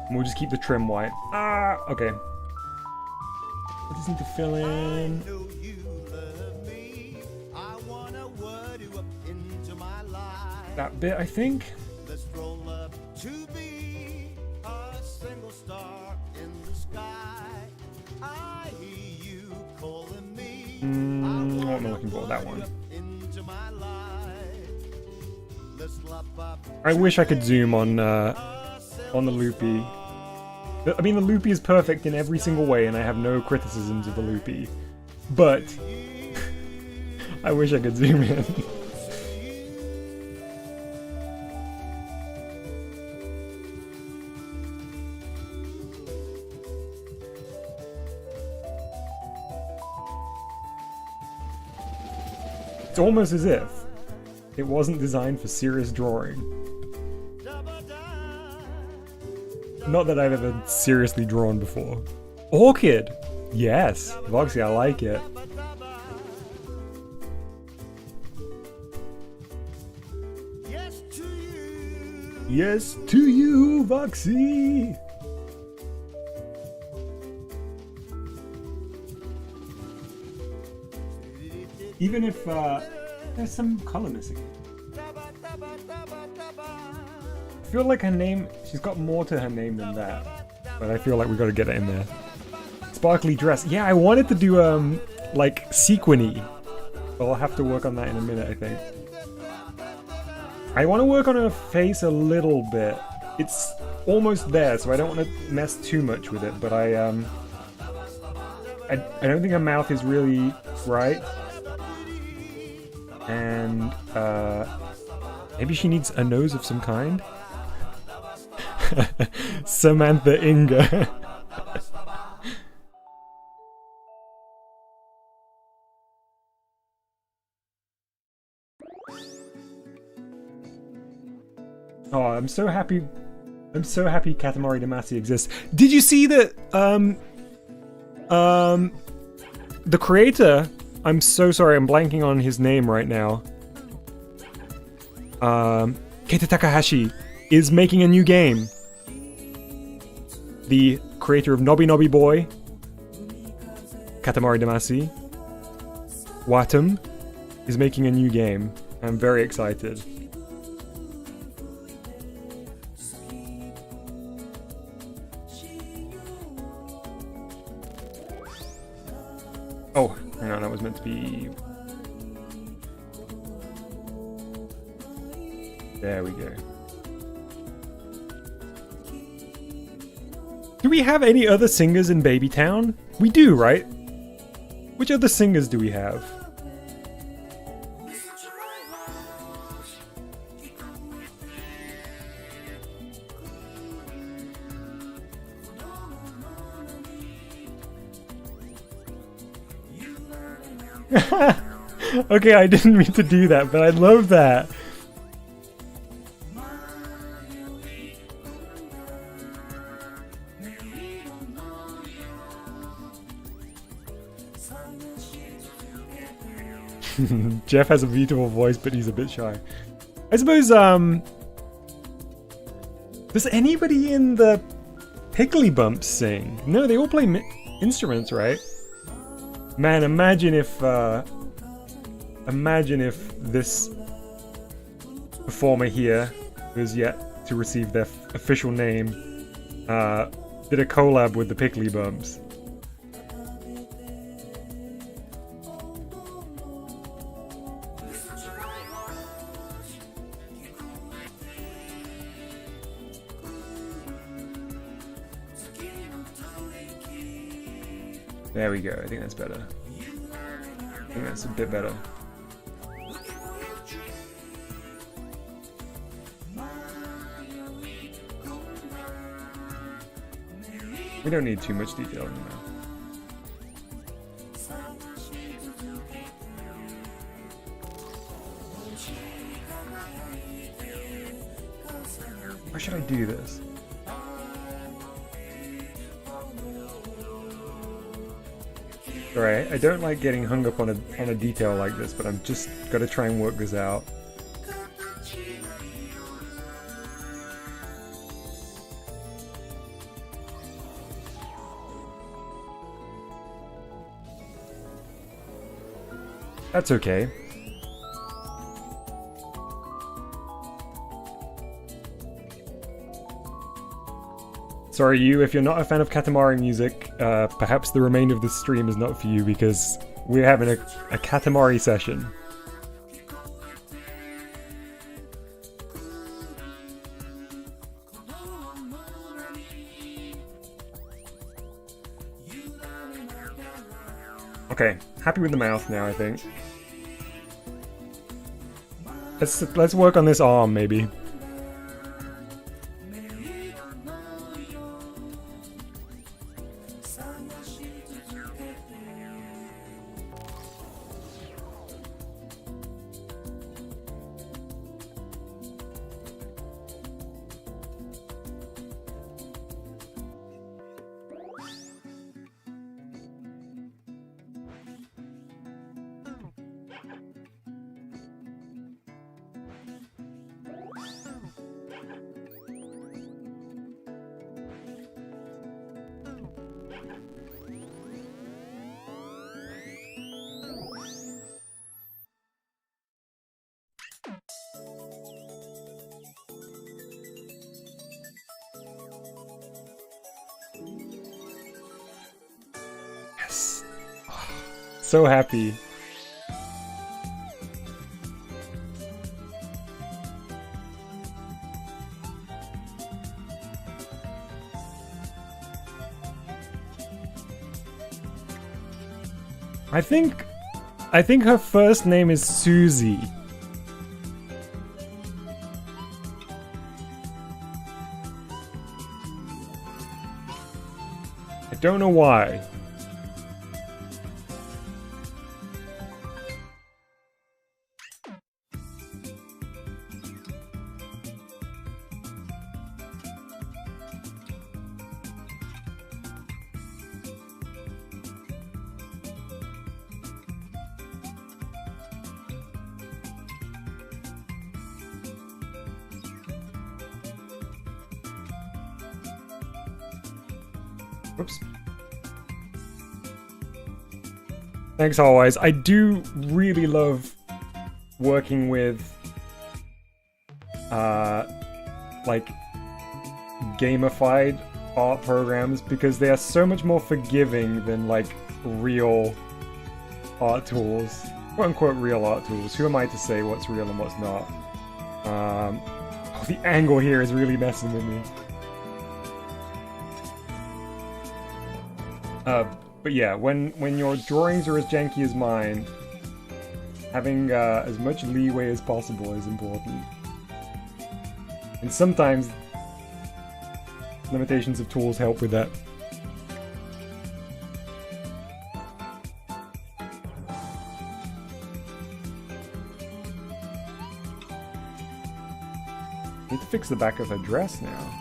We'll just keep the trim white. Ah, okay. I just need to fill in... that bit, I think. Let's roll up to be a single star in the sky. I hear you calling me. What am I looking for? That one. I wish I could zoom on the Loopy. I mean, the Loopy is perfect in every single way, and I have no criticisms of the Loopy. But I wish I could zoom in. It's almost as if it wasn't designed for serious drawing. Not that I've ever seriously drawn before. Orchid! Yes, Voxy, I like it. Yes to you, Voxy! Even if there's some color missing. I feel like her name, she's got more to her name than that. But I feel like we gotta get it in there. Sparkly dress. Yeah, I wanted to do, like, sequiny. But I'll have to work on that in a minute, I think. I want to work on her face a little bit. It's almost there, so I don't want to mess too much with it, but I don't think her mouth is really right. And, maybe she needs a nose of some kind? Samantha Inga. Oh, I'm so happy Katamari Damacy exists. Did you see that, the creator I'm so sorry, I'm blanking on his name right now. Keita Takahashi is making a new game. The creator of Nobby Nobby Boy, Katamari Damacy, Watum, is making a new game. I'm very excited. Oh, hang on, that was meant to be... There we go. Do we have any other singers in Babytown? We do, right? Which other singers do we have? Okay, I didn't mean to do that, but I love that. Jeff has a beautiful voice, but he's a bit shy. I suppose, does anybody in the Piggly Bumps sing? No, they all play instruments, right? Man, imagine if this performer here, who is yet to receive their official name, did a collab with the Piggly Bumps. There we go, I think that's better. I think that's a bit better. We don't need too much detail in the mouth. Why should I do this? Alright, I don't like getting hung up on a detail like this, but I'm just gotta try and work this out. That's okay. Sorry, you, if you're not a fan of Katamari music, perhaps the remainder of the stream is not for you because we're having a Katamari session. Okay, happy with the mouth now, I think. Let's work on this arm, maybe. Yes. Oh, so happy. I think her first name is Susie. I don't know why. Whoops. Thanks always. I do really love working with like gamified art programs because they are so much more forgiving than like real art tools. Quote unquote real art tools. Who am I to say what's real and what's not? Oh, the angle here is really messing with me. But yeah, when your drawings are as janky as mine, having as much leeway as possible is important. And sometimes limitations of tools help with that. Need to fix the back of her dress now.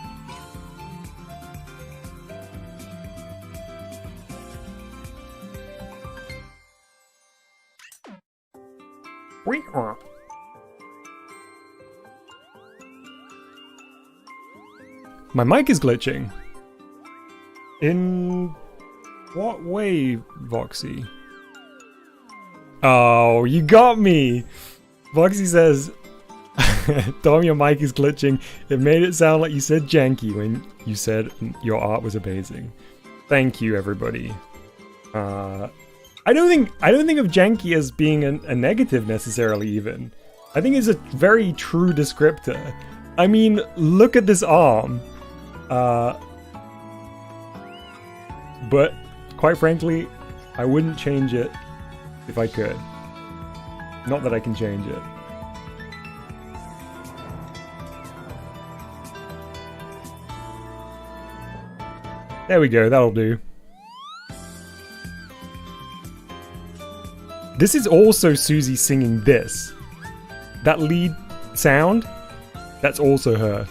My mic is glitching. In what way, Voxy? Oh, you got me! Voxy says, Dom, your mic is glitching. It made it sound like you said janky when you said your art was amazing. Thank you, everybody. I don't think of janky as being a negative necessarily even. I think it's a very true descriptor. I mean, look at this arm. But quite frankly, I wouldn't change it if I could. Not that I can change it. There we go, that'll do. This is also Susie singing this. That lead sound, that's also her.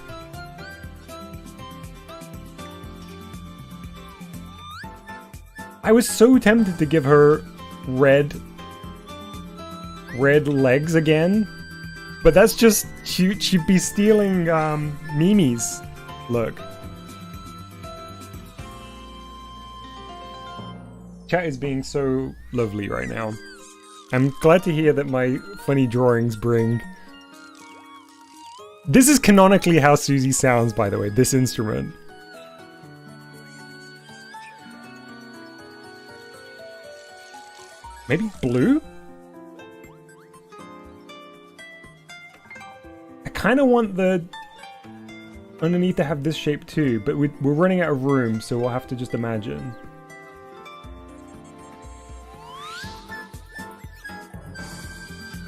I was so tempted to give her red legs again, but that's just, she'd be stealing Mimi's look. Chat is being so lovely right now. I'm glad to hear that my funny drawings bring... This is canonically how Susie sounds, by the way, this instrument. Maybe blue? I kind of want the underneath to have this shape too, but we're running out of room, so we'll have to just imagine.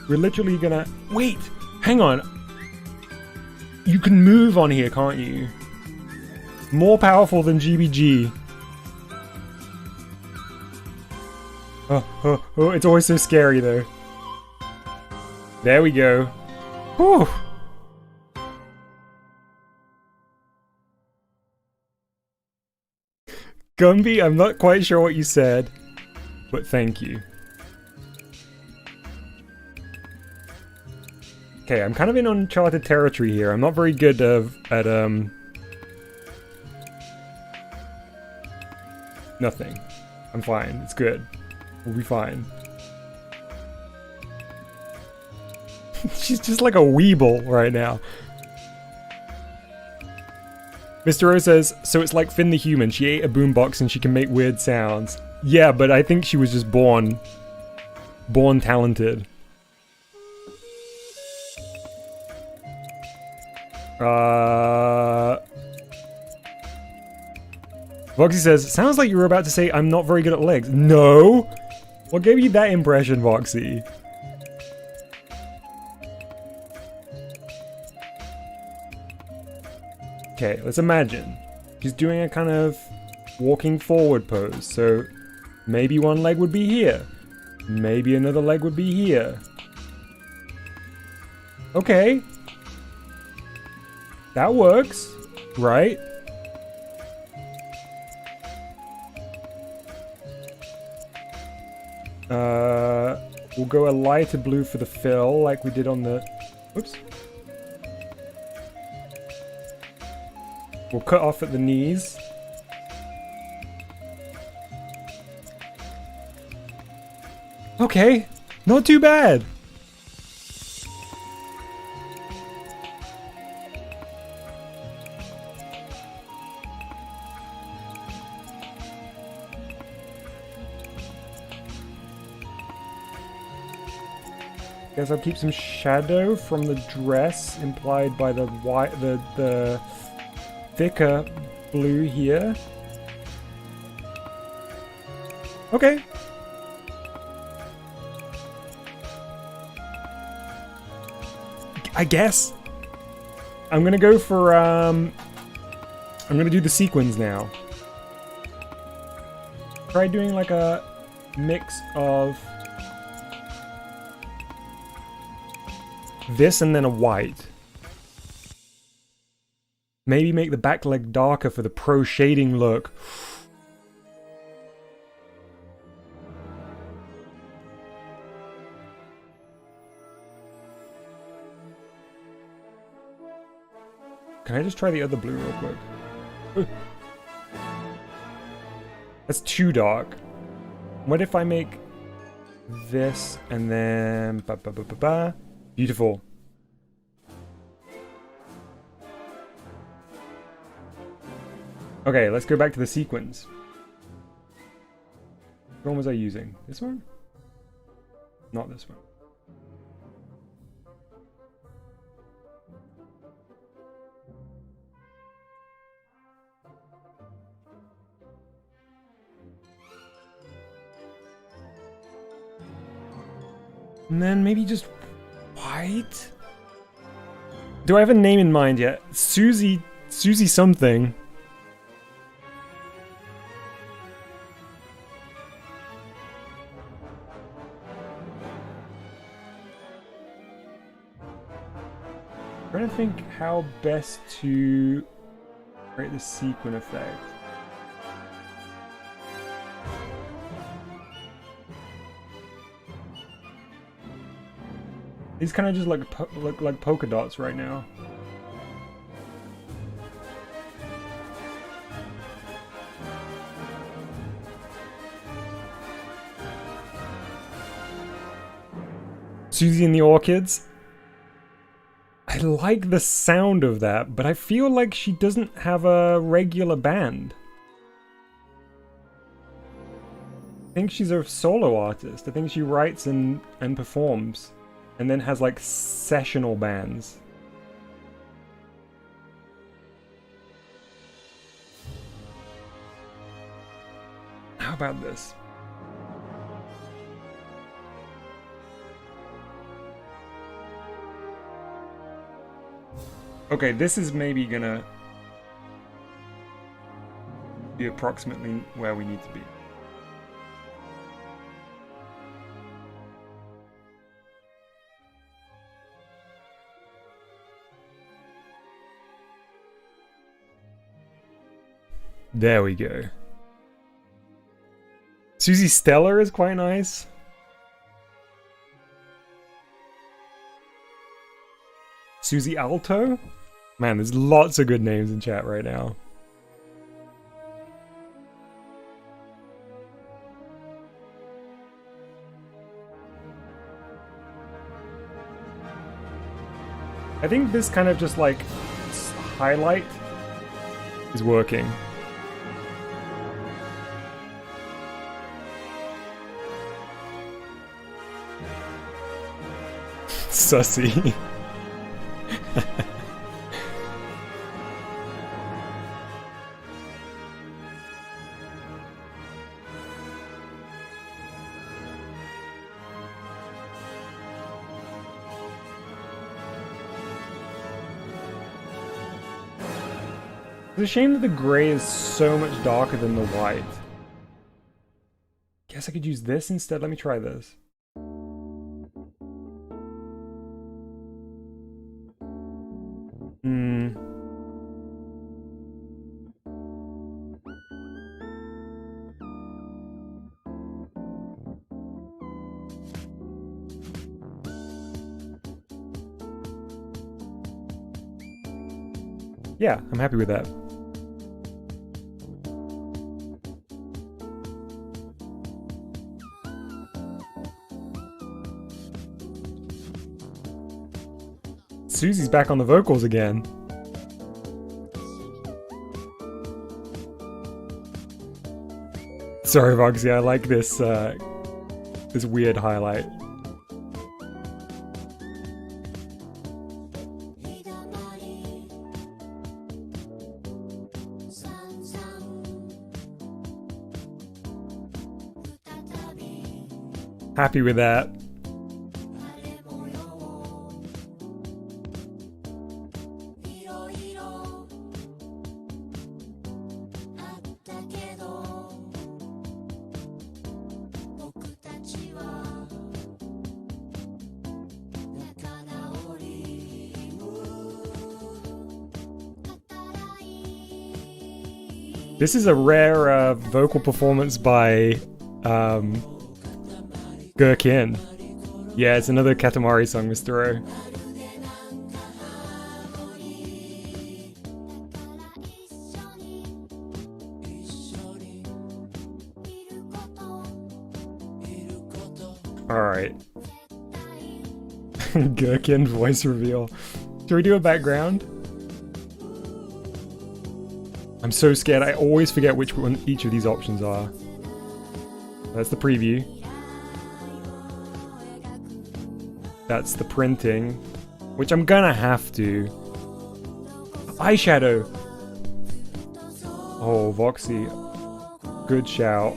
We're literally gonna... Wait! Hang on! You can move on here, can't you? More powerful than GBG. Oh, it's always so scary though. There we go. Whew! Gumby, I'm not quite sure what you said, but thank you. Okay, I'm kind of in uncharted territory here. I'm not very good at nothing. I'm fine. It's good. We'll be fine. She's just like a weeble right now. Mr. O says, so it's like Finn the Human. She ate a boombox and she can make weird sounds. Yeah, but I think she was just born talented. Voxy says, sounds like you were about to say I'm not very good at legs. No! What gave you that impression, Voxy? Okay, let's imagine. He's doing a kind of walking forward pose, so maybe one leg would be here. Maybe another leg would be here. Okay. That works, right? We'll go a lighter blue for the fill, like we did on the... Whoops. We'll cut off at the knees. Okay, not too bad. Guess I'll keep some shadow from the dress implied by the white, the thicker blue here. Okay. I guess. I'm gonna go for I'm gonna do the sequins now. Try doing like a mix of this and then a white. Maybe make the back leg darker for the pro shading look. Can I just try the other blue real quick? Ooh. That's too dark. What if I make this and then beautiful. Okay, let's go back to the sequins. Which one was I using? This one? Not this one. And then maybe just white? Do I have a name in mind yet? Susie something. I'm trying to think how best to create the sequin effect. These kind of just look like polka dots right now. Susie and the Orchids. I like the sound of that, but I feel like she doesn't have a regular band. I think she's a solo artist. I think she writes and performs. And then has like sessional bands. How about this? Okay, this is maybe gonna be approximately where we need to be. There we go. Susie Stellar is quite nice. Susie Alto? Man, there's lots of good names in chat right now. I think this kind of just like highlight is working. Sussy. It's a shame that the gray is so much darker than the white. Guess I could use this instead. Let me try this. Yeah, I'm happy with that. Susie's back on the vocals again. Sorry, Voxy, I like this this weird highlight. Happy with that. This is a rare vocal performance by Gherkin. Yeah, it's another Katamari song, Mr. O. Alright. Gherkin voice reveal. Should we do a background? I'm so scared, I always forget which one each of these options are. That's the preview. That's the printing, which I'm gonna have to. Eyeshadow! Oh, Voxy. Good shout.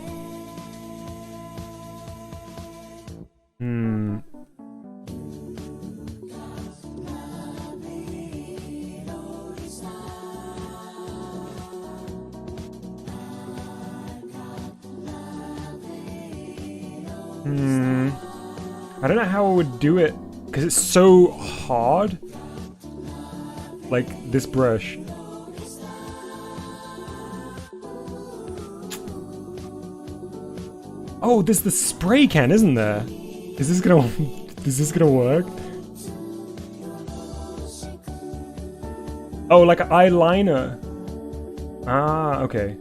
I don't know how I would do it because it's so hard. Like this brush. Oh, there's the spray can, isn't there? Is this gonna work? Oh, like an eyeliner. Ah, okay.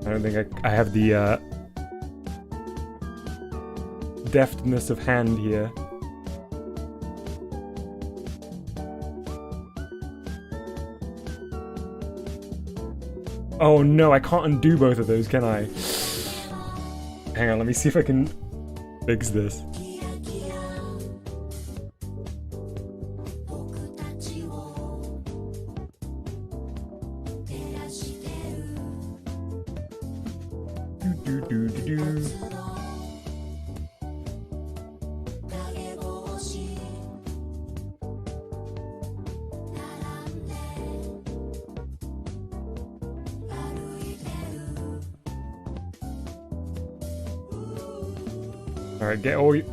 I don't think I have the deftness of hand here. Oh no, I can't undo both of those, can I? Hang on, let me see if I can fix this. Alright,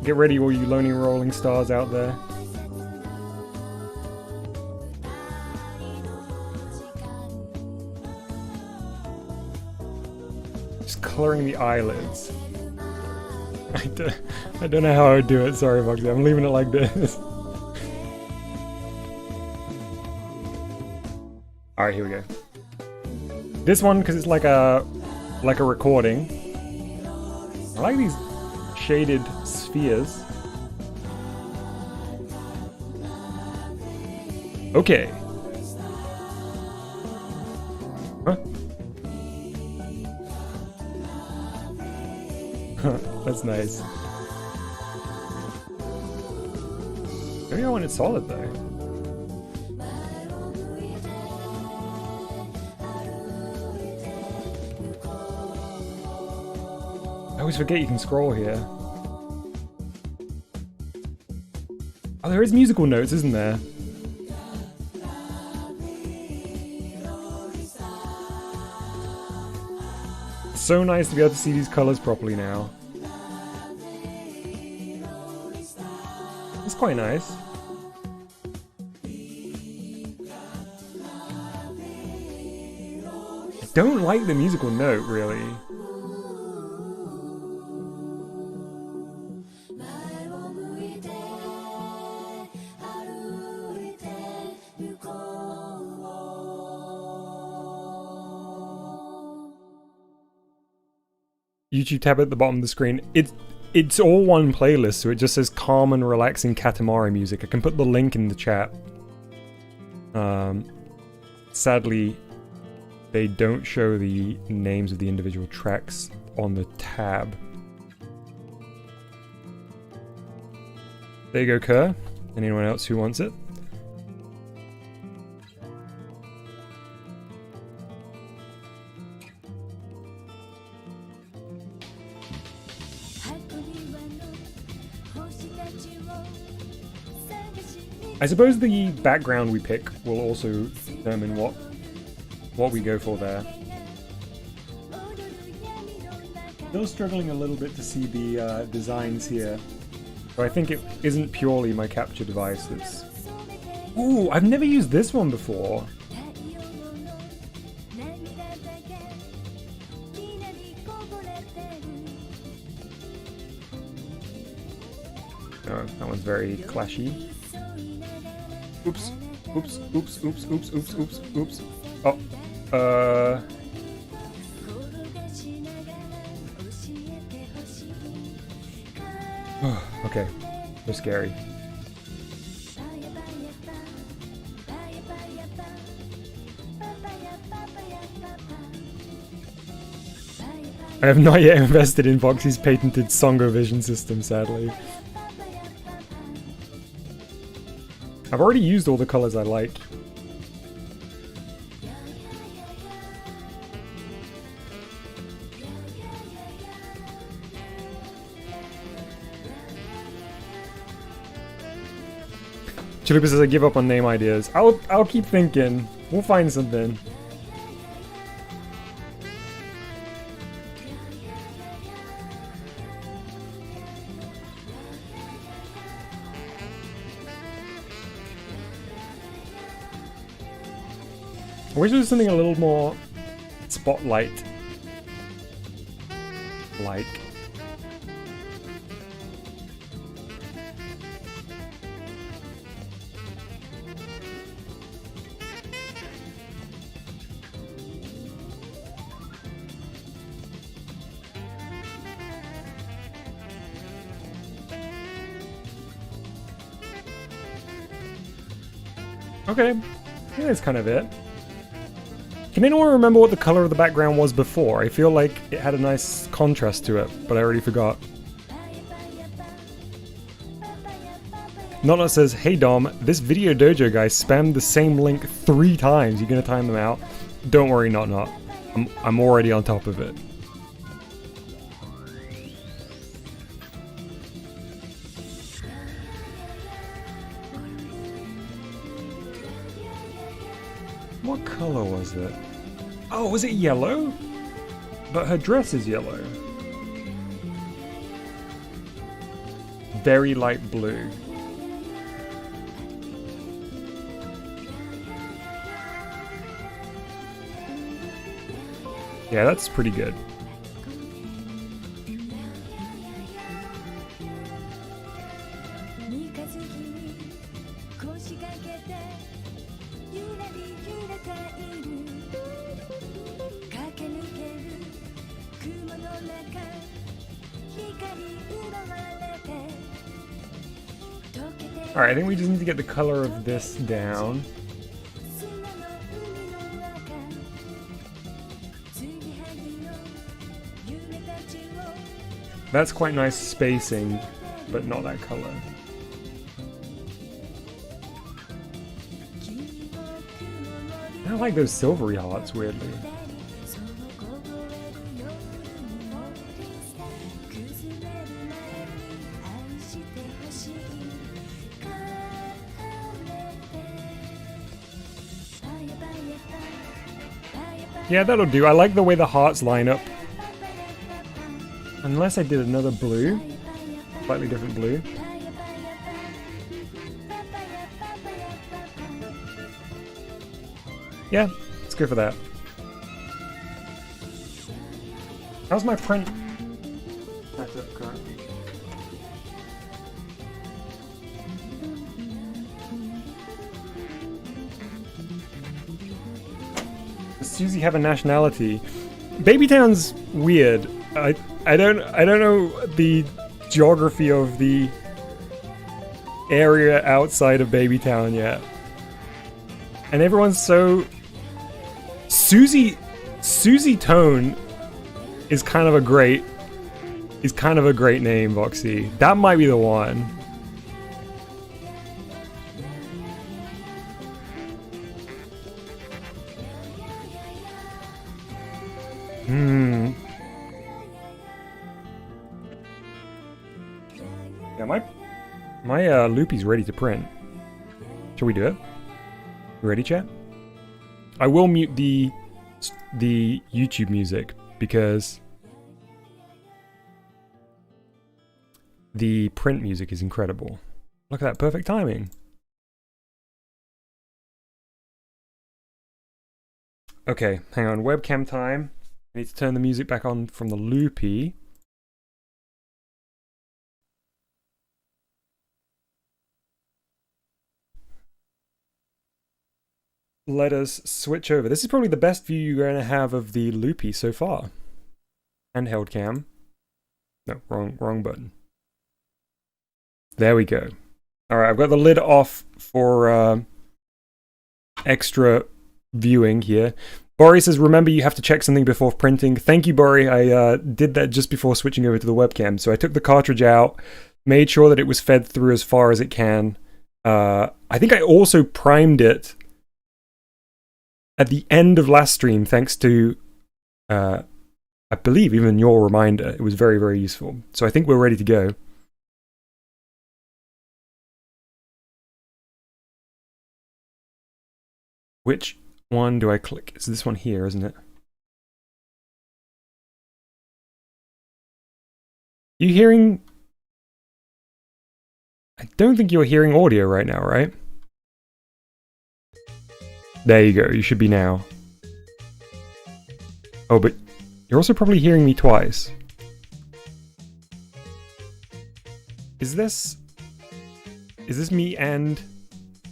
get ready, all you lonely rolling stars out there. Just coloring the eyelids. I don't know how I would do it, sorry Voxy, I'm leaving it like this. Alright, here we go. This one, because it's like a recording. I like these shaded spheres. Okay. Huh? That's nice. Maybe I want it solid though. I always forget you can scroll here. Oh, there is musical notes, isn't there? So nice to be able to see these colors properly now. It's quite nice. I don't like the musical note, really. YouTube tab at the bottom of the screen. It's all one playlist, so it just says calm and relaxing Katamari music. I can put the link in the chat. Sadly, they don't show the names of the individual tracks on the tab. There you go, Kerr. Anyone else who wants it? I suppose the background we pick will also determine what we go for there. Still struggling a little bit to see the designs here. So I think it isn't purely my capture device that's... Ooh, I've never used this one before. Oh, that one's very clashy. Oops. Oops. Oops. Oops. Oops. Oops. Oops. Oops. Oh. Okay. They're scary. I have not yet invested in Voxy's patented Songovision system, sadly. I've already used all the colors I like. Chalupa says I give up on name ideas. I'll keep thinking. We'll find something. I wish there was something a little more spotlight like. Okay, I think that's kind of it. Can anyone remember what the color of the background was before? I feel like it had a nice contrast to it, but I already forgot. Notnut says, hey Dom, this Video Dojo guy spammed the same link 3 times. You gonna time them out? Don't worry, Notnut. I'm already on top of it. What color was it? Oh, was it yellow? But her dress is yellow. Very light blue. Yeah, that's pretty good. Alright, I think we just need to get the color of this down. That's quite nice spacing, but not that color. I don't like those silvery hearts, weirdly. Yeah, that'll do. I like the way the hearts line up. Unless I did another blue. Slightly different blue. Yeah, let's go for that. How's my print setup currently? Does Susie have a nationality? Babytown's weird. I don't know the geography of the area outside of Babytown yet. And everyone's so... Susie Tone is kind of a great name, Voxy. That might be the one. Yeah, my Loopy's ready to print. Shall we do it? You ready, chat? I will mute the YouTube music because the print music is incredible. Look at that, perfect timing. Okay, hang on, webcam time. I need to turn the music back on from the Loopy. Let us switch over. This is probably the best view you're going to have of the Loopy so far. Handheld cam. No, wrong button. There we go. Alright, I've got the lid off for extra viewing here. Bori says, remember you have to check something before printing. Thank you, Bori. I did that just before switching over to the webcam. So I took the cartridge out, made sure that it was fed through as far as it can. I think I also primed it at the end of last stream, thanks to, I believe, even your reminder. It was very, very useful. So I think we're ready to go. Which one do I click? It's this one here, isn't it? You hearing... I don't think you're hearing audio right now, right? There you go, you should be now. Oh, but you're also probably hearing me twice. Is this me and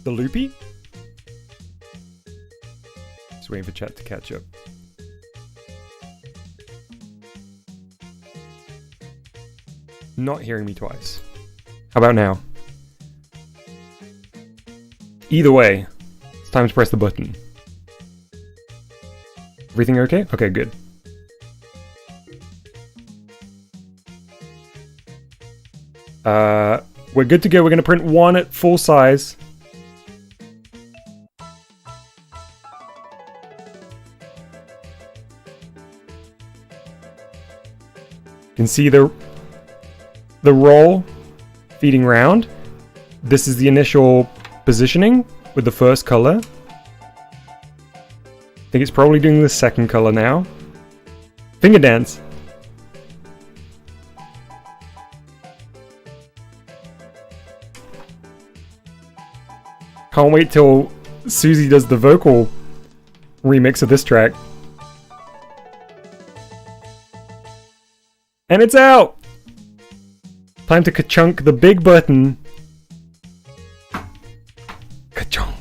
the Loopy? Just waiting for chat to catch up. Not hearing me twice. How about now? Either way, it's time to press the button. Everything okay? Okay, good. We're good to go. We're going to print one at full size. You can see the roll feeding round. This is the initial positioning with the first color. I think it's probably doing the second color now. Finger dance. Can't wait till Susie does the vocal remix of this track. And it's out! Time to ka-chunk the big button. Ka-chunk.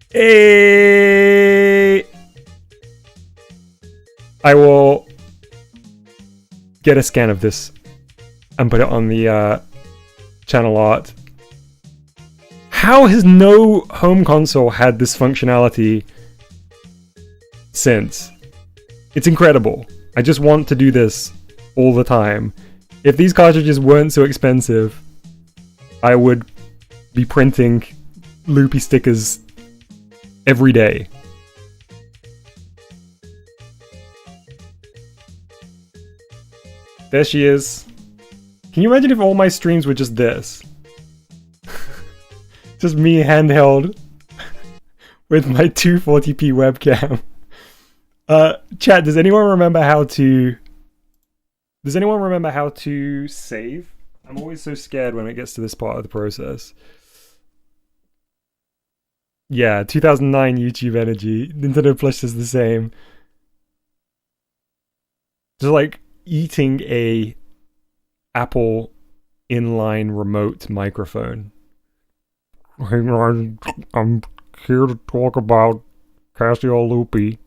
Hey! I will get a scan of this and put it on the channel art. How has no home console had this functionality since? It's incredible. I just want to do this all the time. If these cartridges weren't so expensive, I would be printing Loopy stickers every day. There she is. Can you imagine if all my streams were just this? Just me handheld with my 240p webcam. Chat, does anyone remember how to save? I'm always so scared when it gets to this part of the process. Yeah, 2009 YouTube energy. Nintendo Plus is the same. Just like eating a Apple inline remote microphone. I'm here to talk about Casio Loopy.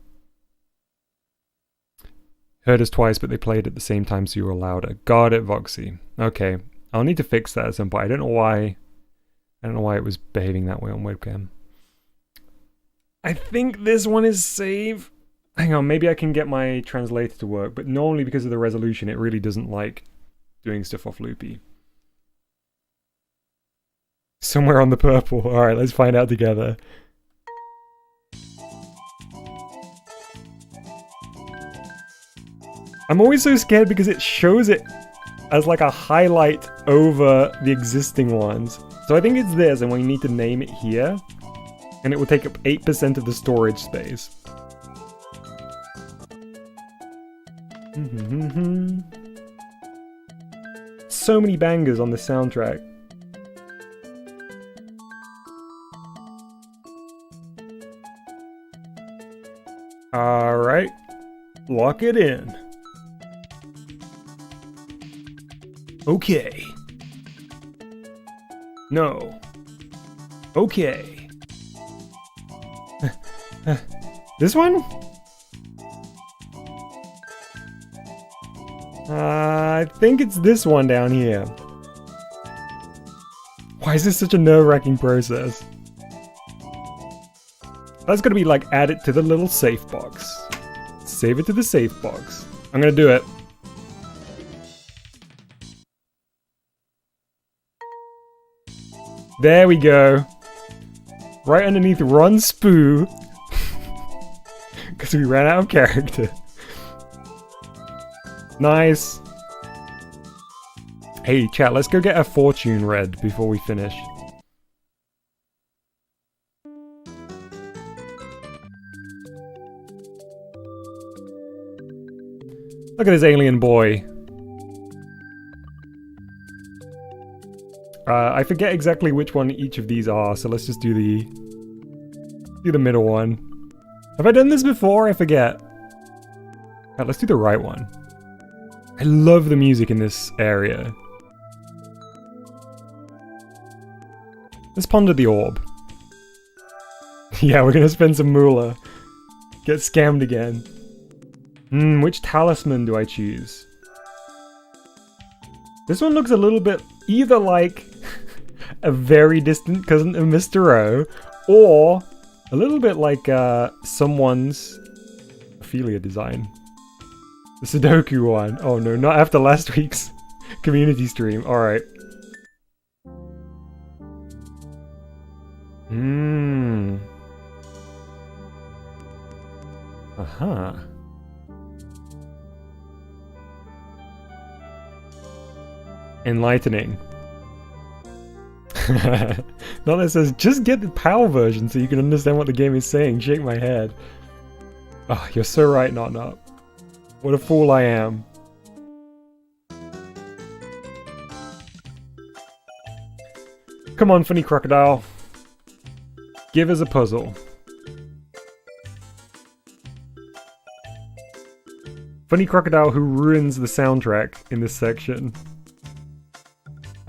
Heard us twice, but they played at the same time, so you were louder. Got it, Voxy. Okay. I'll need to fix that at some point. I don't know why it was behaving that way on webcam. I think this one is save. Hang on, maybe I can get my translator to work, but normally because of the resolution, it really doesn't like doing stuff off Loopy. Somewhere on the purple. Alright, let's find out together. I'm always so scared because it shows it as like a highlight over the existing ones. So I think it's this, and we need to name it here. And it will take up 8% of the storage space. So many bangers on the soundtrack. Alright. Lock it in. Okay. No. Okay. This one? I think it's this one down here. Why is this such a nerve-wracking process? That's gonna be like add it to the little safe box. Save it to the safe box. I'm gonna do it. There we go. Right underneath Ron Spoo. Because we ran out of character. Nice. Hey, chat, let's go get a fortune read before we finish. Look at this alien boy. I forget exactly which one each of these are, so let's just do the middle one. Have I done this before? I forget. Right, let's do the right one. I love the music in this area. Let's ponder the orb. Yeah, we're gonna spend some moolah. Get scammed again. Which talisman do I choose? This one looks a little bit either like a very distant cousin of Mr. O, or a little bit like someone's Ophelia design. The Sudoku one. Oh no, not after last week's community stream. Alright. Uh-huh. Enlightening. Not that says, just get the PAL version so you can understand what the game is saying. Shake my head. Oh, you're so right, Not. What a fool I am. Come on, funny crocodile. Give us a puzzle. Funny crocodile who ruins the soundtrack in this section.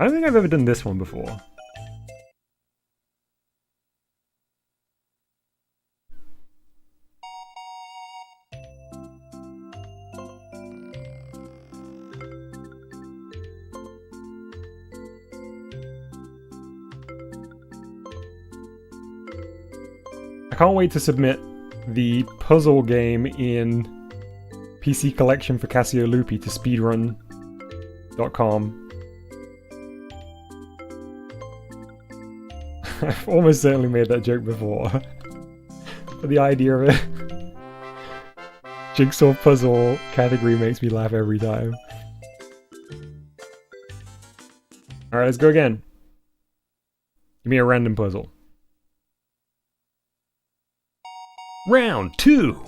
I don't think I've ever done this one before. I can't wait to submit the puzzle game in PC collection for Casio Loopy to speedrun.com. I've almost certainly made that joke before. But the idea of it. Jigsaw puzzle category makes me laugh every time. Alright, let's go again. Give me a random puzzle. Round 2!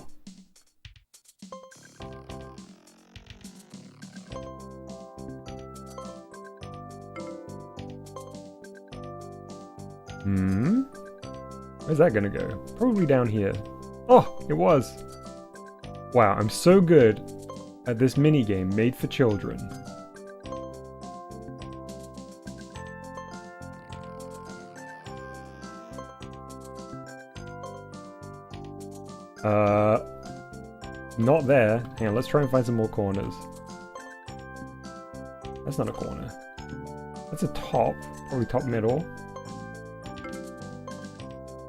Where's that gonna go? Probably down here. Oh, it was! Wow, I'm so good at this minigame made for children. not there. Hang on, let's try and find some more corners. That's not a corner. That's a top. Probably top middle.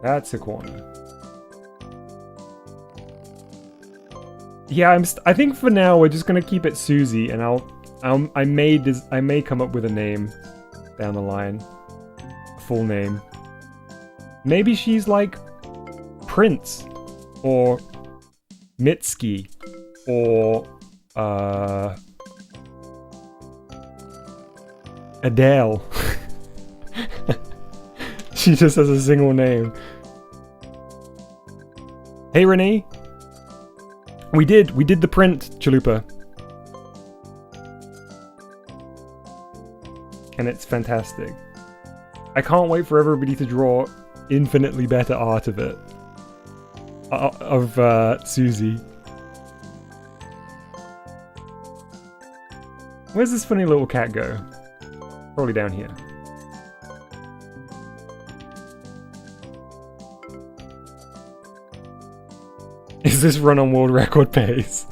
That's a corner. Yeah, I think for now we're just gonna keep it Susie, and I may come up with a name down the line, a full name. Maybe she's like Prince, or Mitski, or Adele. She just has a single name. Hey Renee. We did the print, Chalupa. And it's fantastic. I can't wait for everybody to draw infinitely better art of it. Of Susie. Where's this funny little cat go? Probably down here. Is this run on world record pace?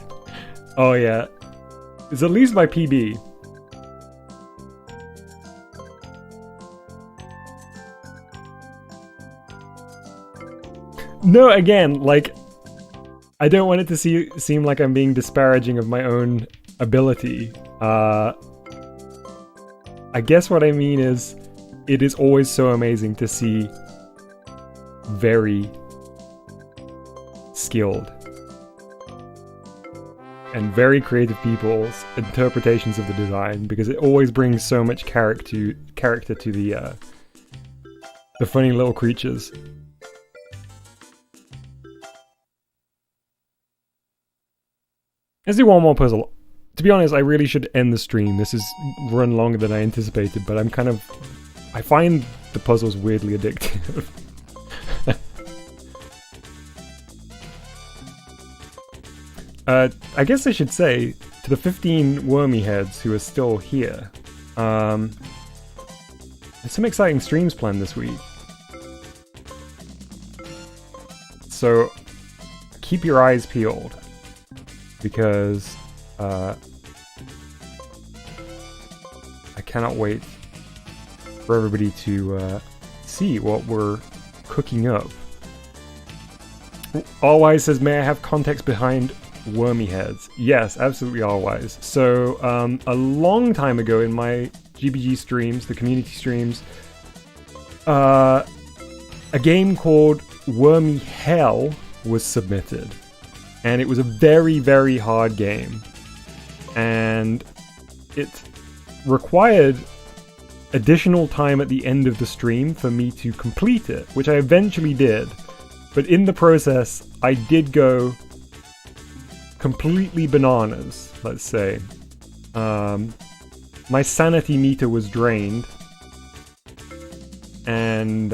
Oh yeah. It's at least my PB. No, again, like, I don't want it to seem like I'm being disparaging of my own ability. I guess what I mean is, it is always so amazing to see very skilled and very creative people's interpretations of the design, because it always brings so much character to the funny little creatures. Let's do one more puzzle. To be honest, I really should end the stream. This has run longer than I anticipated, but I find the puzzles weirdly addictive. I guess I should say, to the 15 wormy heads who are still here, there's some exciting streams planned this week. So, keep your eyes peeled, because I cannot wait for everybody to see what we're cooking up. Allwise says, may I have context behind wormy heads? Yes, absolutely, Allwise. So, a long time ago in my GBG streams, the community streams, a game called Wormy Hell was submitted. And it was a very, very hard game. And it required additional time at the end of the stream for me to complete it, which I eventually did. But in the process, I did go completely bananas, let's say. My sanity meter was drained. And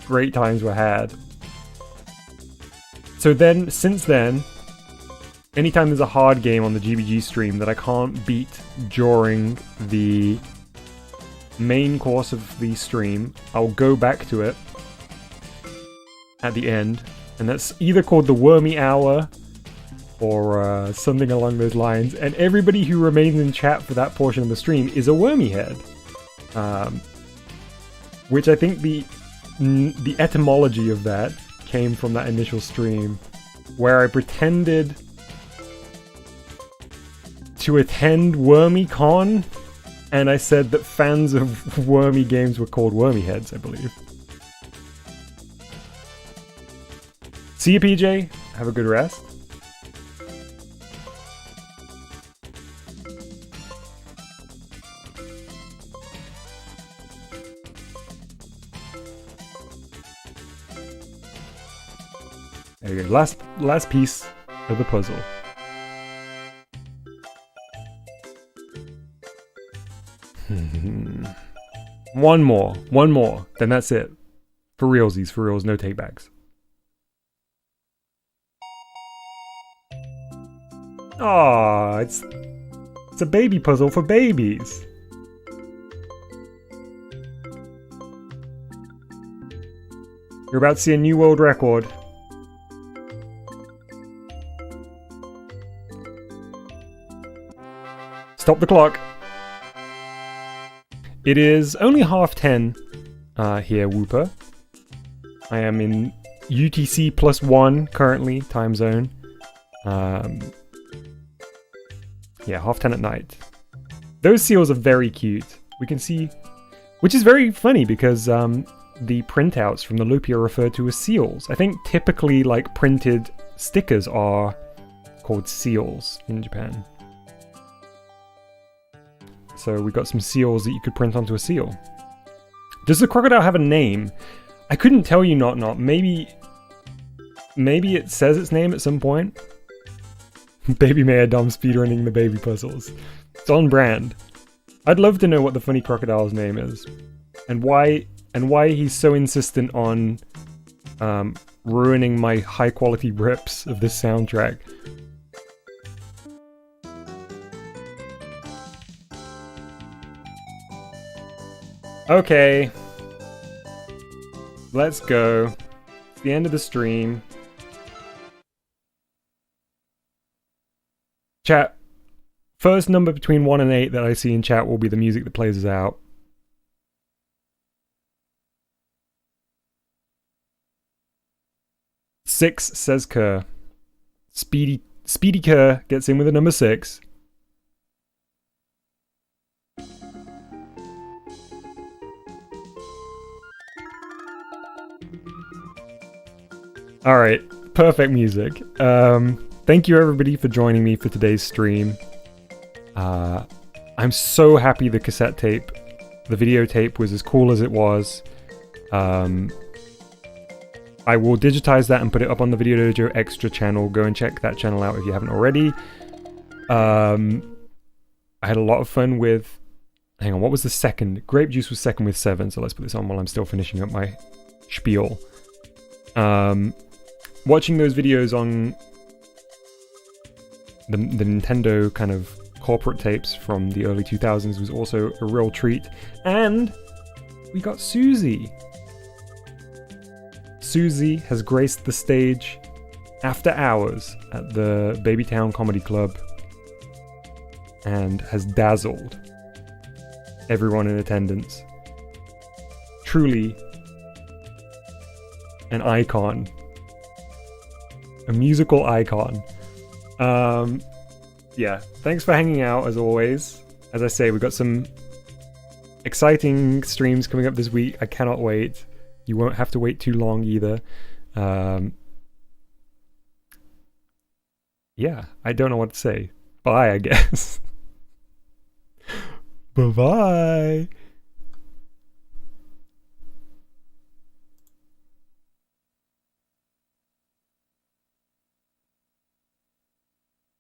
great times were had. So then, since then, anytime there's a hard game on the GBG stream that I can't beat during the main course of the stream, I'll go back to it at the end, and that's either called the Wormy Hour or something along those lines, and everybody who remains in chat for that portion of the stream is a wormy head. Which I think the etymology of that came from that initial stream, where I pretended to attend WormyCon, and I said that fans of wormy games were called wormy heads, I believe. See you, PJ. Have a good rest. There you go. Last piece of the puzzle. One more. Then that's it. For realsies, for reals, no takebacks. Aww, it's a baby puzzle for babies. You're about to see a new world record. Stop the clock. It is only 10:30 here, Whooper. I am in UTC +1 currently, time zone. Yeah, 10:30 at night. Those seals are very cute. We can see, which is very funny because the printouts from the Loopy are referred to as seals. I think typically like printed stickers are called seals in Japan. So we got some seals that you could print onto a seal. Does the crocodile have a name? I couldn't tell you not. Maybe it says its name at some point. Baby Mayadom speedrunning the baby puzzles. It's on brand. I'd love to know what the funny crocodile's name is. And why he's so insistent on ruining my high quality rips of this soundtrack. Okay. Let's go. It's the end of the stream. Chat. First number between 1 and 8 that I see in chat will be the music that plays us out. Six, says Kerr. Speedy Kerr gets in with a number 6. Alright, perfect music. Thank you everybody for joining me for today's stream. I'm so happy the cassette tape, the videotape was as cool as it was. I will digitize that and put it up on the Video Dojo Extra channel. Go and check that channel out if you haven't already. I had a lot of fun with... Hang on, what was the second? Grape Juice was second with 7, so let's put this on while I'm still finishing up my spiel. Watching those videos on the Nintendo kind of corporate tapes from the early 2000s was also a real treat. And we got Susie. Susie has graced the stage after hours at the Babytown Comedy Club and has dazzled everyone in attendance. Truly an icon. A musical icon. Yeah, thanks for hanging out as always. As I say, we've got some exciting streams coming up this week. I cannot wait. You won't have to wait too long either. Yeah, I don't know what to say. Bye, I guess. Bye-bye.